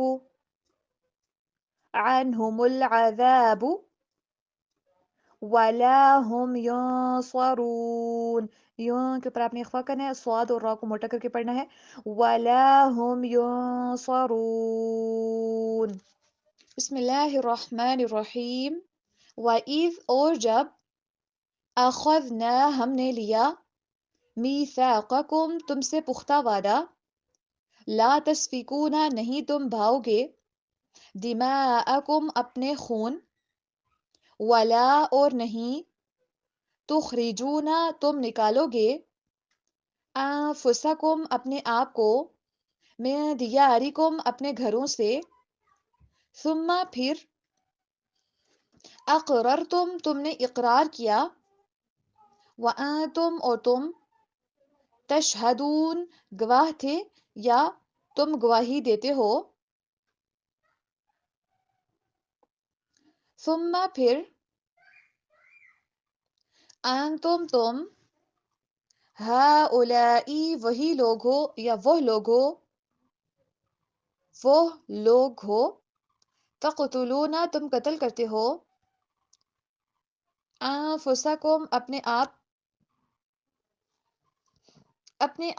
عنهم العذاب ولا هم ينصرون، یوں کے اوپر آپ نے اخفا کرنا ہے، صاد اور را کو موٹا کر کے پڑھنا ہے، ولا هم ينصرون، بسم اللہ الرحمن الرحیم، وَإِذْ اور جب، أَخَذْنَا ہم نے لیا، مِيثَاقَكُمْ تم سے پختہ وعدہ، لا تسفکون نہیں تم بہاؤ گے، دماءکم اپنے خون، ولا اور نہیں، تخرجون تم نکالو گے، انفسکم اپنے آپ کو، من دیارکم اپنے گھروں سے، ثم پھر، اقررتم تم نے اقرار کیا، وانتم اور تم تشہدون گواہ تھے یا تم گواہی دیتے ہو، ثم پھر انتم تم ہؤلائی وہی لوگ ہو یا وہ لوگ ہو تقتلون تم قتل کرتے ہو انفسکم اپنے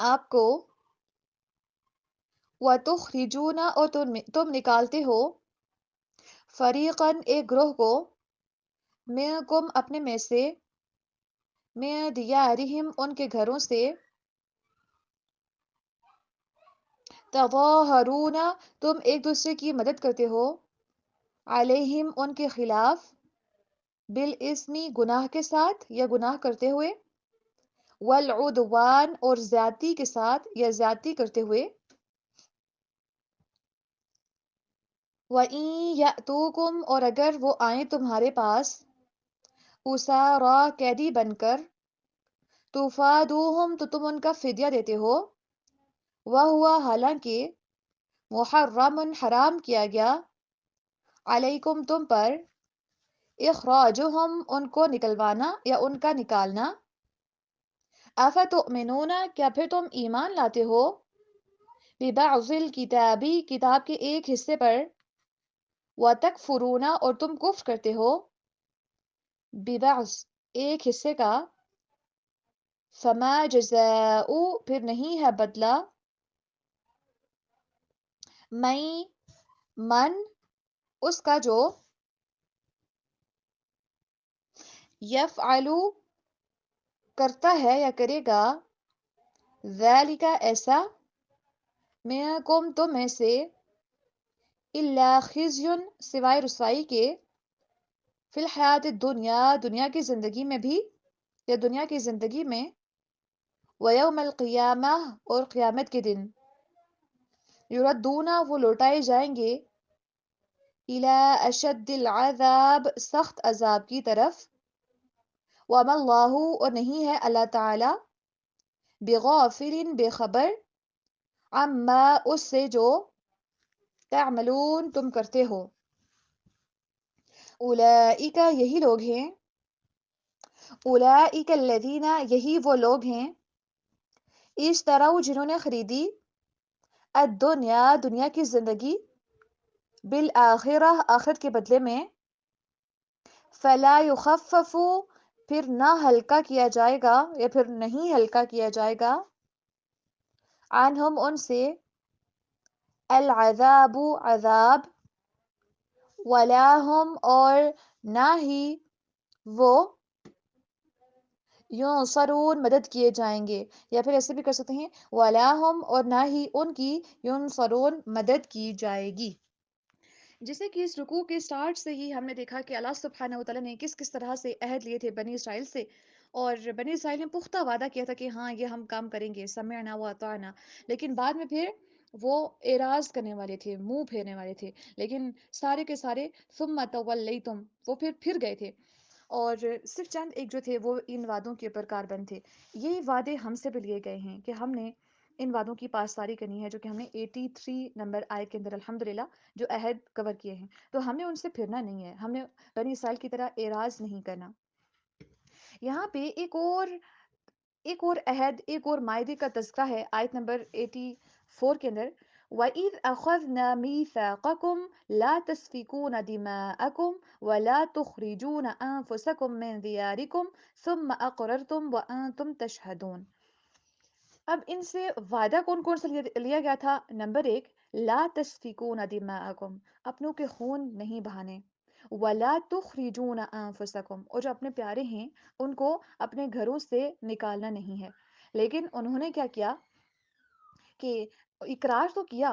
آپ کو، وتخرجون اور تم نکالتے ہو فریقاً ایک گروہ کو، منکم اپنے میں سے، من دیارہم ان کے گھروں سے، تظاہرون تم ایک دوسرے کی مدد کرتے ہو، علیہم ان کے خلاف، بالاسمی گناہ کے ساتھ یا گناہ کرتے ہوئے، والعدوان اور زیادتی کے ساتھ یا زیادتی کرتے ہوئے، وَإِن يَأْتُوكُمْ اور اگر وہ آئیں تمہارے پاس، اسارا قیدی بن کر، تفادوہم تو تم ان کا فدیہ دیتے ہو، وہوا حالانکہ محرم حرام کیا گیا، علیکم تم پر، اخراجہم ان کو نکلوانا یا ان کا نکالنا، افتؤمنون کیا پھر تم ایمان لاتے ہو، ببعض الکتابی کتاب کے ایک حصے پر، وتکفرون اور تم کفر کرتے ہو، ببعض ایک حصے کا، فما جزاء پھر نہیں ہے بدلہ، من اس کا جو، یفعلو کرتا ہے یا کرے گا، ذالک ایسا، منکم تم میں سے، الا خزی سوائے رسوائی کے، فی الحیات الدنیا دنیا کی زندگی میں بھی یا دنیا کی زندگی میں، ویوم القیامہ اور قیامت کے دن، یردون وہ لوٹائے جائیں گے، الی اشد العذاب سخت عذاب کی طرف، وما اللہ اور نہیں ہے اللہ تعالی، بغافل بے خبر، عما اس سے جو، تعملون تم کرتے ہو، اولئک یہی لوگ ہیں، اولئک الذین یہی وہ لوگ ہیں، اشتروا جنہوں نے خریدی، الدنیا دنیا کی زندگی، بالآخرہ آخرت کے بدلے میں، فلا یخفف پھر نہ ہلکا کیا جائے گا یا پھر نہیں ہلکا کیا جائے گا، عنہم ان سے، العذاب عذاب، ولا ہم اور نہ ہی وہ، ینصرون مدد کیے جائیں گے، یا پھر ایسے بھی کر سکتے ہیں، ولا ہم اور نہ ہی ان کی، ینصرون مدد کی جائے گی۔ جیسے کہ اس رکوع کے سٹارٹ سے ہی ہم نے دیکھا کہ اللہ سبحانہ وتعالیٰ نے کس کس طرح سے عہد لیے تھے بنی اسرائیل سے، اور بنی اسرائیل نے پختہ وعدہ کیا تھا کہ ہاں یہ ہم کام کریں گے، سمعنا و اطعنا، لیکن بعد میں پھر وہ اعراض کرنے والے تھے، منہ پھیرنے والے تھے، لیکن سارے کے سارے ثم تولیتم وہ پھر گئے تھے، اور صرف چند ایک جو تھے وہ ان وعدوں کے اوپر کاربند تھے۔ یہی وعدے ہم سے بھی لیے گئے ہیں کہ ہم نے ان وعدوں کی پاسداری کرنی ہے، جو کہ ہم نے 83 نمبر آیت کے اندر الحمدللہ جو عہد کور کیے ہیں، تو ہم نے ان سے پھرنا نہیں ہے، ہم نے بنی اسرائیل کی طرح اعراض نہیں کرنا۔ یہاں پہ ایک اور عہد، ایک اور معاہدے کا تذکرہ ہے آیت نمبر 84 کے اندر، وَإِذْ أَخَذْنَا مِيثَاقَكُمْ لَا تَسْفِكُونَ دِمَاءَكُمْ وَلَا تُخْرِجُونَ أَنفُسَكُمْ مِنْ دِيَارِكُمْ ثُمَّ أَقْرَرْتُمْ وَأَنْتُمْ تَشْهَدُونَ۔ اب ان سے وعدہ کون کون سا لیا گیا تھا؟ نمبر 1، لا تسفکون دماءکم، اپنوں کے خون نہیں بہانے، ولا تخرجون انفسکم، اور جو اپنے پیارے ہیں ان کو اپنے گھروں سے نکالنا نہیں ہے۔ لیکن انہوں نے کیا کیا کہ اقرار تو کیا،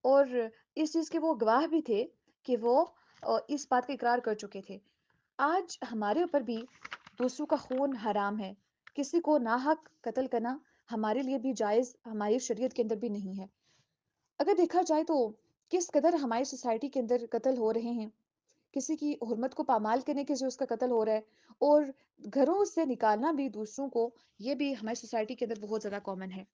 اور اس چیز کے وہ گواہ بھی تھے کہ وہ اس بات کا اقرار کر چکے تھے۔ آج ہمارے اوپر بھی دوسروں کا خون حرام ہے، کسی کو ناحق قتل کرنا ہمارے لیے بھی جائز ہماری شریعت کے اندر بھی نہیں ہے۔ اگر دیکھا جائے تو کس قدر ہماری سوسائٹی کے اندر قتل ہو رہے ہیں، کسی کی حرمت کو پامال کرنے کے سے اس کا قتل ہو رہا ہے، اور گھروں سے نکالنا بھی دوسروں کو، یہ بھی ہماری سوسائٹی کے اندر بہت زیادہ کامن ہے۔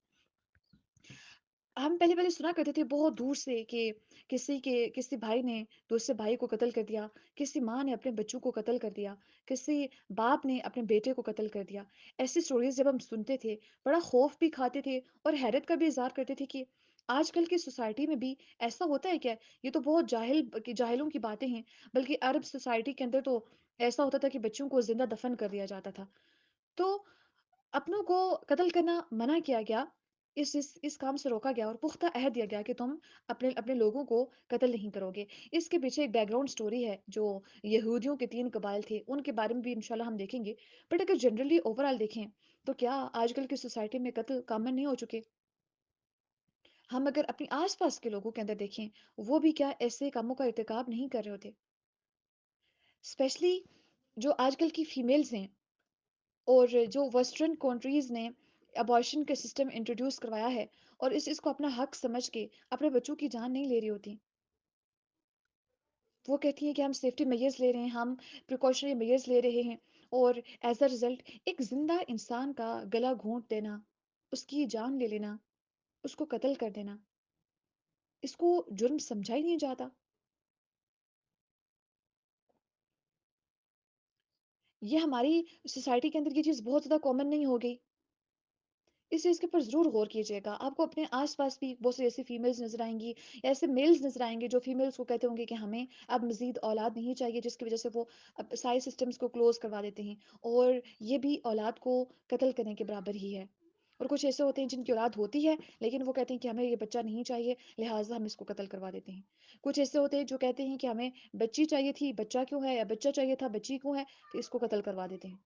ہم پہلے سنا کرتے تھے بہت دور سے کہ کسی بھائی نے دوسرے بھائی کو قتل کر دیا، کسی ماں نے اپنے بچوں کو قتل کر دیا، کسی باپ نے اپنے بیٹے کو قتل کر دیا۔ ایسی سٹوریز جب ہم سنتے تھے، بڑا خوف بھی کھاتے تھے اور حیرت کا بھی اظہار کرتے تھے کہ آج کل کی سوسائٹی میں بھی ایسا ہوتا ہے کیا؟ یہ تو بہت جاہلوں کی باتیں ہیں، بلکہ عرب سوسائٹی کے اندر تو ایسا ہوتا تھا کہ بچوں کو زندہ دفن کر دیا جاتا تھا۔ تو اپنوں کو قتل کرنا منع کیا گیا، اس کام سے روکا گیا اور پختہ عہد دیا گیا کہ تم اپنے اپنے لوگوں کو قتل نہیں کرو گے۔ اس کے پیچھے ایک بیک گراؤنڈ سٹوری ہے، جو یہودیوں کے 3 قبائل تھے، ان کے بارے میں بھی انشاءاللہ ہم دیکھیں گے۔ بٹ اگر جنرلی اوورآل دیکھیں تو کیا آج کل کی سوسائٹی میں قتل کامن نہیں ہو چکے؟ ہم اگر اپنی آس پاس کے لوگوں کے اندر دیکھیں، وہ بھی کیا ایسے کاموں کا ارتکاب نہیں کر رہے ہوتے؟ اسپیشلی جو آج کل کی فیمیلز ہیں، اور جو ویسٹرن کنٹریز نے ابارشن کا سسٹم انٹروڈیوس کروایا ہے، اور اس کو اپنا حق سمجھ کے اپنے بچوں کی جان نہیں لے رہی ہوتی، وہ کہتی ہیں کہ ہم سیفٹی میئرز لے رہے ہیں، ہم پریکاشنری میئرز لے رہے ہیں، اور ایز اے رزلٹ ایک زندہ انسان کا گلا گھونٹ دینا، اس کی جان لے لینا، اس کو قتل کر دینا، اس کو جرم سمجھا ہی نہیں جاتا۔ یہ ہماری سوسائٹی کے اندر یہ چیز بہت زیادہ کامن نہیں ہو گئی؟ اس چیز کے اوپر ضرور غور کیجیے گا۔ آپ کو اپنے آس پاس بھی بہت سی ایسی فیمیلز نظر آئیں گی، یا ایسے میلز نظر آئیں گے جو فیمیلز کو کہتے ہوں گے کہ ہمیں اب مزید اولاد نہیں چاہیے، جس کی وجہ سے وہ سارے سسٹمز کو کلوز کروا دیتے ہیں، اور یہ بھی اولاد کو قتل کرنے کے برابر ہی ہے۔ اور کچھ ایسے ہوتے ہیں جن کی اولاد ہوتی ہے لیکن وہ کہتے ہیں کہ ہمیں یہ بچہ نہیں چاہیے، لہٰذا ہم اس کو قتل کروا دیتے ہیں۔ کچھ ایسے ہوتے ہیں جو کہتے ہیں کہ ہمیں بچی چاہیے تھی، بچہ کیوں ہے، یا بچہ چاہیے تھا، بچی کیوں ہے، تو اس کو قتل کروا دیتے ہیں۔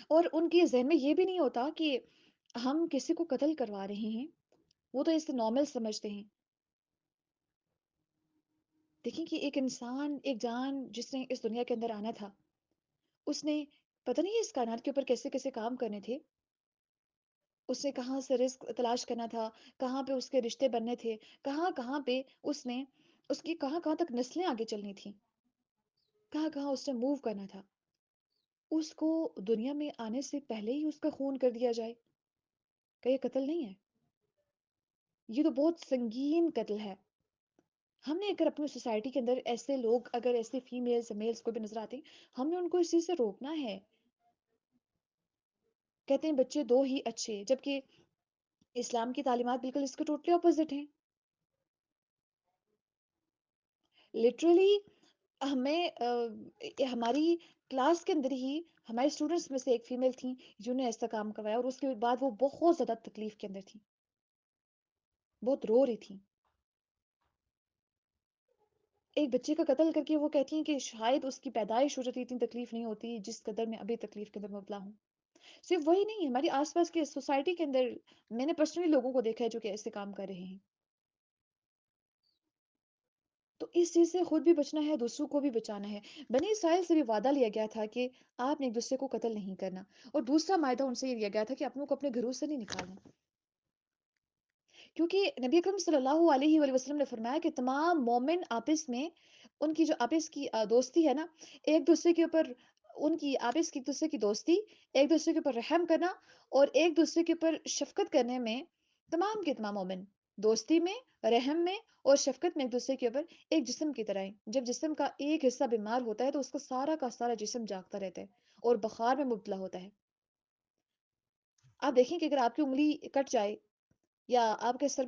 اور ان کے ذہن میں یہ بھی نہیں ہوتا کہ ہم کسی کو قتل کروا رہے ہیں، وہ تو اسے نارمل سمجھتے ہیں۔ دیکھیں کہ ایک انسان، ایک جان جس نے اس دنیا کے اندر آنا تھا، اس نے پتہ نہیں اس کائنات کے اوپر کیسے کیسے کام کرنے تھے، اس نے کہاں سے رزق تلاش کرنا تھا، کہاں پہ اس کے رشتے بننے تھے، کہاں کہاں پہ اس کی کہاں کہاں تک نسلیں آگے چلنی تھیں، کہاں کہاں اس نے موو کرنا تھا، اس کو دنیا میں آنے سے پہلے ہی اس کا خون کر دیا جائے، کہ یہ قتل نہیں ہے؟ یہ تو بہت سنگین قتل ہے۔ ہم نے اگر اپنی سوسائٹی کے اندر ایسے لوگ، اگر ایسے فیمیلز میلز کو بھی نظر آتے ہیں، ہم نے ان کو اس چیز سے روکنا ہے۔ کہتے ہیں بچے دو ہی اچھے، جبکہ اسلام کی تعلیمات بالکل اس کے ٹوٹلی اپوزٹ ہیں۔ لٹرلی ہمیں ہماری کلاس کے اندر ہی ہمارے اسٹوڈنٹس میں سے ایک فیمیل تھیں جنہوں نے ایسا کام کروایا، اور اس کے بعد وہ بہت زیادہ تکلیف کے اندر تھی، بہت رو رہی تھی۔ ایک بچے کا قتل کر کے وہ کہتی ہیں کہ شاید اس کی پیدائش ہو جاتی اتنی تکلیف نہیں ہوتی جس قدر میں ابھی تکلیف کے اندر مبتلا ہوں۔ صرف وہی نہیں، ہماری آس پاس کے سوسائٹی کے اندر میں نے پرسنلی لوگوں کو دیکھا ہے جو کہ ایسے کام کر رہے ہیں۔ تو اس چیز سے خود بھی بچنا ہے، دوسروں کو بھی بچانا ہے۔ بنی اسرائیل سے بھی وعدہ لیا گیا تھا کہ آپ نے ایک دوسرے کو قتل نہیں کرنا، اور دوسرا معاہدہ ان سے یہ لیا گیا تھا کہ اپنوں کو اپنے گھروں سے نہیں نکالنا، کیونکہ نبی اکرم صلی اللہ علیہ وآلہ وسلم نے فرمایا کہ تمام مومن آپس میں ان کی جو آپس کی دوستی ہے نا، ایک دوسرے کے اوپر ان کی آپس کی ایک دوسرے کی دوستی، ایک دوسرے کے اوپر رحم کرنا اور ایک دوسرے کے اوپر شفقت کرنے میں، تمام کے تمام مومن دوستی میں، رحم میں اور شفقت میں ایک دوسرے کے اوپر ایک جسم کی طرح ہیں۔ جب جسم کا ایک حصہ بیمار ہوتا ہے تو اس کا سارا جسم جاگتا رہتا ہے اور بخار میں مبتلا ہوتا ہے۔ آپ دیکھیں کہ اگر آپ کی انگلی کٹ جائے، یا آپ کے سر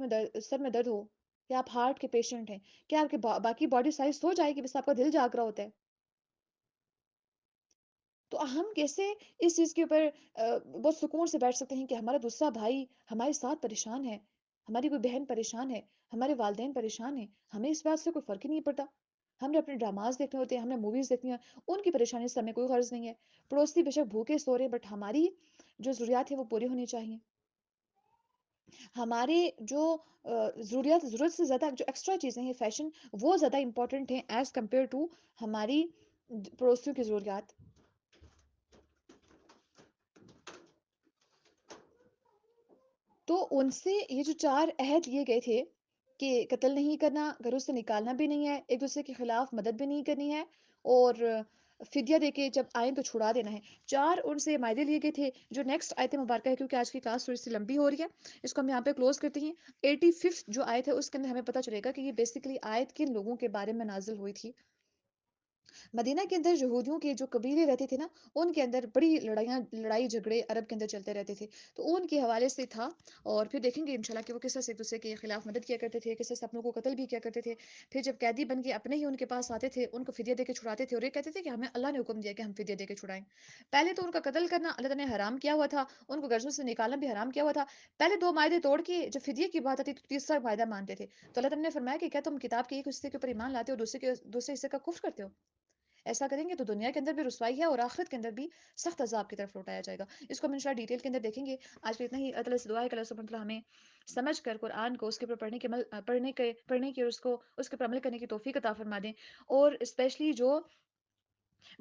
میں درد ہو، یا آپ ہارٹ کے پیشنٹ ہیں، کیا آپ کے باقی باڈی سائز سو جائے گی؟ بس آپ کا دل جاگ رہا ہوتا ہے۔ تو ہم کیسے اس چیز کے اوپر بہت سکون سے بیٹھ سکتے ہیں کہ ہمارا دوسرا بھائی ہمارے ساتھ پریشان ہے، ہماری کوئی بہن پریشان ہے، ہمارے والدین پریشان ہیں، ہمیں اس بات سے کوئی فرق ہی نہیں پڑتا؟ ہم نے اپنے ڈراماز دیکھنے ہوتے ہیں، ہم نے موویز دیکھنی ہیں، ان کی پریشانی سے ہمیں کوئی غرض نہیں ہے۔ پڑوسی بے شک بھوکے سو رہے، بٹ ہماری جو ضروریات ہیں وہ پوری ہونی چاہیے۔ ہمارے جو ضرورت سے زیادہ جو ایکسٹرا چیزیں ہیں، فیشن، وہ زیادہ امپورٹنٹ ہیں ایز کمپیئر ٹو ہماری پڑوسیوں کی ضروریات۔ تو ان سے یہ جو 4 عہد لیے گئے تھے کہ قتل نہیں کرنا، گھروں سے نکالنا بھی نہیں ہے، ایک دوسرے کے خلاف مدد بھی نہیں کرنی ہے، اور فدیہ دے کے جب آئیں تو چھڑا دینا ہے۔ 4 ان سے معاہدے لیے گئے تھے جو نیکسٹ آیت مبارکہ ہے، کیونکہ آج کی کلاس تھوڑی سی لمبی ہو رہی ہے، اس کو ہم یہاں پہ کلوز کرتے ہیں۔ 85 جو آیت ہے اس کے اندر ہمیں پتہ چلے گا کہ یہ بیسیکلی آیت کن لوگوں کے بارے میں نازل ہوئی تھی۔ مدینہ کے اندر یہودیوں کے جو قبیلے رہتے تھے نا، ان کے اندر بڑی لڑائی جھگڑے عرب کے اندر چلتے رہتے تھے، تو ان کے حوالے سے تھا۔ اور پھر دیکھیں گے انشاءاللہ کہ وہ کس طرح سے ایک دوسرے کے خلاف مدد کیا کرتے تھے، کس طرح سے اپنوں کو قتل بھی کیا کرتے تھے۔ پھر جب قیدی بن کے اپنے ہی ان کے پاس آتے تھے، ان کو فدیہ دے کے چھڑاتے تھے، اور یہ کہتے تھے کہ ہمیں اللہ نے حکم دیا کہ ہم فدیہ دے کے چھڑائیں۔ پہلے تو ان کا قتل کرنا اللہ تعالیٰ نے حرام کیا ہوا تھا، ان کو گھروں سے نکالنا بھی حرام کیا ہوا تھا۔ پہلے 2 معاہدے توڑ کے جب فدیہ کی بات آتی تو تیسرا معاہدہ مانتے تھے، تو اللہ تعالیٰ نے فرمایا کہ کیا تم کتاب کے ایک حصے کے اوپر ایمان لاتے ہو، دوسرے حصے کا کفر کرتے ہو؟ ایسا کریں گے تو دنیا کے اندر بھی رسوائی ہے، اور آخرت کے اندر بھی سخت عذاب کی طرف لوٹایا جائے گا۔ اس کو ہم انشاءاللہ ڈیٹیل کے اندر دیکھیں گے۔ آج کے اتنا ہی، اللہ تعالیٰ سے دعا ہے کہ اللہ سبحانہ وتعالیٰ ہمیں سمجھ کر قرآن کو اس کے اوپر پڑھنے کی اور اس کے اوپر عمل کرنے کی توفیق عطا فرما دیں، اور اسپیشلی جو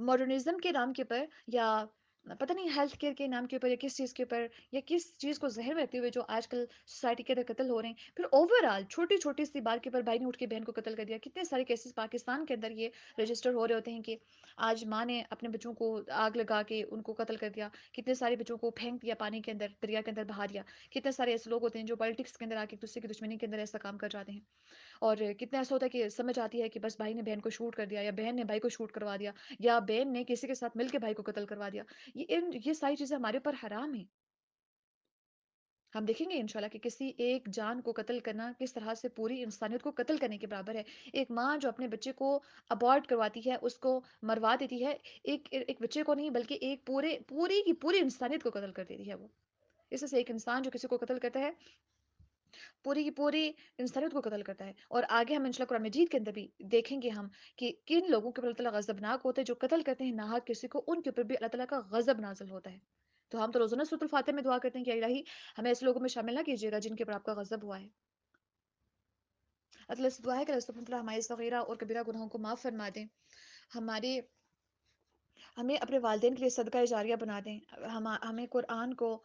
ماڈرنزم کے نام کے اوپر، یا پتہ نہیں ہیلتھ کیئر کے نام کے اوپر، یا کس چیز کے اوپر، یا کس چیز کو ذہن میں رکھتے ہوئے جو آج کل سوسائٹی کے اندر قتل ہو رہے ہیں، پھر اوور آل چھوٹی چھوٹی سی بات کے اوپر بھائی نے اٹھ کے بہن کو قتل کر دیا۔ کتنے سارے کیسز پاکستان کے اندر یہ رجسٹر ہو رہے ہوتے ہیں کہ آج ماں نے اپنے بچوں کو آگ لگا کے ان کو قتل کر دیا، کتنے سارے بچوں کو پھینک دیا پانی کے اندر، دریا کے اندر بہا دیا۔ کتنے سارے ایسے لوگ ہوتے ہیں جو پالیٹکس کے اندر آ کے ایک دوسرے کی دشمنی کے اندر ایسا کام کر جاتے ہیں، اور کتنا ایسا ہوتا ہے کہ سمجھ آتی ہے کہ بس بھائی نے بہن کو شوٹ کر دیا، یا بہن نے بھائی کو شوٹ کروا دیا، یا بہن نے کسی کے ساتھ مل کے بھائی کو قتل کروا دیا۔ یہ ساری چیزیں ہمارے اوپر حرام ہیں۔ ہم دیکھیں گے انشاءاللہ کہ کسی ایک جان کو قتل کرنا کس طرح سے پوری انسانیت کو قتل کرنے کے برابر ہے۔ ایک ماں جو اپنے بچے کو ابارٹ کرواتی ہے، اس کو مروا دیتی ہے، ایک بچے کو نہیں بلکہ ایک پوری کی پوری انسانیت کو قتل کر دیتی ہے وہ۔ اس سے ایک انسان جو کسی کو قتل کرتا ہے، پوری کی پوری انسانیت کو قتل کرتا ہے۔ اور آگے ہم انشاءاللہ قرآن مجید کے اندر بھی دیکھیں گے ہم کہ کن لوگوں کے اوپر اللہ تعالیٰ غضبناک ہوتا ہے، جو قتل کرتے ہیں ناحق کسی کو، ان کے اوپر بھی اللہ تعالیٰ کا غضب نازل ہوتا ہے۔ تو ہم تو روزانہ سورۃ الفاتح میں دعا کرتے ہیں کہ الہی ہمیں ایسے لوگوں میں شامل نہ کیجیے گا جن کے اوپر آپ کا غضب ہوا ہے۔ اللہ سے دعا ہے کہ اللہ سبحانہ وتعالیٰ ہمارے صغیرہ اور کبیرہ گناہوں کو معاف فرما دیں، ہمارے ہمیں اپنے والدین کے لیے صدقہ جاریہ بنا دیں، ہمیں قرآن کو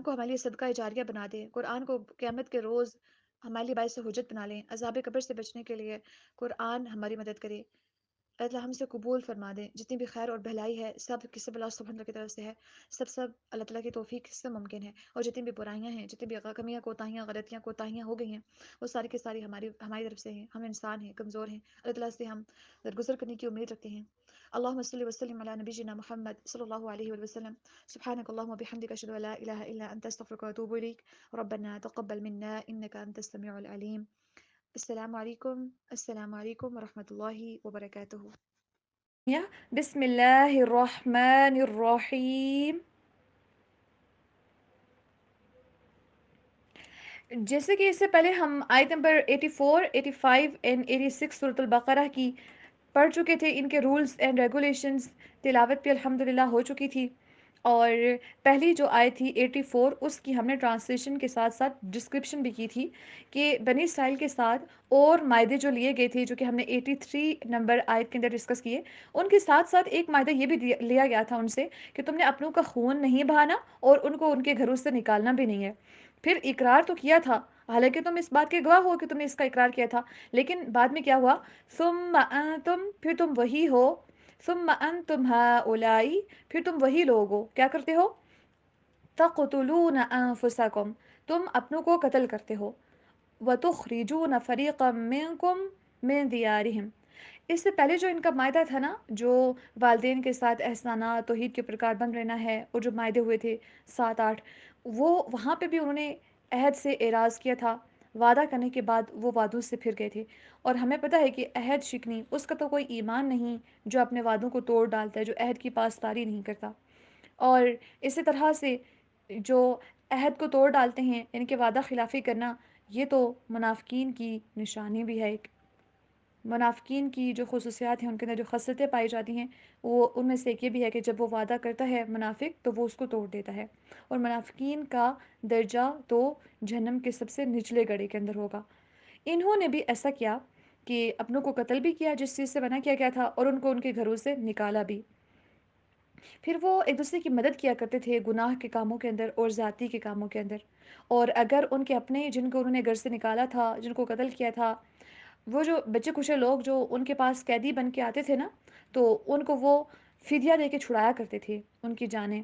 ہمارے لیے صدقہ جاریہ بنا دیں، قرآن کو قیامت کے روز ہمارے لیے باعث حجت بنا لیں، عذاب قبر سے بچنے کے لیے قرآن ہماری مدد کرے۔ اللہ تعالیٰ ہم سے قبول فرما دیں، جتنی بھی خیر اور بھلائی ہے سب کسی اللہ سبحانہ کی طرف سے ہے، سب اللہ تعالیٰ کی توفیق سے ممکن ہے، اور جتنی بھی برائیاں ہیں، جتنی بھی کمیاں کوتاہیاں غلطیاں کوتاہیاں ہو گئی ہیں، وہ ساری کی ساری ہماری طرف سے ہیں۔ ہم انسان ہیں، کمزور ہیں، اللہ تعالیٰ سے ہم درگزر کرنے کی امید رکھتے ہیں۔ اللہم صلی وسلم علی نبینا محمد صلی اللہ علیہ وآلہ وسلم، سبحانک اللہم وبحمدک، اشہد ان لا الہ الا انت، استغفرک واتوب الیک، ربنا تقبل منا انک انت السمیع العلیم۔ السلام علیکم ورحمۃ اللہ وبرکاتہ۔ بسم اللہ الرحمن الرحیم۔ جیسے کہ اس سے پہلے ہم آیت نمبر 84، 85 اینڈ 86 سورۃ البقرہ کی پڑھ چکے تھے۔ ان کے رولز اینڈ ریگولیشنز تلاوت بھی الحمدللہ ہو چکی تھی، اور پہلی جو آیت تھی 84، اس کی ہم نے ٹرانسلیشن کے ساتھ ساتھ ڈسکرپشن بھی کی تھی کہ بنی اسرائیل کے ساتھ اور معاہدے جو لیے گئے تھے، جو کہ ہم نے 83 نمبر آیت کے اندر ڈسکس کیے، ان کے ساتھ ساتھ ایک معاہدہ یہ بھی لیا گیا تھا ان سے کہ تم نے اپنوں کا خون نہیں بہانا اور ان کو ان کے گھروں سے نکالنا بھی نہیں ہے۔ پھر اقرار تو کیا تھا، حالانکہ تم اس بات کے گواہ ہو کہ تم نے اس کا اقرار کیا تھا، لیکن بعد میں کیا ہوا؟ ثم انتم، پھر تم وہی ہو، ثم انتم ہؤلاء، پھر تم وہی لوگ ہو، کیا کرتے ہو؟ تقتلون انفسکم، تم اپنوں کو قتل کرتے ہو، وتخرجون فریقا منکم من دیارہم۔ اس سے پہلے جو ان کا معاہدہ تھا نا، جو والدین کے ساتھ احسانات، توحید کے پرکار بند رہنا ہے، اور جو معاہدے ہوئے تھے 7 8، وہ وہاں پہ بھی انہوں نے عہد سے اعراض کیا تھا، وعدہ کرنے کے بعد وہ وعدوں سے پھر گئے تھے۔ اور ہمیں پتہ ہے کہ عہد شکنی، اس کا تو کوئی ایمان نہیں جو اپنے وعدوں کو توڑ ڈالتا ہے، جو عہد کی پاسداری نہیں کرتا۔ اور اسی طرح سے جو عہد کو توڑ ڈالتے ہیں، ان کے وعدہ خلافی کرنا، یہ تو منافقین کی نشانی بھی ہے۔ ایک منافقین کی جو خصوصیات ہیں، ان کے اندر جو خصلتیں پائی جاتی ہیں، وہ ان میں سے ایک یہ بھی ہے کہ جب وہ وعدہ کرتا ہے منافق تو وہ اس کو توڑ دیتا ہے، اور منافقین کا درجہ تو جہنم کے سب سے نچلے گڑھے کے اندر ہوگا۔ انہوں نے بھی ایسا کیا کہ اپنوں کو قتل بھی کیا جس چیز سے منع کیا گیا تھا، اور ان کو ان کے گھروں سے نکالا بھی۔ پھر وہ ایک دوسرے کی مدد کیا کرتے تھے گناہ کے کاموں کے اندر اور زیادتی کے کاموں کے اندر. اور اگر ان کے اپنے جن کو انہوں نے گھر سے نکالا تھا، جن کو قتل کیا تھا، وہ جو بچے کچے لوگ جو ان کے پاس قیدی بن کے آتے تھے نا، تو ان کو وہ فدیہ دے کے چھڑایا کرتے تھے ان کی جانیں.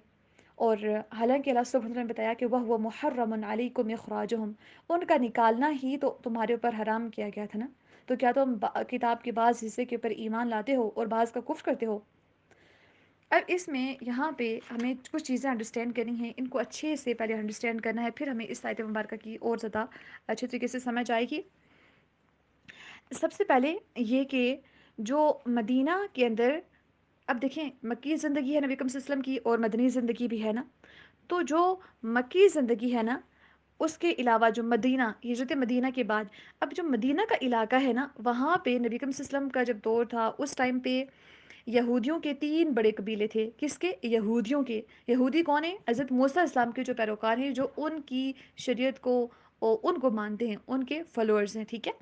اور حالانکہ اللہ سبحانہ وتعالیٰ نے بتایا کہ وہ محرم علیکم اخراجہم، ان کا نکالنا ہی تو تمہارے اوپر حرام کیا گیا تھا نا. تو کیا تم کتاب کے بعض حصے کے اوپر ایمان لاتے ہو اور بعض کا کفر کرتے ہو؟ اب اس میں یہاں پہ ہمیں کچھ چیزیں انڈرسٹینڈ کرنی ہیں، ان کو اچھے سے پہلے انڈرسٹینڈ کرنا ہے، پھر ہمیں اس آیت مبارکہ کی اور زیادہ اچھے طریقے سے سمجھ آئے گی. سب سے پہلے یہ کہ جو مدینہ کے اندر، اب دیکھیں مکی زندگی ہے نبی اکرم صلی اللہ علیہ وسلم کی اور مدنی زندگی بھی ہے نا. تو جو مکی زندگی ہے نا، اس کے علاوہ جو مدینہ، ہجرت مدینہ کے بعد اب جو مدینہ کا علاقہ ہے نا، وہاں پہ نبی اکرم صلی اللہ علیہ وسلم کا جب دور تھا اس ٹائم پہ یہودیوں کے 3 بڑے قبیلے تھے. کس کے؟ یہودیوں کے. یہودی کون ہیں؟ حضرت موسیٰ السلام کے جو پیروکار ہیں، جو ان کی شریعت کو ان کو مانتے ہیں، ان کے فالوورز ہیں. ٹھیک ہے.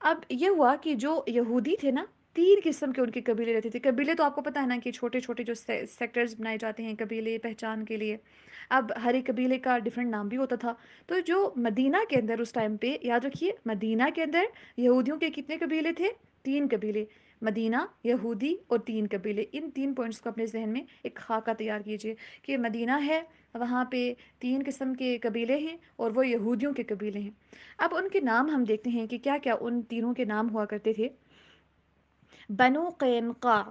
اب یہ ہوا کہ جو یہودی تھے نا، 3 قسم کے ان کے قبیلے رہتے تھے. قبیلے تو آپ کو پتہ ہے نا کہ چھوٹے چھوٹے جو سیکٹرز بنائے جاتے ہیں قبیلے پہچان کے لیے. اب ہر ایک قبیلے کا ڈفرینٹ نام بھی ہوتا تھا. تو جو مدینہ کے اندر اس ٹائم پہ، یاد رکھیے مدینہ کے اندر یہودیوں کے کتنے قبیلے تھے؟ 3 قبیلے. مدینہ، یہودی اور 3 قبیلے. ان 3 پوائنٹس کو اپنے ذہن میں ایک خاکہ تیار کیجیے کہ مدینہ ہے، وہاں پہ 3 قسم کے قبیلے ہیں اور وہ یہودیوں کے قبیلے ہیں. اب ان کے نام ہم دیکھتے ہیں کہ کیا کیا ان تینوں کے نام ہوا کرتے تھے. بنو قینقاع،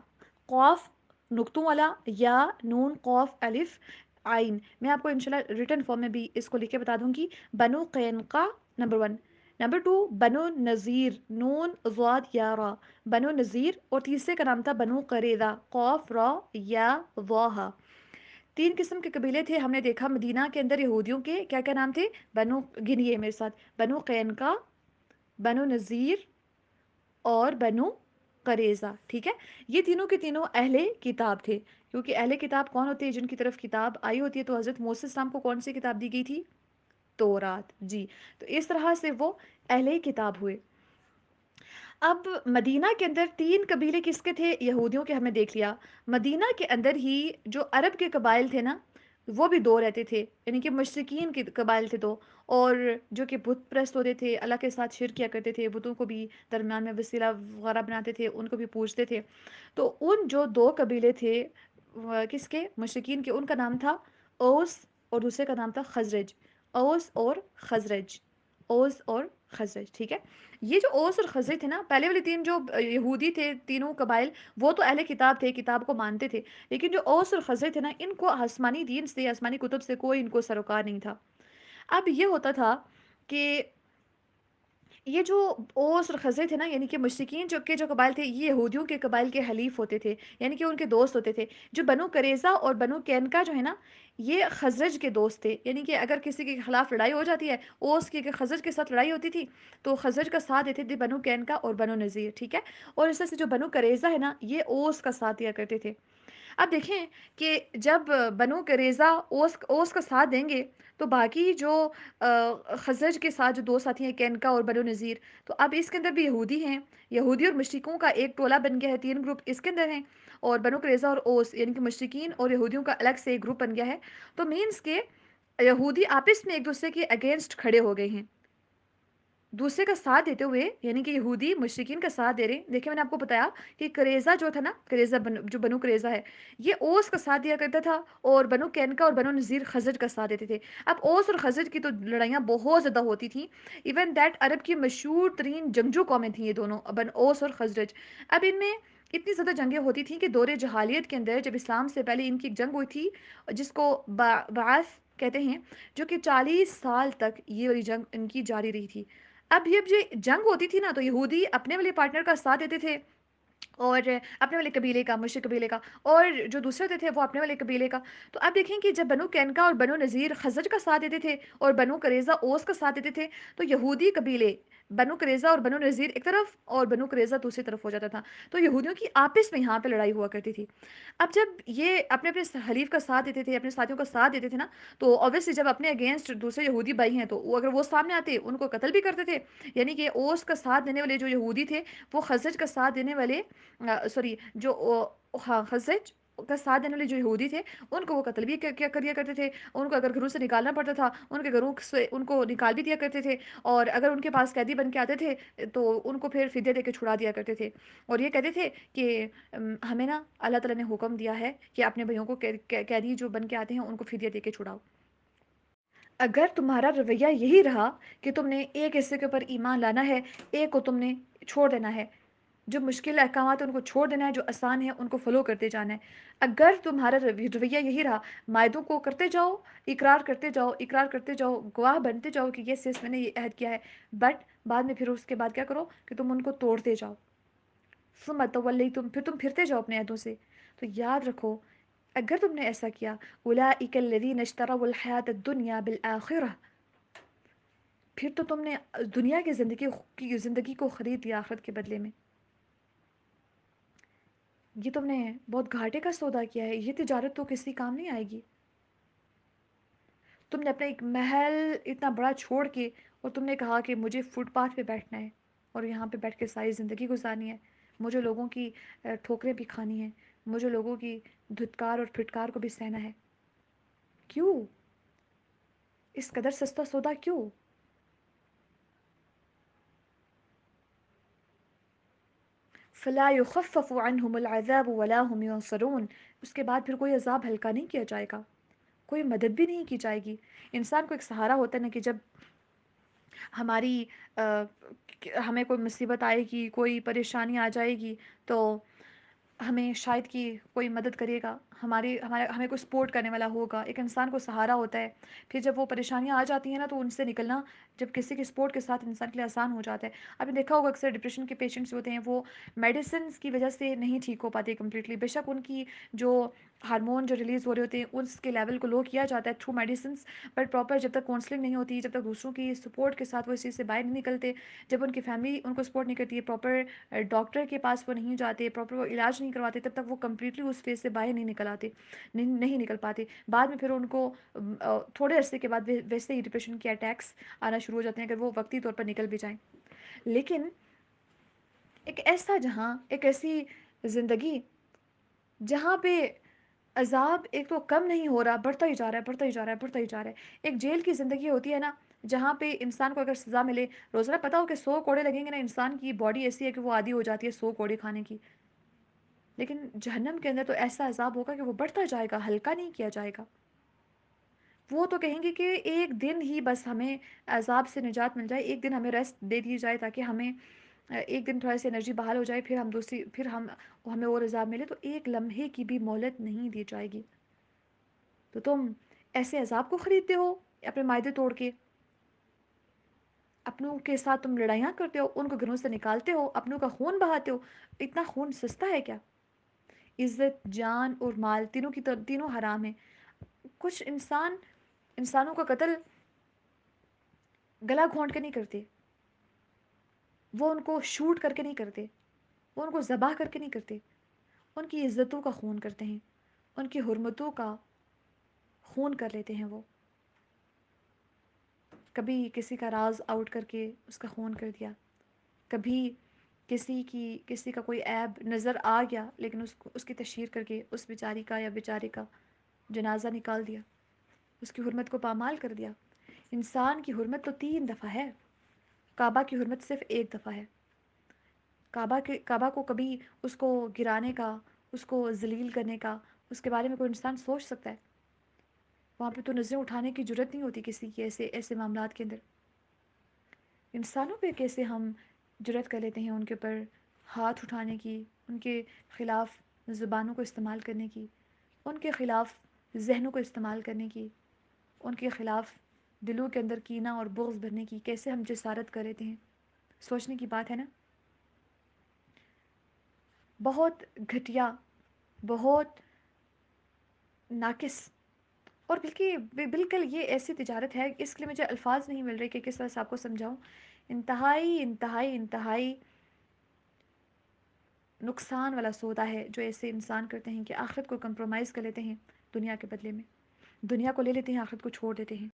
قوف نقطوں والا، یا نون قوف الف عین. میں آپ کو انشاءاللہ ریٹن فارم میں بھی اس کو لکھ کے بتا دوں گی. بنو قینقاع نمبر 1. نمبر 2 بنو نذیر، نون ضاد یا را، بنو نذیر. اور تیسرے کا نام تھا بنو قریظہ، قوف را یا ضا. 3 قسم کے قبیلے تھے. ہم نے دیکھا مدینہ کے اندر یہودیوں کے کیا کیا نام تھے. بنو، گنیے میرے ساتھ، بنو قینقاع، بنو نذیر اور بنو قریظہ. ٹھیک ہے. یہ تینوں کے تینوں اہل کتاب تھے. کیونکہ اہل کتاب کون ہوتے ہیں؟ جن کی طرف کتاب آئی ہوتی ہے. تو حضرت موسیٰ السلام کو کون سی کتاب دی گئی تھی؟ تورات. جی. تو اس طرح سے وہ اہل کتاب ہوئے. اب مدینہ کے اندر 3 قبیلے کس کے تھے؟ یہودیوں کے. ہمیں دیکھ لیا. مدینہ کے اندر ہی جو عرب کے قبائل تھے نا، وہ بھی 2 رہتے تھے. یعنی کہ مشرکین کے قبائل تھے 2، اور جو کہ بت پرست ہوتے تھے، اللہ کے ساتھ شرک کیا کرتے تھے، بتوں کو بھی درمیان میں وسیلہ وغیرہ بناتے تھے، ان کو بھی پوجتے تھے. تو ان جو 2 قبیلے تھے کس کے؟ مشرکین کے. ان کا نام تھا اوس اور دوسرے کا نام تھا خزرج. اوس اور خزرج. اوس اور خزرج. ٹھیک ہے. یہ جو اوس اور خزرج تھے نا، پہلے والے 3 جو یہودی تھے، تینوں قبائل، وہ تو اہل کتاب تھے، کتاب کو مانتے تھے. لیکن جو اوس اور خزرج تھے نا، ان کو آسمانی دین سے، آسمانی کتب سے کوئی ان کو سروکار نہیں تھا. اب یہ ہوتا تھا کہ یہ جو اوس اور خزرج تھے نا، یعنی کہ مشرکین جو قبائل تھے، یہ یہودیوں کے قبائل کے حلیف ہوتے تھے، یعنی کہ ان کے دوست ہوتے تھے. جو بنو قریظہ اور بنو قینقاع جو ہے نا، یہ خزرج کے دوست تھے. یعنی کہ اگر کسی کے خلاف لڑائی ہو جاتی ہے، اوس کی اگر خزرج کے ساتھ لڑائی ہوتی تھی، تو خزرج کا ساتھ دیتے تھے بنو قینقاع اور بنو نذیر. ٹھیک ہے. اور اس طرح سے جو بنو قریظہ ہے نا، یہ اوس کا ساتھ دیا کرتے تھے. اب دیکھیں کہ جب بنو قریظہ اوس کا ساتھ دیں گے، تو باقی جو خزرج کے ساتھ جو 2 ساتھی ہیں، قینقاع اور بنو نذیر، تو اب اس کے اندر بھی یہودی ہیں. یہودی اور مشرکوں کا ایک ٹولہ بن گیا ہے. 3 گروپ اس کے اندر ہیں. اور بنو قریظہ اور اوس، یعنی کہ مشرکین اور یہودیوں کا الگ سے ایک گروپ بن گیا ہے. تو مینس کہ یہودی آپس میں ایک دوسرے کے اگینسٹ کھڑے ہو گئے ہیں، دوسرے کا ساتھ دیتے ہوئے. یعنی کہ یہودی مشرکین کا ساتھ دے رہے ہیں. دیکھیں میں نے آپ کو بتایا کہ قریظہ جو تھا نا، قریظہ جو بنو قریظہ ہے، یہ اوس کا ساتھ دیا کرتا تھا، اور بنو قینقاع اور بنو نذیر خزرج کا ساتھ دیتے تھے. اب اوس اور خزرج کی تو لڑائیاں بہت زیادہ ہوتی تھیں. ایون دیٹ عرب کی مشہور ترین جنگجو قومیں تھیں یہ دونوں، اوس اور خزرج. اب ان میں اتنی زیادہ جنگیں ہوتی تھیں کہ دور جہالیت کے اندر، جب اسلام سے پہلے ان کی ایک جنگ ہوئی تھی جس کو بعث کہتے ہیں، جو کہ 40 سال تک یہ والی جنگ ان کی جاری رہی تھی. اب یہ جنگ ہوتی تھی نا، تو یہودی اپنے والے پارٹنر کا ساتھ دیتے تھے، اور اپنے والے قبیلے کا، مشرک قبیلے کا، اور جو دوسرے ہوتے تھے وہ اپنے والے قبیلے کا. تو اب دیکھیں کہ جب بنو قینقاع اور بنو نذیر خزرج کا ساتھ دیتے تھے، اور بنو قریظہ اوس کا ساتھ دیتے تھے، تو یہودی قبیلے بنو قریظہ اور بنو نذیر ایک طرف اور بنو قریظہ دوسری طرف ہو جاتا تھا. تو یہودیوں کی آپس میں یہاں پہ لڑائی ہوا کرتی تھی. اب جب یہ اپنے اپنے حلیف کا ساتھ دیتے تھے، اپنے ساتھیوں کا ساتھ دیتے تھے نا، تو اوبیسلی جب اپنے اگینسٹ دوسرے یہودی بھائی ہیں، تو اگر وہ سامنے آتے ان کو قتل بھی کرتے تھے. یعنی کہ اوس کا ساتھ دینے والے جو یہودی تھے، وہ خزرج کا ساتھ دینے والے، سوری جو ہاں خزرج کا ساتھ دینے والے جو یہودی تھے ان کو وہ قتل بھی کیا کر دیا کرتے تھے. ان کو اگر گھروں سے نکالنا پڑتا تھا ان کے گھروں سے ان کو نکال بھی دیا کرتے تھے, اور اگر ان کے پاس قیدی بن کے آتے تھے تو ان کو پھر فدیہ دے کے چھڑا دیا کرتے تھے, اور یہ کہتے تھے کہ ہمیں نا اللہ تعالیٰ نے حکم دیا ہے کہ اپنے بھائیوں کو قیدی جو بن کے آتے ہیں ان کو فدیہ دے کے چھڑاؤ. اگر تمہارا رویہ یہی رہا کہ تم نے ایک حصے کے اوپر ایمان لانا ہے, ایک کو تم نے چھوڑ دینا ہے, جو مشکل احکامات ہیں ان کو چھوڑ دینا ہے, جو آسان ہے ان کو فالو کرتے جانا ہے. اگر تمہارا رویہ یہی رہا, معاہدوں کو کرتے جاؤ, اقرار کرتے جاؤ, اقرار کرتے جاؤ, گواہ بنتے جاؤ کہ یس یس میں نے یہ عہد کیا ہے, بٹ بعد میں پھر اس کے بعد کیا کرو کہ تم ان کو توڑتے جاؤ, پھر تم پھرتے جاؤ اپنے عہدوں سے, تو یاد رکھو اگر تم نے ایسا کیا, اولئک الذین اشتروا الحیاۃ الدنیا بالآخرہ, پھر تو تم نے دنیا کی زندگی کو خرید لیا آخرت کے بدلے میں. یہ تم نے بہت گھاٹے کا سودا کیا ہے, یہ تجارت تو کسی کام نہیں آئے گی. تم نے اپنا ایک محل اتنا بڑا چھوڑ کے اور تم نے کہا کہ مجھے فٹ پاتھ پہ بیٹھنا ہے اور یہاں پہ بیٹھ کے ساری زندگی گزارنی ہے, مجھے لوگوں کی ٹھوکریں بھی کھانی ہیں, مجھے لوگوں کی دھتکار اور پھٹکار کو بھی سہنا ہے. کیوں اس قدر سستا سودا کیوں؟ فلا يخفف عنهم العذاب ولا هم ينصرون, اس کے بعد پھر کوئی عذاب ہلکا نہیں کیا جائے گا, کوئی مدد بھی نہیں کی جائے گی. انسان کو ایک سہارا ہوتا ہے نا کہ جب ہماری ہمیں کوئی مصیبت آئے گی, کوئی پریشانی آ جائے گی, تو ہمیں شاید کہ کوئی مدد کرے گا, ہمیں کوئی سپورٹ کرنے والا ہوگا, ایک انسان کو سہارا ہوتا ہے. پھر جب وہ پریشانیاں آ جاتی ہیں نا تو ان سے نکلنا جب کسی کے سپورٹ کے ساتھ انسان کے لیے آسان ہو جاتا ہے. آپ نے دیکھا ہوگا اکثر ڈپریشن کے پیشنٹس ہوتے ہیں وہ میڈیسنس کی وجہ سے نہیں ٹھیک ہو پاتے کمپلیٹلی, بے شک ان کی جو ہارمون جو ریلیز ہو رہے ہوتے ہیں اس کے لیول کو لو کیا جاتا ہے تھرو میڈیسنس, بٹ پراپر جب تک کاؤنسلنگ نہیں ہوتی, جب تک دوسروں کی سپورٹ کے ساتھ وہ اس چیز سے باہر نہیں نکلتے, جب ان کی فیملی ان کو سپورٹ نہیں کرتی ہے, پراپر ڈاکٹر کے پاس وہ نہیں جاتے, پراپر وہ علاج نہیں کرواتے, تب تک وہ کمپلیٹلی اس فیز سے باہر نہیں نکل آتے, نہیں نکل پاتے. بعد میں پھر ان کو تھوڑے عرصے کے بعد ویسے ہی ڈپریشن کے اٹیکس آنا شروع ہو جاتے ہیں اگر وہ وقتی طور پر نکل بھی جائیں. لیکن ایک ایسا جہاں, ایک ایسی زندگی جہاں پہ عذاب ایک تو کم نہیں ہو رہا, بڑھتا ہی جا رہا ہے, بڑھتا ہی جا رہا ہے, بڑھتا ہی جا رہا ہے. ایک جیل کی زندگی ہوتی ہے نا جہاں پہ انسان کو اگر سزا ملے, روزانہ پتا ہو کہ 100 کوڑے لگیں گے نا, انسان کی باڈی ایسی ہے کہ وہ عادی ہو جاتی ہے 100 کوڑے کھانے کی. لیکن جہنم کے اندر تو ایسا عذاب ہوگا کہ وہ بڑھتا جائے گا, ہلکا نہیں کیا جائے گا. وہ تو کہیں گے کہ ایک دن ہی بس ہمیں عذاب سے نجات مل جائے, ایک دن ہمیں ریسٹ دے دی جائے تاکہ ہمیں ایک دن تھوڑا سی انرجی بحال ہو جائے, پھر ہمیں اور عذاب ملے, تو ایک لمحے کی بھی مہلت نہیں دی جائے گی. تو تم ایسے عذاب کو خریدتے ہو اپنے معاہدے توڑ کے, اپنوں کے ساتھ تم لڑائیاں کرتے ہو, ان کو گھروں سے نکالتے ہو, اپنوں کا خون بہاتے ہو. اتنا خون سستا ہے کیا؟ عزت, جان اور مال تینوں حرام ہیں. کچھ انسانوں کا قتل گلا گھونٹ کے نہیں کرتے, وہ ان کو شوٹ کر کے نہیں کرتے, وہ ان کو ذبح کر کے نہیں کرتے, ان کی عزتوں کا خون کرتے ہیں, ان کی حرمتوں کا خون کر لیتے ہیں. وہ کبھی کسی کا راز آؤٹ کر کے اس کا خون کر دیا, کبھی کسی کا کوئی عیب نظر آ گیا لیکن اس کی تشہیر کر کے اس بیچاری کا یا بیچارے کا جنازہ نکال دیا, اس کی حرمت کو پامال کر دیا. انسان کی حرمت تو 3 دفعہ ہے, کعبہ کی حرمت صرف 1 دفعہ ہے. کعبہ کو کبھی اس کو گرانے کا, اس کو ذلیل کرنے کا, اس کے بارے میں کوئی انسان سوچ سکتا ہے؟ وہاں پہ تو نظریں اٹھانے کی جرت نہیں ہوتی کسی کی ایسے معاملات کے اندر. انسانوں پہ کیسے ہم جرت کر لیتے ہیں ان کے اوپر ہاتھ اٹھانے کی, ان کے خلاف زبانوں کو استعمال کرنے کی, ان کے خلاف ذہنوں کو استعمال کرنے کی, ان کے خلاف دلوں کے اندر کینہ اور بغض بھرنے کی کیسے ہم جسارت کر لیتے ہیں. سوچنے کی بات ہے نا. بہت گھٹیا, بہت ناقص, اور بالکل یہ ایسی تجارت ہے, اس کے لیے مجھے الفاظ نہیں مل رہے کہ کس طرح سے آپ کو سمجھاؤں. انتہائی انتہائی انتہائی نقصان والا سودا ہے جو ایسے انسان کرتے ہیں کہ آخرت کو کمپرومائز کر لیتے ہیں دنیا کے بدلے میں, دنیا کو لے لیتے ہیں, آخرت کو چھوڑ دیتے ہیں.